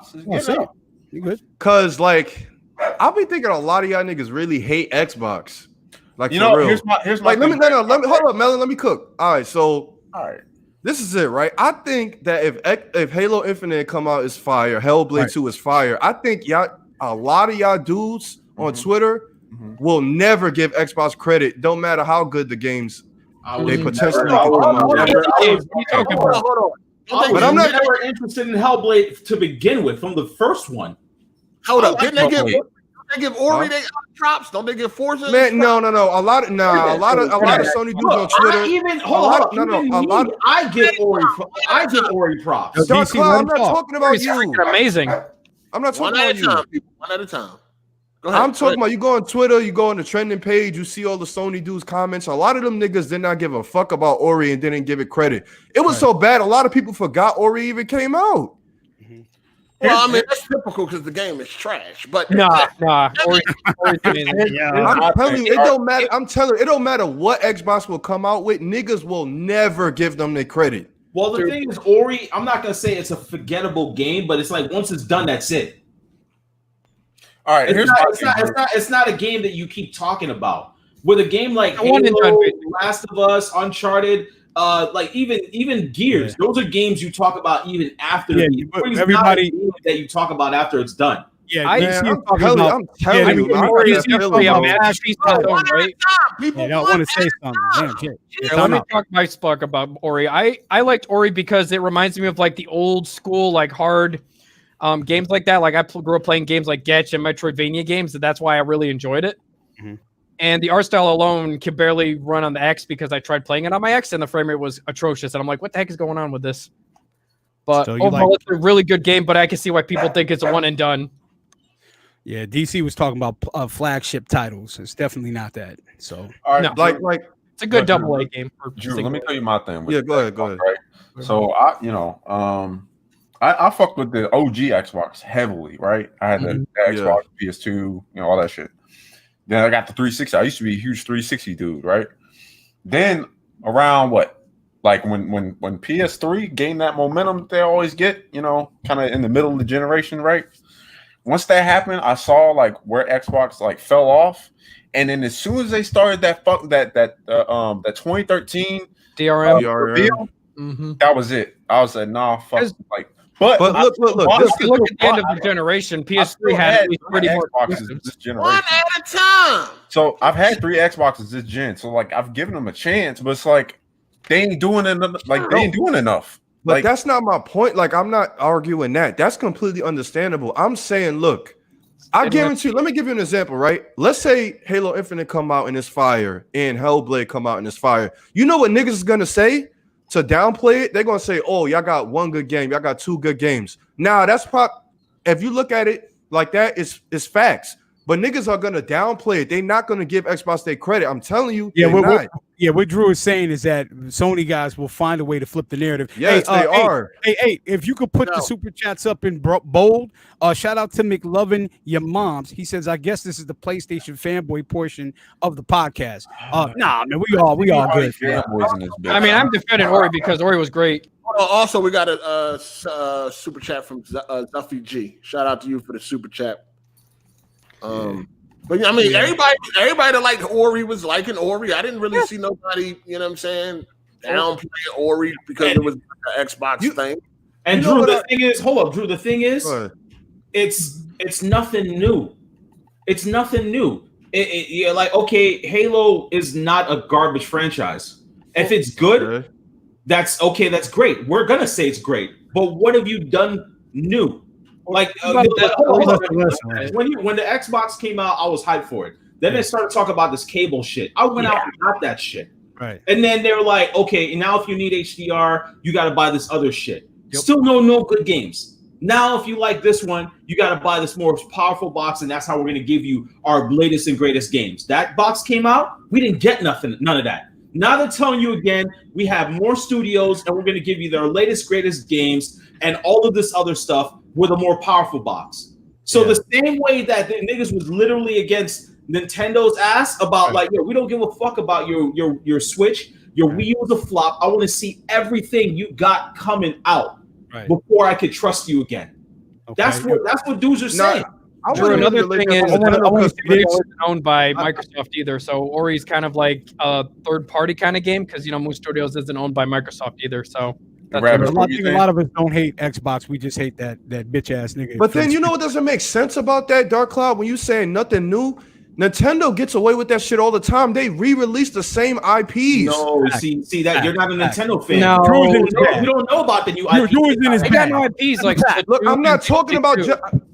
You good? Cause I've been thinking a lot of y'all niggas really hate Xbox. Real. Here's my let me hold up, Melon. Let me cook. All right. This is it, right? I think that if Halo Infinite come out is fire, Hellblade 2 is fire. I think a lot of y'all dudes on Twitter will never give Xbox credit. Don't matter how good the games they potentially can come out. Hold on. But I'm never interested in Hellblade to begin with from the first one. Hold up. Didn't they give Ori they props? Don't they give Forza? Man, no. A lot of Sony dudes on Twitter. I give Ori props. Dark Cloud, I'm not talking about you. Amazing. I'm not talking about you. One at a time. Go ahead. I'm talking about you go on Twitter, you go on the trending page, you see all the Sony dudes comments. A lot of them niggas did not give a fuck about Ori and didn't give it credit. It was so bad, a lot of people forgot Ori even came out. Well, I mean, that's typical because the game is trash. But Nah. Ori's I'm telling you, it don't matter. I'm telling you, it don't matter what Xbox will come out with. Niggas will never give them their credit. Well, the thing is, Ori, I'm not gonna say it's a forgettable game, but it's like once it's done, that's it. All right, it's not a game that you keep talking about. With a game like Halo, Last of Us, Uncharted, like even Gears, those are games you talk about even after. Everybody that you talk about after it's done. Yeah, I'm telling you, People want to say something. Let me talk my spark about Ori. I liked Ori because it reminds me of like the old school, like hard games like that. Like I grew up playing games like Getch and Metroidvania games, and that's why I really enjoyed it. Mm-hmm. And the art style alone can barely run on the X because I tried playing it on my X and the frame rate was atrocious. And I'm like, what the heck is going on with this? But overall, it's a really good game, but I can see why people think it's a one and done. Yeah, DC was talking about flagship titles. It's definitely not that. So, all right, no, like it's a good double-A game. Drew, let me tell you my thing. Yeah, go ahead. Right? So I fucked with the OG Xbox heavily, right? I had the Xbox, PS2, all that shit. Then I got the 360. I used to be a huge 360 dude, right? Then around like when PS3 gained that momentum that they always get, kind of in the middle of the generation, right? Once that happened, I saw like where Xbox like fell off, and then as soon as they started that 2013 DRM reveal, that was it. I was like, nah, fuck. Like, but look at the end of the generation. PS3 had at least 30 more Xboxes this generation. One at a time. So I've had 3 Xboxes this gen. So like I've given them a chance, but it's like they ain't doing enough. Like they ain't doing enough. But like, that's not my point. Like, I'm not arguing that. That's completely understandable. I'm saying, look, I guarantee you, let me give you an example, right? Let's say Halo Infinite come out and it's fire and Hellblade come out and it's fire. You know what niggas is going to say to downplay it? They're going to say, oh, y'all got one good game. Y'all got 2 good games. Now, that's if you look at it like that, it's facts. But niggas are going to downplay it. They're not going to give Xbox their credit. I'm telling you, what Drew is saying is that Sony guys will find a way to flip the narrative. Yes, they are. Hey, if you could put the super chats up in bold, shout out to McLovin, your moms. He says, I guess this is the PlayStation fanboy portion of the podcast. Nah, man, we all good. I mean, I'm defending Ori because Ori was great. Also, we got a super chat from Zuffy G. Shout out to you for the super chat. But I mean, everybody that liked Ori was liking Ori. I didn't really see nobody, downplay Ori because it was an Xbox thing. And Drew, the thing is, hold up, Drew. The thing is, it's nothing new. It's nothing new. Like, okay, Halo is not a garbage franchise. If it's good, that's okay. That's great. We're gonna say it's great. But what have you done new? Like when the Xbox came out, I was hyped for it. Then they started talking about this cable shit. I went out and got that shit. Right. And then they were like, okay, now if you need HDR, you got to buy this other shit. Yep. Still no good games. Now, if you like this one, you got to buy this more powerful box, and that's how we're going to give you our latest and greatest games. That box came out, we didn't get none of that. Now they're telling you again, we have more studios, and we're going to give you their latest, greatest games, and all of this other stuff with a more powerful box. So the same way that the niggas was literally against Nintendo's ass about like, yo, we don't give a fuck about your Switch, your Wii U was a flop. I want to see everything you got coming out before I could trust you again. Okay. That's what dudes are saying. Another thing is, Ori wasn't owned by Microsoft either, so Ori's kind of like a third-party kind of game because Moon Studios isn't owned by Microsoft either. So a lot of us don't hate Xbox. We just hate that bitch ass nigga. But then you know what doesn't make sense about that, Dark Cloud? When you saying nothing new, Nintendo gets away with that shit all the time. They re-release the same IPs. No, see that you're not a Nintendo fan. No, you don't know about the new IPs. They got new IPs like look. I'm not talking about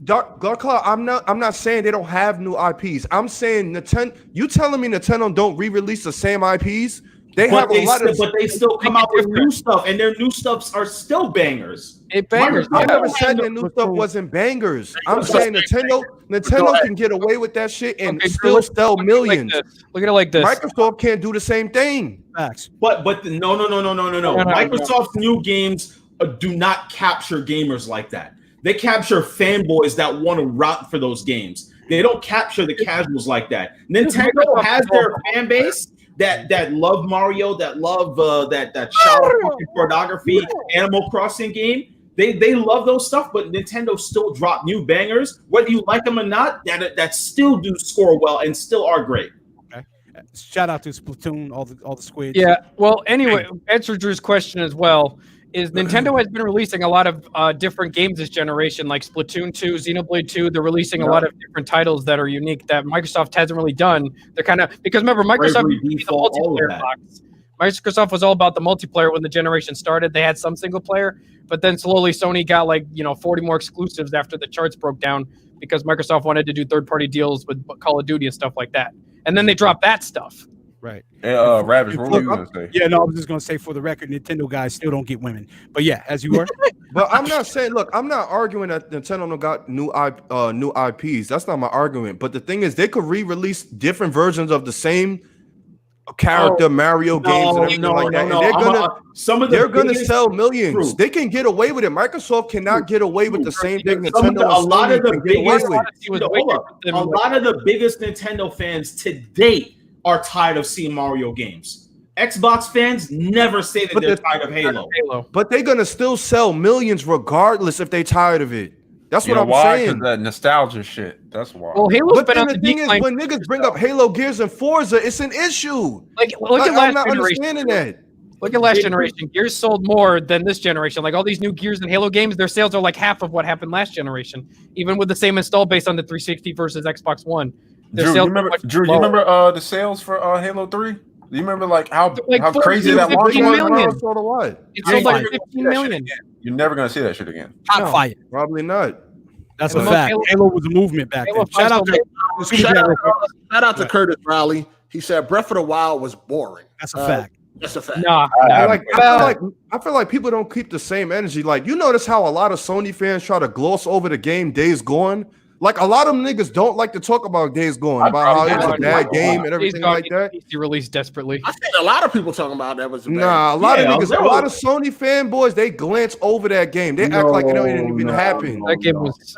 Dark Cloud. I'm not saying they don't have new IPs. I'm saying Nintendo. You telling me Nintendo don't re-release the same IPs? They have a lot of, but they still come out with new stuff, and their new stuffs are still bangers. Bangers. I never said the new stuff wasn't bangers. I'm saying Nintendo can get away with that shit and still sell millions. Look at it like this. Microsoft can't do the same thing. Facts. But no. Microsoft's new games do not capture gamers like that. They capture fanboys that want to root for those games. They don't capture the casuals like that. Nintendo has their fan base that love Mario, that love that child pornography Animal Crossing game. They love those stuff, but Nintendo still drop new bangers, whether you like them or not. That still do score well and still are great. Okay, shout out to Splatoon, all the squids. Yeah. Well, anyway, answer Drew's question as well. Is Nintendo has been releasing a lot of different games this generation, like Splatoon 2, Xenoblade 2. They're releasing a lot of different titles that are unique that Microsoft hasn't really done. They're kind of because remember Microsoft used to be the multiplayer box. Microsoft was all about the multiplayer when the generation started. They had some single player, but then slowly Sony got 40 more exclusives after the charts broke down because Microsoft wanted to do third-party deals with Call of Duty and stuff like that. And then they dropped that stuff. Right. Ravish, what were you gonna say? Yeah, no, I was just gonna say for the record, Nintendo guys still don't get women. But yeah, as you were. But I'm not saying. Look, I'm not arguing that Nintendo got new IPs. That's not my argument. But the thing is, they could re-release different versions of the same character Mario games and everything like that. And they're gonna sell millions. True. They can get away with it. Microsoft cannot get away with the same thing Nintendo. A lot of the biggest Nintendo fans to date are tired of seeing Mario games. Xbox fans never say that they're tired of Halo. But they're gonna still sell millions regardless if they're tired of it. That's what I'm saying. That nostalgia shit. That's why. Well, Halo's but then the thing is, when niggas bring up Halo, Gears, and Forza, it's an issue. Look at last I'm not generation. understanding that. Look at last generation. Gears sold more than this generation. Like all these new Gears and Halo games, their sales are like half of what happened last generation, even with the same install base on the 360 versus Xbox One. Drew, you remember the sales for Halo 3? Do you remember how crazy that launch was? It sold like 15 million. You're never gonna see that shit again. Hot fire. Probably not. That's a fact. Halo was a movement back then. Shout out to Curtis Riley. He said Breath of the Wild was boring. That's a fact. That's a fact. Nah, I feel like people don't keep the same energy. Like, you notice how a lot of Sony fans try to gloss over the game Days Gone? Like, a lot of them niggas don't like to talk about Days Gone, about how it was a bad game and everything like that. He released desperately. I think a lot of people talking about that was a bad a lot of Sony fanboys, they glance over that game. They act like it didn't even happen. That game was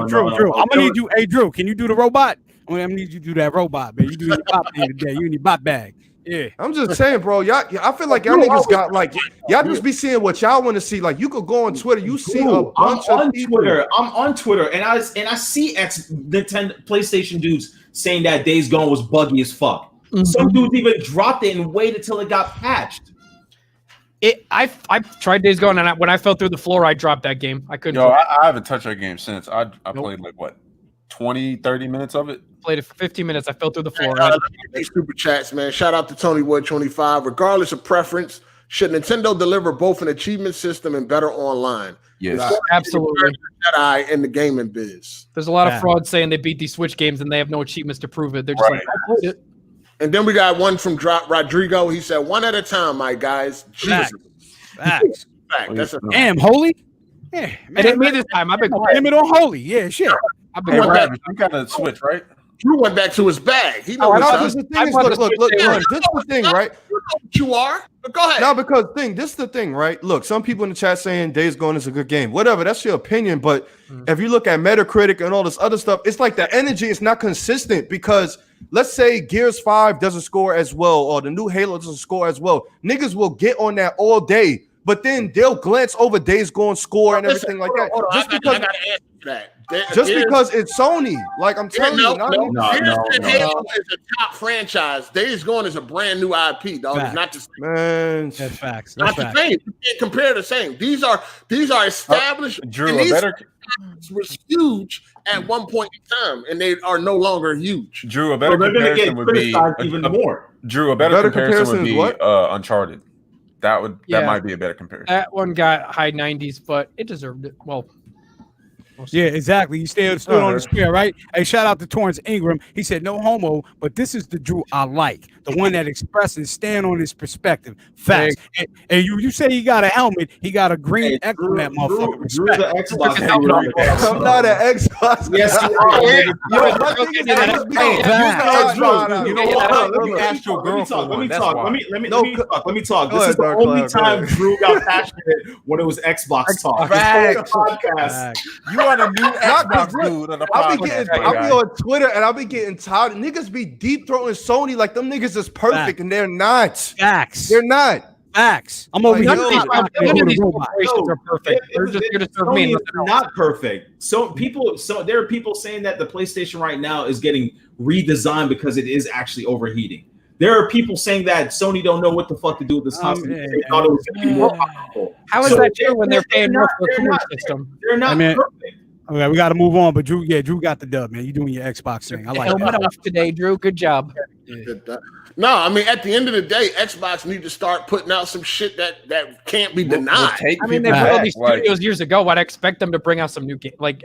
Drew. I'm gonna need you. Hey, Drew, can you do the robot? I'm gonna need you to do that robot, man. You do your bot thing today. You in your bot bag. Yeah, I'm just saying, bro. I feel like y'all niggas got y'all just be seeing what y'all want to see. Like, you could go on Twitter, you see a bunch of people. I'm on Twitter, and I see Nintendo PlayStation dudes saying that Days Gone was buggy as fuck. Mm-hmm. Some dudes even dropped it and waited till it got patched. I tried Days Gone, and when I fell through the floor, I dropped that game. I couldn't. I haven't touched that game since. I played 20, 30 minutes of it. Played it for 15 minutes. I fell through the floor. Super chats, man. Shout out to Tony Wood 25. Regardless of preference, should Nintendo deliver both an achievement system and better online? Yes, absolutely. Jedi in the gaming biz. There's a lot of fraud saying they beat these Switch games and they have no achievements to prove it. They're just I played it. And then we got one from Rodrigo. He said, "One at a time, my guys." Facts. Facts. That's a damn holy. Yeah, man. It didn't me this time. I've been blame it on holy. Yeah, shit. I've been you got a Switch, right? Drew went back to his bag. He knows this is the thing. Look, this is the thing, right? You know what you are. But go ahead. No, because this is the thing, right? Look, some people in the chat saying Days Gone is a good game. Whatever, that's your opinion. But if you look at Metacritic and all this other stuff, it's like the energy is not consistent because let's say Gears 5 doesn't score as well or the new Halo doesn't score as well. Niggas will get on that all day, but then they'll glance over Days Gone score and everything like that. I gotta answer that. Because it's Sony, like I'm telling you, Halo is a top franchise. Days Gone is a brand new IP, dog. It's not the same. Man, that's facts. Not the same. You can't compare the same. These are established. Drew, a better was huge at one point in time, and they are no longer huge. Drew, a better comparison would be even more. Drew, a better comparison would be Uncharted. That might be a better comparison. That one got high 90s, but it deserved it. Well. Yeah, exactly. You stood on the square, right? Hey, shout out to Torrance Ingram. He said, no homo, but this is the Drew I like. The one that expresses, stand on his perspective. Facts. And you say he got a helmet, he got a green X on that motherfucker. Drew the Xbox. I'm not an Xbox. Yes, you are. You know what? You asked your girl for one. Let me talk. This is the only time Drew got passionate when it was Xbox talk. Podcast. You are the new Xbox dude on the podcast. I'll be on Twitter and I'll be getting tired. Niggas be deep throating Sony like them niggas is perfect and they're not. Facts. They're not. Facts. I'm over here. None of these corporations are perfect. They're just going to serve me. Not perfect. So there are people saying that the PlayStation right now is getting redesigned because it is actually overheating. There are people saying that Sony don't know what the fuck to do with this console. They thought it was going to be more powerful. How is that true when they're paying more for a cooling system? They're not perfect. Okay, we got to move on. But Drew got the dub, man. You doing your Xbox thing. I like helmet off today, Drew. Good job. No, I mean, at the end of the day, Xbox need to start putting out some shit that can't be denied. I mean, they put all these studios years ago. I'd expect them to bring out some new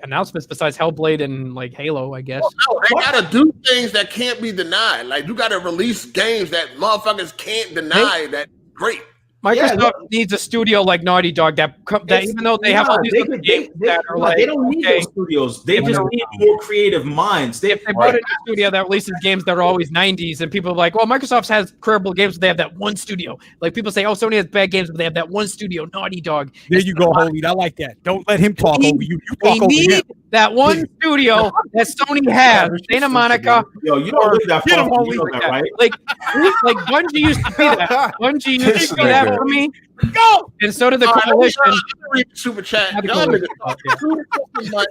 announcements besides Hellblade and like Halo, I guess. Well, no, they gotta do things that can't be denied. Like you gotta release games that motherfuckers can't deny. That great. Microsoft needs a studio like Naughty Dog that even though they have all these other games that are like, they don't need those studios. They just need more creative minds. If they put in a studio that releases games that are always 90s, and people are like, well, Microsoft has incredible games, but they have that one studio. Like people say, oh, Sony has bad games, but they have that one studio, Naughty Dog. There you go, Holy. I like that. Don't let him talk over you. You talk over him. That one studio that Sony has, Santa Monica. Yo, you don't live that far. You know that, right? Like Bungie used to be that. Bungie used to be that for me. Go! And so did the coalition. Super chat. Y'all niggas too much.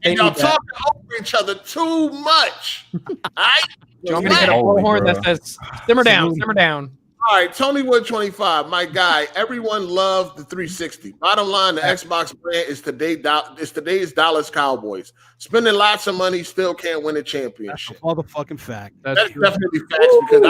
And y'all talking over each other too much. All right? Do you want me to get a bullhorn that says, simmer down, simmer down? All right, Tony Wood 25, my guy. Everyone loved the 360. Bottom line, the Xbox brand is today's Dallas Cowboys. Spending lots of money, still can't win a championship. That's a motherfucking fact. That's definitely facts because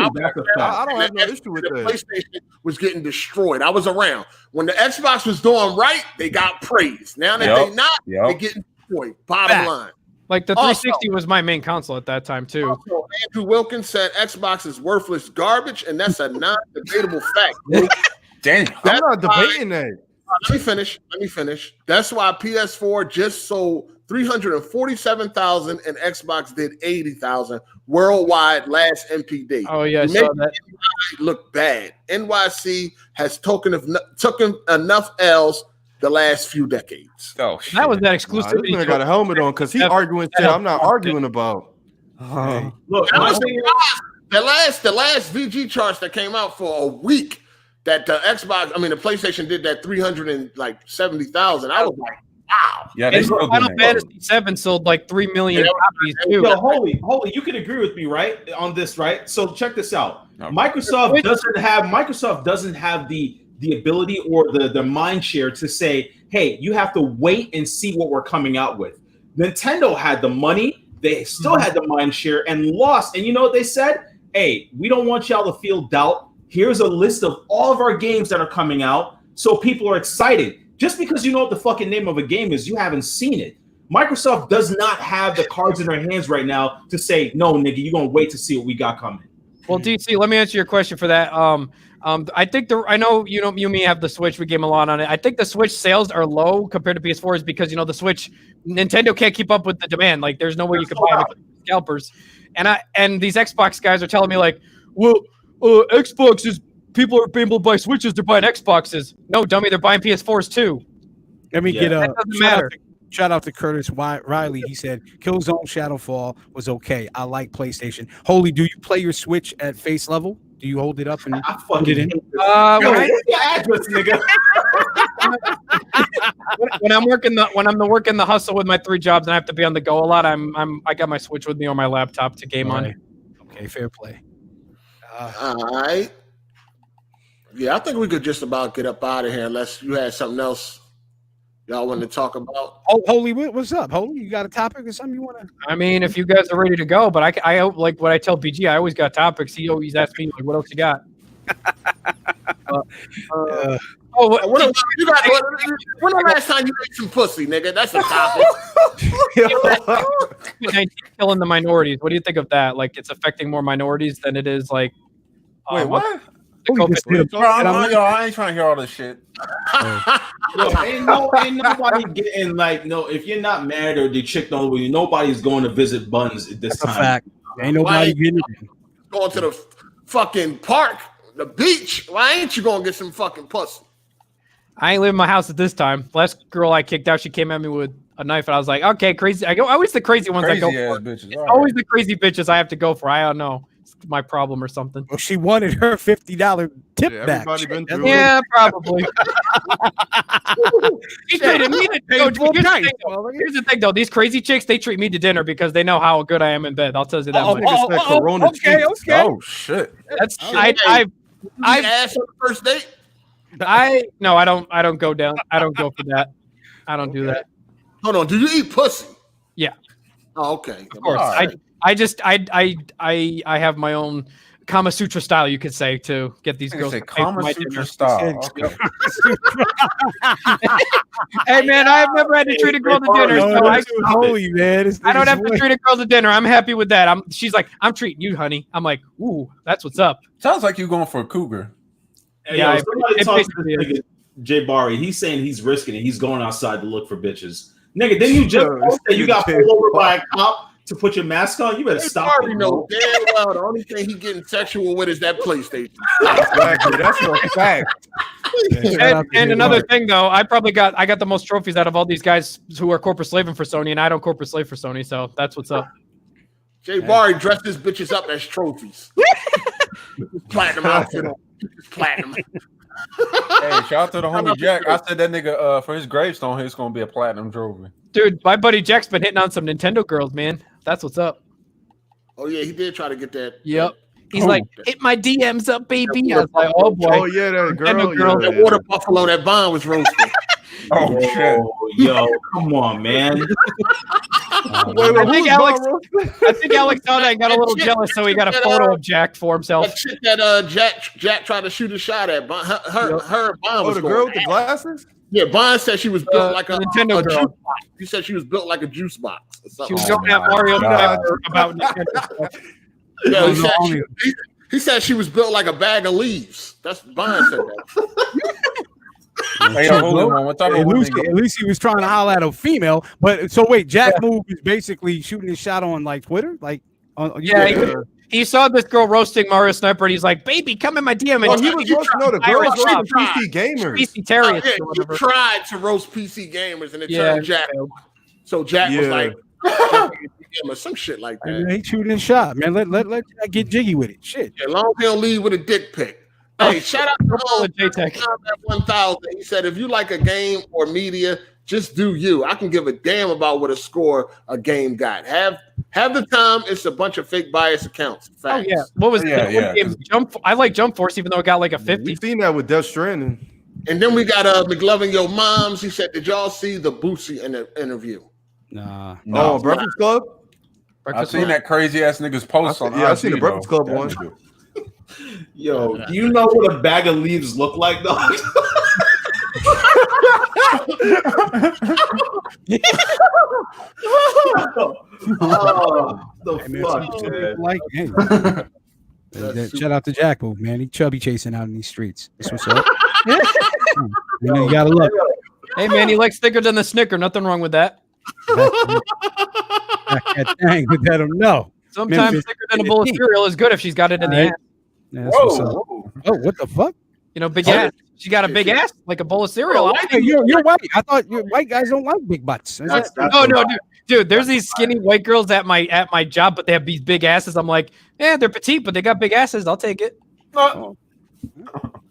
I don't have no issue with that. The PlayStation was getting destroyed. I was around when the Xbox was doing right. They got praised. Now that they're not, they're getting destroyed. Bottom line. Like the 360 was my main console at that time too. Also, Andrew Wilkins said Xbox is worthless garbage, and that's a non-debatable fact. Damn, I'm not debating that. Let me finish. That's why PS4 just sold 347,000 and Xbox did 80,000 worldwide last NPD. Oh yeah, I saw that. Look bad. NYC has taken enough L's the last few decades. Oh, shit. That was that exclusivity. I got a helmet on because he's arguing shit I'm not arguing about. Look, the last VG charts that came out for a week that the PlayStation did that 370,000. I was like, wow. Yeah, Final Fantasy 7 sold like 3 million copies too. Yo, Holy, you can agree with me, right, on this, right? So check this out. Microsoft doesn't have the ability or the mind share to say, hey, you have to wait and see what we're coming out with. Nintendo had the money, they still had the mind share and lost. And you know what they said? Hey, we don't want y'all to feel doubt. Here's a list of all of our games that are coming out, so people are excited. Just because you know what the fucking name of a game is, you haven't seen it. Microsoft does not have the cards in their hands right now to say, no, nigga, you're gonna wait to see what we got coming. Well, DC, let me answer your question for that. I think I know you may have the Switch. We game a lot on it. I think the Switch sales are low compared to PS4s because the Switch, Nintendo can't keep up with the demand. Like, there's no way you can buy scalpers. And these Xbox guys are telling me like, well, Xbox is people are being able to buy Switches. They're buying Xboxes. No, dummy, they're buying PS4s too. Let me get that doesn't matter. Shout out to Curtis Riley. He said, Killzone Shadowfall was okay. I like PlayStation. Holy, do you play your Switch at face level? Do you hold it up and put it in? Address, nigga. when I'm working the hustle with my 3 jobs and I have to be on the go a lot, I got my Switch with me on my laptop to game on. Okay, fair play. All right. Yeah, I think we could just about get up out of here unless you had something else y'all want to talk about. Oh, Holy, what's up, Holy? You got a topic or something you want to? I mean, if you guys are ready to go, but I like what I tell BG. I always got topics. He always asks me like, "What else you got?" When the last time you ate some pussy, nigga? That's a topic. Killing the minorities. What do you think of that? Like, it's affecting more minorities than it is like. Wait, what? Bro, I ain't trying to hear all this shit. Ain't nobody getting like if you're not married or the chick don't with you, nobody's going to visit buns at this That's time. a fact. Ain't nobody getting it. Going to the fucking park, the beach. Why ain't you gonna get some fucking pussy? I ain't leaving my house at this time. Last girl I kicked out, she came at me with a knife, and I was like, okay, crazy. I go always the crazy ones. Crazy I go for. bitches. It's always the crazy bitches I have to go for. I don't know. It's my problem or something. Well, she wanted her $50 tip back. Everybody been through Yeah, probably. She treated me to Here's Here's the thing, though. These crazy chicks, they treat me to dinner because they know how good I am in bed. I'll tell you that much. Okay. Oh shit. That's I've asked on the first date. I don't go down. I don't go for that. I don't do that. Hold on. Do you eat pussy? Yeah. Oh, okay. Of course. Right. I have my own Kama Sutra style, you could say, to get these girls. Say Kama Sutra style. Okay. Hey man, I've never had to treat a girl to dinner, so holy man. I don't have to treat a girl to dinner. I'm happy with that. She's like, I'm treating you, honey. I'm like, ooh, that's what's up. Sounds like you're going for a cougar. Yeah, somebody talk to this nigga Jay Barry. He's saying he's risking it. He's going outside to look for bitches. Nigga, didn't you just say you got pulled over by a cop to put your mask on? You better stop it. Know damn well the only thing he getting sexual with is that PlayStation. Exactly. That's a fact. And another thing, though, I got the most trophies out of all these guys who are corporate slaving for Sony, and I don't corporate slave for Sony, so that's what's up. Jay Barry dressed his bitches up as trophies. Platinum outfit on. Platinum. Hey, shout out to the homie Jack. I said that nigga for his gravestone, it's gonna be a platinum trophy. Dude, my buddy Jack's been hitting on some Nintendo girls, man. That's what's up. Oh yeah, he did try to get that. Yep. He's like, hit my DMs up, baby. I was like, oh boy. Oh yeah, that girl. That water buffalo that Bond was roasting. Oh shit. Yo, come on, man. I think Alex saw that and got a little jealous, so he got a photo of Jack for himself. That chick that Jack tried to shoot a shot at. Her Bond was the girl with the glasses? Yeah, Bond said she was built like a Nintendo girl. Juice box. He said she was built like a juice box. She was going at Mario about Nintendo stuff. Yeah, he said she was built like a bag of leaves. That's Bond said that. At least he was trying to holler at a female. But so wait, Jack Move is basically shooting his shot on like Twitter, like he saw this girl roasting Mario Sniper, and he's like, "Baby, come in my DM." And he was roasting. The girl was roasting PC gamers. PC Terry. He tried to roast PC gamers, and it turned Jack. So Jack was like, some shit like that. He shooting his shot, man. Let Jack get jiggy with it. Shit. Yeah, long as he don't leave with a dick pic. Hey, shout out to Combat 1000. He said, if you like a game or media, just do you. I can give a damn about what a score a game got. Have the time. It's a bunch of fake bias accounts. Facts. Oh yeah. What was game? Jump? I like Jump Force, even though it got like a 50. We've seen that with Death Stranding. And then we got McLovin Your Moms. He said, did y'all see the Boosie interview? Nah. No, Breakfast Club. I seen that crazy ass niggas post on. I seen the Breakfast Club one. Yo, do you know what a bag of leaves look like, though? Shout out to Jack Move, man. He chubby chasing out in these streets. That's what's up. You gotta look. Hey man, he likes thicker than the Snicker. Nothing wrong with that. Dang, but let him know. Sometimes thicker than a bowl of cereal is good if she's got it in the ass. Yeah, whoa. Oh, what the fuck? You know, big ass. She got a big ass, like a bowl of cereal. You're white. I thought white guys don't like big butts. No, dude. There's these skinny white girls at my job, but they have these big asses. I'm like, yeah, they're petite, but they got big asses. I'll take it. I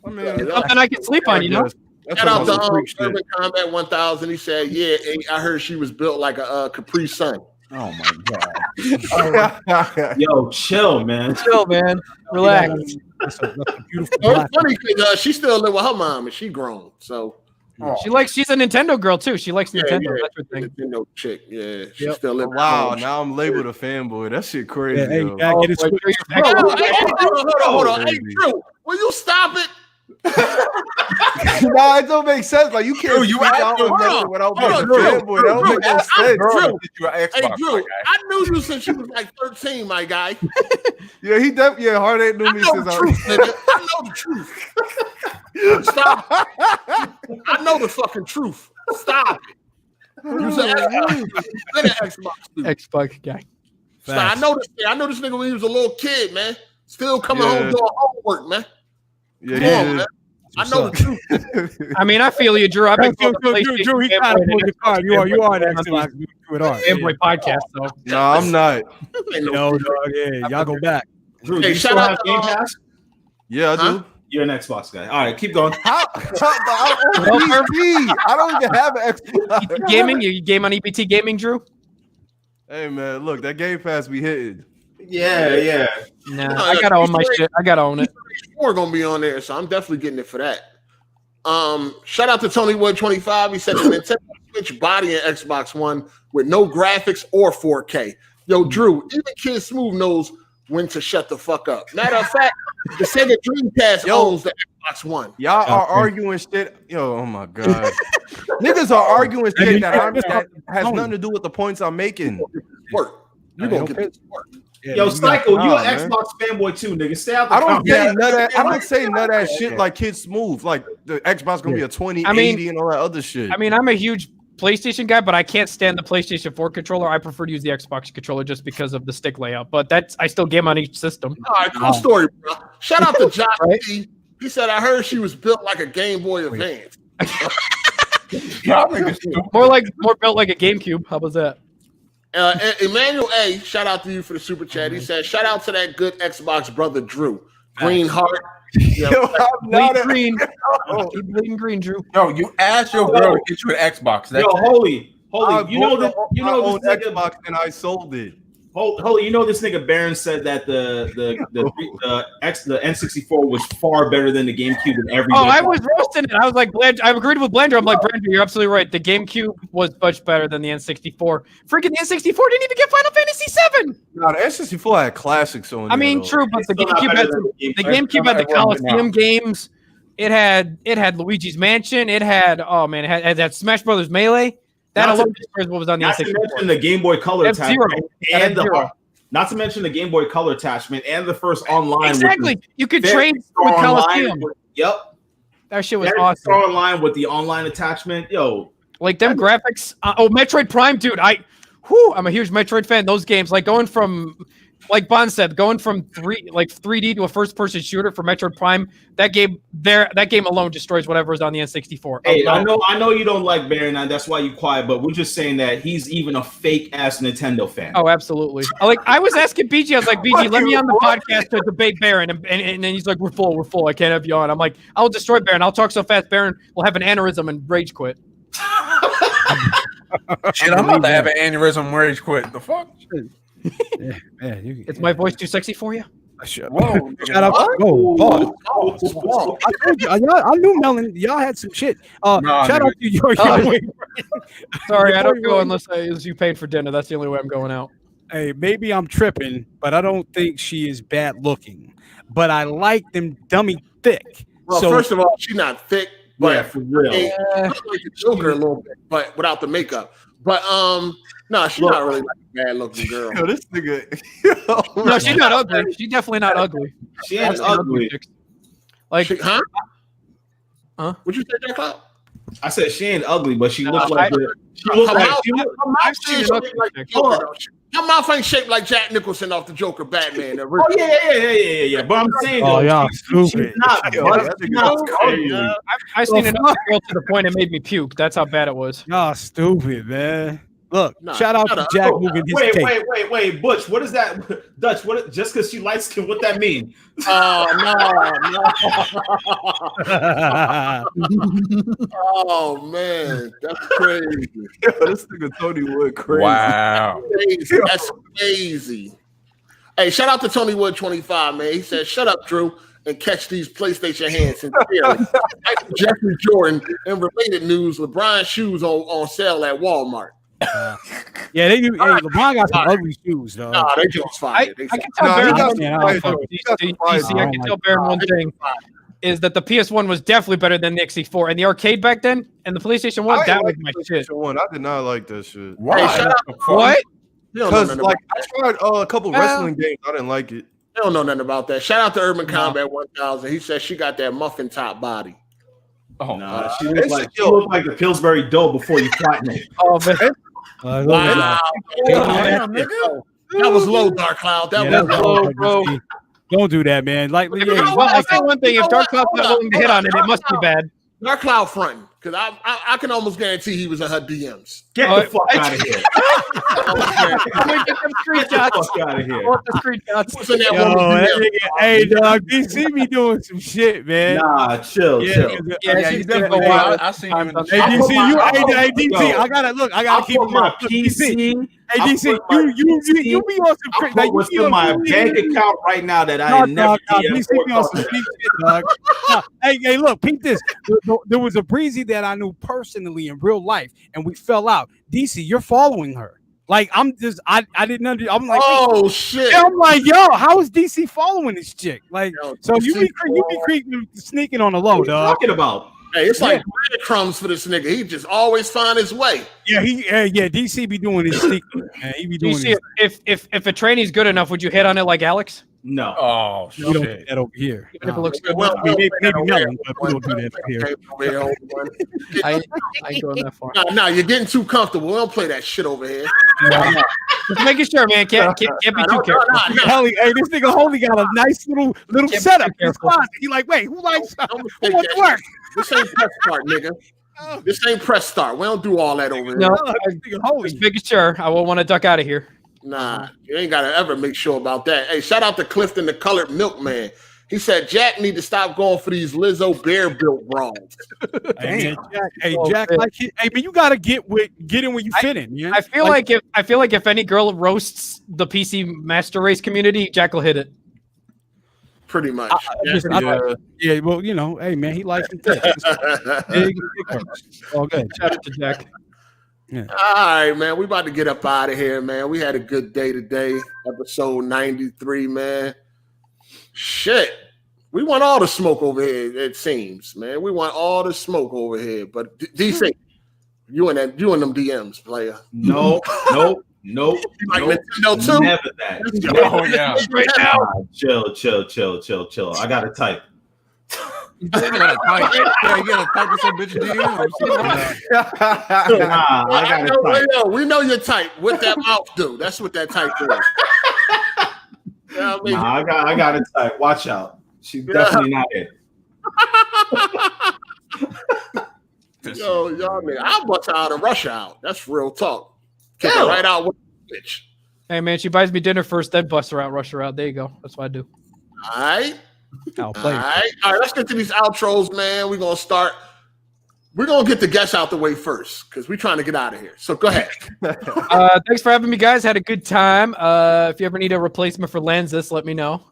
mean, something I can sleep on, you know. Shout out to Urban Combat 1000. He said, "Yeah, I heard she was built like a Capri Sun." Oh my god! Yo, chill, man. Relax. That's funny because she still live with her mom and she grown. So she's a Nintendo girl too. She likes Nintendo. Yeah, that's her thing. Nintendo chick. Yeah, she still live. Wow, now I'm labeled a fanboy. That shit crazy. Hold on. Hey, Drew, will you stop it? Nah, it don't make sense. Like you can't. Drew, you asked Drew, without Drew, being a Drew, fanboy. That don't make no sense. Drew, Hey, Drew, I knew you since you was like 13, my guy. Yeah, he definitely. Yeah, Hard ain't knew me since I was. Nigga. I know the truth. Stop. I know the fucking truth. Stop it. You said Xbox guy. Stop. I know this nigga when he was a little kid, man. Still coming home doing homework, man. Yeah, Come on, man. I know the truth. I mean, I feel you, Drew. I've been Drew, he got to pull your card. You are an Xbox. You do it hard. Fanboy podcast, so. No, I'm not. No, dog. Yeah, y'all go back. Drew, Hey, you still have Game Pass? Yeah, I do. You're an Xbox guy. All right, keep going. I'm on PC. I don't even have an Xbox. Gaming? You game on EPT Gaming, Drew? Hey man, look, that Game Pass be hitting. Yeah. Nah, I gotta own my shit. I gotta own it. We're gonna be on there, so I'm definitely getting it for that. Shout out to Tony Wood 25. He said the Nintendo Switch body in Xbox One with no graphics or 4K. Yo, Drew, even Kid Smooth knows when to shut the fuck up. Matter of fact, the Sega Dreamcast owns the Xbox One. Y'all are arguing shit. Yo, oh my god. Niggas are arguing shit that has nothing to do with the points I'm making. Work. You gonna get this work. Yeah, yo, Psycho, you an Xbox fanboy too, nigga. Stay out the I don't say none of that shit like Kid Smooth. Like the Xbox gonna be a 2080 and all that other shit. I mean, I'm a huge PlayStation guy, but I can't stand the PlayStation 4 controller. I prefer to use the Xbox controller just because of the stick layout. But I still game on each system. All right, cool story, bro. Shout out to Josh P. He said, I heard she was built like a Game Boy Advance. More built like a GameCube. How was that? Emmanuel A, shout out to you for the super chat. He said, shout out to that good Xbox brother Drew. Green heart. Green. Keep bleeding green, Drew. Yo, you asked your girl to get you an Xbox. Yo, holy, you know this Xbox and I sold it. Holy, you know this nigga Barron said that the N64 was far better than the GameCube in every. Oh, I was roasting it. I was like, I agreed with Blander. I'm like, Blander, you're absolutely right. The GameCube was much better than the N64. Freaking the N64 didn't even get Final Fantasy VII. No, the N64 had classics on. I mean, true, but the GameCube had the Coliseum games. It had Luigi's Mansion. It had that Smash Brothers Melee. That alone destroys what was on the N64. Not to mention the Game Boy Color attachment not to mention the Game Boy Color attachment and the first online. Exactly, you could trade with Coliseum. Yep, that shit was awesome. Online with the online attachment, yo, like them graphics. Metroid Prime, dude. I'm a huge Metroid fan. Those games, like going from, like Bond said, going from 3D to a first-person shooter for Metroid Prime. That game alone destroys whatever is on the N64. Hey, I know you don't like Baron, and that's why you quiet. But we're just saying that he's even a fake ass Nintendo fan. Oh, absolutely. I was asking BG. I was like, BG, let me on the podcast to debate Baron, and then he's like, we're full. I can't have you on. I'm like, I'll destroy Baron. I'll talk so fast, Baron will have an aneurysm and rage quit. Shit, I'm about to have an aneurysm and rage quit. The fuck? Is my voice too sexy for you? Whoa! Shout out! Whoa! I knew Melon. Y'all had some shit. Shout out to your. Sorry, I don't go unless you paid for dinner. That's the only way I'm going out. Hey, maybe I'm tripping, but I don't think she is bad looking. But I like them dummy thick. Well, first of all, she's not thick, but for real, she looks like the Joker a little bit, but without the makeup. But no, she's not really like a bad looking girl. Yo, this nigga. No, she's not ugly. She's definitely not ugly. She ain't ugly. Like, Huh? What'd you say, Jack? I said she ain't ugly, but she looks like her mouth ain't shaped like Jack Nicholson off the Joker Batman. Oh yeah. But I'm saying, y'all stupid. She's not ugly. I've seen enough girl to the point it made me puke. That's how bad it was. Y'all stupid, man. Look, shout out to Jack moving his cake. Wait, Butch, what is that? Dutch, what? Just because she light skin, what that mean? No. Oh man, that's crazy. This nigga Tony Wood crazy. Wow, that's crazy. Hey, shout out to Tony Wood 25, man. He said, "Shut up, Drew, and catch these PlayStation hands." Sincerely, Jeffrey Jordan. In related news, LeBron's shoes on sale at Walmart. Yeah, they do. Hey, LeBron got some ugly shoes, though. Nah, they just fire. I can tell Baron. I can tell Baron one thing. is that the PS1 was definitely better than the X64, and the arcade back then, and the PlayStation 1, that was my shit. I did not like that shit. Why? Hey, shut up. What? Because like I tried a couple wrestling games, I didn't like it. I don't know nothing about that. Shout out to Urban Combat 1000. He said she got that muffin top body. Oh, Nah, she looked like the Pillsbury dough before you flatten it. Oh, man. Wow. damn, nigga. That was low, Dark Cloud. That was low, bro. Don't do that, man. Like, Well, I'll say one thing. If Dark Cloud's not willing to hit on it, it must be bad. Dark Cloud fronting. Because I can almost guarantee he was in her DMs. Get the fuck out of here. Get them screenshots. Get the fuck out of here. I want the screenshots. What's in that Yo, woman's that nigga, hey, dog, DC be doing some shit, man. Nah, chill. Yeah, you definitely. I seen you in the Hey, DC, DC, I gotta keep my PC. Hey, DC, you be on some I put what's in my bank account right now that I ain't never DC be on some deep shit, dog. Hey, look, peep this. There was a breezy that I knew personally in real life, and we fell out. DC, you're following her. Like, I didn't understand. I'm like, oh shit. I'm like, yo, how is DC following this chick? Like, Yo, so you DC be creeping, sneaking on the low, What are you dog. talking about? Hey, it's like breadcrumbs for this nigga. He just always find his way. Yeah, DC be doing his sneaking, man. He be Do you doing see his. if a trainee's good enough, would you hit on it like Alex? No. Oh, We don't do shit. that over here. Even if it looks good. Well, Maybe Melon, but we don't do that here. I ain't going that far. Nah, you're getting too comfortable. We don't play that shit over here. Just making sure, man. Can't be too careful. Hey, this nigga Holy got a nice little Can't be setup. too careful. He like, wait, who likes Don't who mistake wants that to work? This ain't press start, nigga. This ain't press start. We don't do all that over here. No, This nigga Holy. just making sure. I won't want to duck out of here. Nah, you ain't gotta ever make sure about that. Hey, shout out to Clifton, the colored milkman. He said Jack need to stop going for these Lizzo bear built bras. Hey, Jack, like, hey, man, you gotta get in where you fit in, man. I feel like if any girl roasts the PC Master Race community, Jack will hit it. Pretty much. yeah, well, you know, hey, man, he likes it. Big girls. All good. Shout out to Jack. All right, man. We about to get up out of here, man. We had a good day today. Episode 93, man. Shit. We want all the smoke over here, it seems, man. We want all the smoke over here. But DC, you and them DMs, player. Nope. Like Nintendo too? Never that. Oh, yeah. Right now. Chill. I gotta type. You gotta type. Yeah, you gotta type this bitch Nah, I gotta type. We know your type. What that mouth do? That's what that type is. You know what I mean? Nah, I gotta type. Watch out. She's definitely not it. Yo, y'all, man, I'll bust out and rush out. That's real talk. Kick her right out with the bitch. Hey man, she buys me dinner first, then bust her out, rush her out. There you go. That's what I do. All right. I'll play. All right. Let's get to these outros, man. We're gonna get the guests out the way first because we're trying to get out of here. So go ahead. Thanks for having me, guys. Had a good time. If you ever need a replacement for lenses, let me know.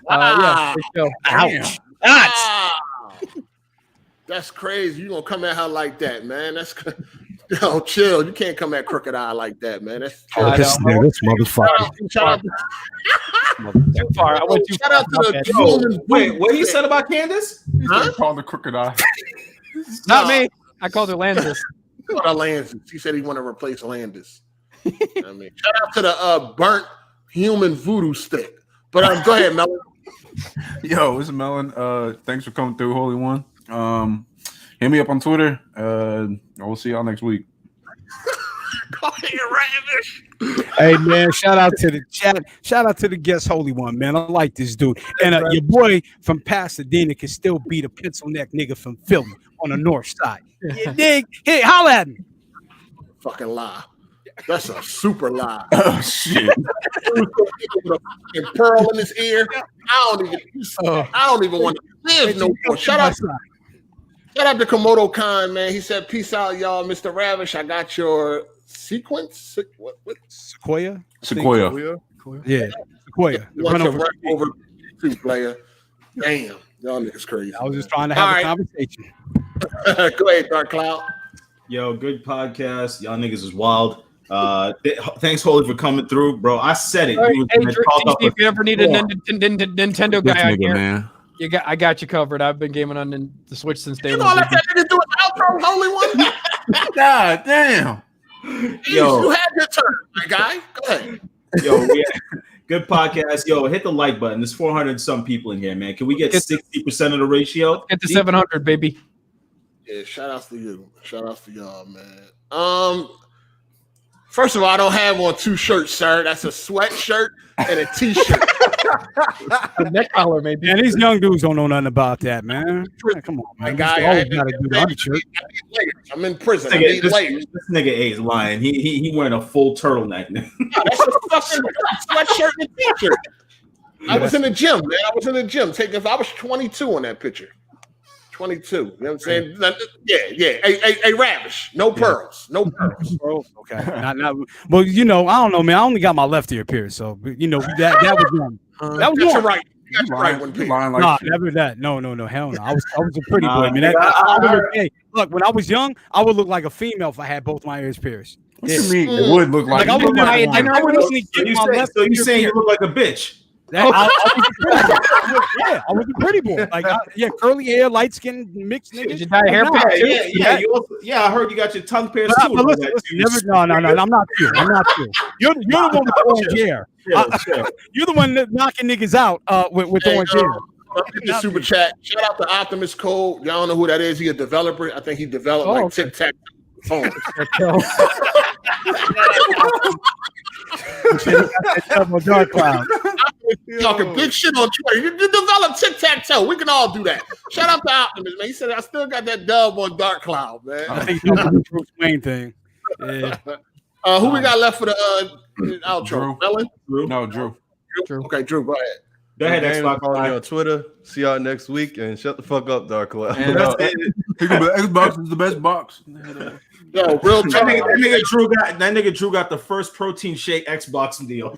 Yeah, good show. Ouch. Ah, that's crazy. You gonna come at her like that, man? That's yo, chill. You can't come at Crooked Eye like that, man. That's This motherfucker. shout out Too far. I went too shout far. out to My the bad. human Wait, what he said about Candace? Huh? Called the crooked eye. Not me. I called her Landis. Landis. He said he want to replace Landis. I mean, shout out to the burnt human voodoo stick. But go ahead, Melon. Yo, it's Melon. Thanks for coming through, Holy One. Hit me up on Twitter. We'll see y'all next week. Go ahead, Ravish. Hey man, shout out to the chat. Shout out to the guest Holy One, man. I like this dude. And your boy from Pasadena can still beat a pencil neck nigga from Philly on the north side. You dig? Hey, holla at me. Fucking lie. That's a super lie. Oh shit! And pearl in his ear. I don't even want to live no more. Shout out to Komodo Khan, man. He said, "Peace out, y'all, Mr. Ravish. I got your sequence. What? Sequoia. You Yeah, Sequoia. want to run over two player? Damn, y'all niggas crazy. I was just trying to have a conversation. Go ahead, Dark Cloud. Yo, good podcast. Y'all niggas is wild. Thanks, Holy, for coming through, bro. I said it. Hey, Drew, if you ever need a Nintendo guy out here, man. I got you covered. I've been gaming on the Switch since day one. You gonna let that nigga do an outro, holy one? God damn. Yo. You had your turn, my guy. Go ahead. Yo, good podcast. Yo, hit the like button. There's 400 some people in here, man. Can we get 60% of the ratio? Get to 700, baby. Yeah, shout outs to you. Shout outs to y'all, man. First of all, I don't have on 2 shirts, sir. That's a sweatshirt and a t-shirt. A neck collar, maybe. Man, these young dudes don't know nothing about that, man. Come on, man. Guy, Gotta do the undershirt. I'm in prison. I need layers. This nigga A is lying. He wearing a full turtleneck. No, that's a fucking sweatshirt and t-shirt. I was in the gym, man. I was in the gym. I was 22 on that picture. 22. You know what I'm saying? Yeah. Hey, Ravish. No pearls. No pearls. Okay. Well, you know, I don't know, man. I only got my left ear pierced, so you know that was one. That was That's one. right. That's right. Nah, never that. No. Hell no. I was a pretty boy, man. Hey, look, when I was young, I would look like a female if I had both my ears pierced. What you mean? It would look like. I would recently get my left. So you saying you look like a bitch? I was a pretty boy. Like, curly hair, light skin, mixed niggas. Did you dye a hair patch? Yeah. I heard you got your tongue pierced too. But listen, no. I'm not you. You're the one with the orange hair. You're the one knocking niggas out with orange hair. The super chat. Shout out to Optimus Code. Y'all know who that is. He a developer. I think he developed Tic Tac phone. Dark cloud. Talking big shit on Twitter. You develop Tic Tac Toe. We can all do that. Shout out to Optimus, man. He said I still got that dub on Dark Cloud, man. I think that's the Bruce Wayne thing. Yeah. Who we got left for the outro? Melon? Drew. Okay, Drew, go ahead. Go ahead, Xbox. Follow me on Twitter. See y'all next week, and shut the fuck up, Dark Cloud. Xbox is the best box. Yo, real talk. That nigga Drew got the first protein shake Xbox deal.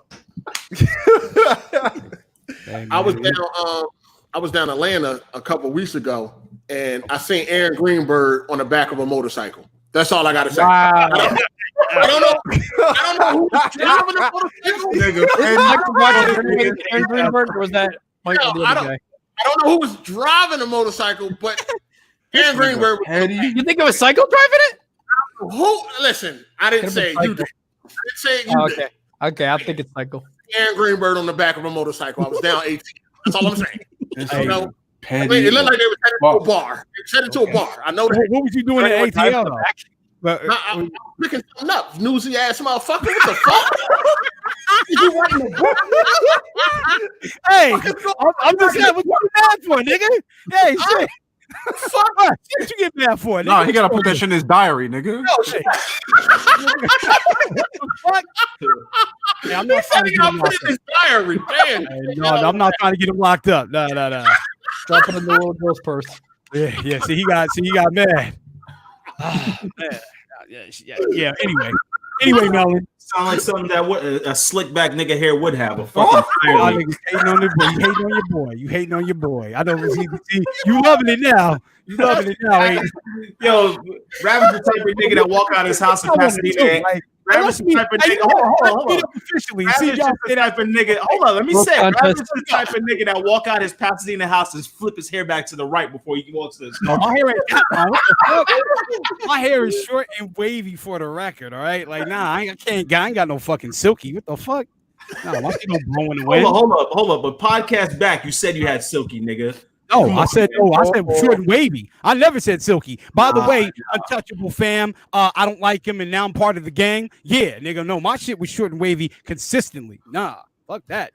I was down Atlanta a couple weeks ago, and I seen Aaron Greenberg on the back of a motorcycle. That's all I got to say. Wow. I don't know who's driving the motorcycle. Aaron Greenberg, or was that Michael the other guy? I don't know who was driving the motorcycle, but Aaron Greenberg. You think it was Psycho driving it? Who? Listen, I didn't say you did. I didn't say you did. Okay, I think it's Psycho. Aaron Greenberg on the back of a motorcycle. I was down 18. That's all I'm saying. You know, I mean, it looked like they were headed to a bar. They were headed to a bar. I know that. What was you doing at ATL though? I'm picking something up, newsy ass motherfucker. What the fuck? You writing a book? Hey, I'm just saying, what you mad for, nigga? Hey, shit. Fuck. What you get mad for, nigga? No, he gotta put that shit in his diary, nigga. No, shit. Fuck. Hey, I'm not trying to get him locked up. Diary, man. Hey, no, I'm not trying to get him locked up. No. Drop it in the little girl's purse. Yeah. See, he got mad. Man. Yeah. Anyway, Melon. Sound like something that a slick back nigga hair would have. A fucking niggas hating on your boy. You hating on your boy. I don't see you loving it now. Ain't you? Yo, Ravin's the type of nigga that walk out of his house in Pasadena. Ravin's the type of nigga. Hold on. Officially, Ravin's the type of nigga. Hold on, let me say. Ravin's the type of nigga that walk out his Pasadena house and flip his hair back to the right before he walks to his car. My hair My hair is short and wavy for the record. All right, like I ain't got no fucking silky. What the fuck? No, my shit don't blow in the wind. Hold up. But podcast back, you said you had silky, nigga. No, I said short and wavy. I never said silky. By the way, untouchable fam. I don't like him, and now I'm part of the gang. Yeah, nigga. No, my shit was short and wavy consistently. Nah, fuck that.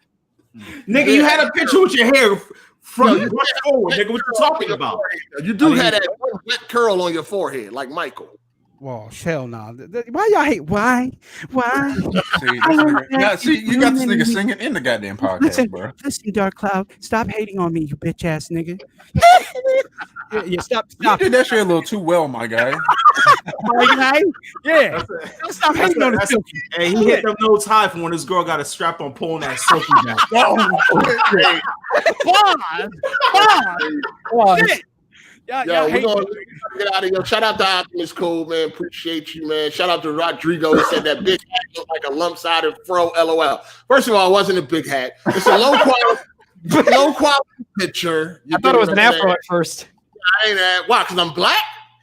Nigga, you had a picture with your hair from forward. Nigga, what you talking about? You do have that one wet curl on your forehead, like Michael. Well, hell no. Why y'all hate? Why? See, you got this nigga singing in the goddamn podcast, bro. Listen, Dark Cloud, stop hating on me, you bitch ass nigga. Yeah, stop. You did that shit a little too well, my guy. Yeah. Stop hating on the silky. Hey, he hit them notes high from when this girl got a strap on pulling that silky back. Yo, we're gonna get out of here. Shout out to Optimus Code, man. Appreciate you, man. Shout out to Rodrigo. He said that big hat looked like a lump-sided fro. LOL. First of all, it wasn't a big hat. It's a low quality. low quality picture. I thought it was an afro at first. I ain't that. Why? Because I'm black?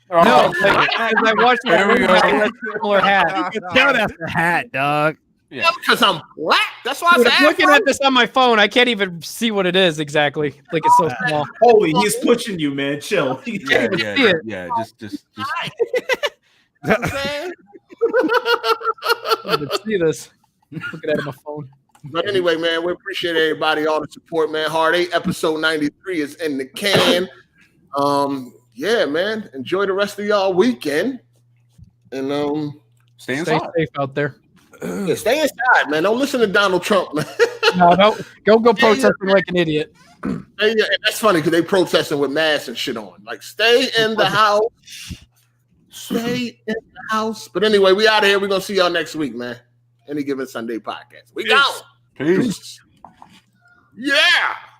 No, I watched a similar hat. Tell that's the hat, dog. Yeah, because I'm black. That's why I Dude, said I'm looking at this on my phone. I can't even see what it is exactly. Like it's so small. Holy, he's pushing you, man. Chill. Yeah. Just. You know what I'm saying? I can see this. Looking at it on my phone. But anyway, man, we appreciate everybody, all the support, man. Hard 8, episode 93 is in the can. Yeah, man. Enjoy the rest of y'all weekend. And Stay Stay inside. safe out there. yeah, stay inside, man. Don't listen to Donald Trump, man. No, go protesting like an idiot. Yeah, that's funny because they protesting with masks and shit on. Like, stay in the house. Stay in the house. But anyway, we out of here. We're gonna see y'all next week, man. Any Given Sunday podcast. We go. Peace. Yeah.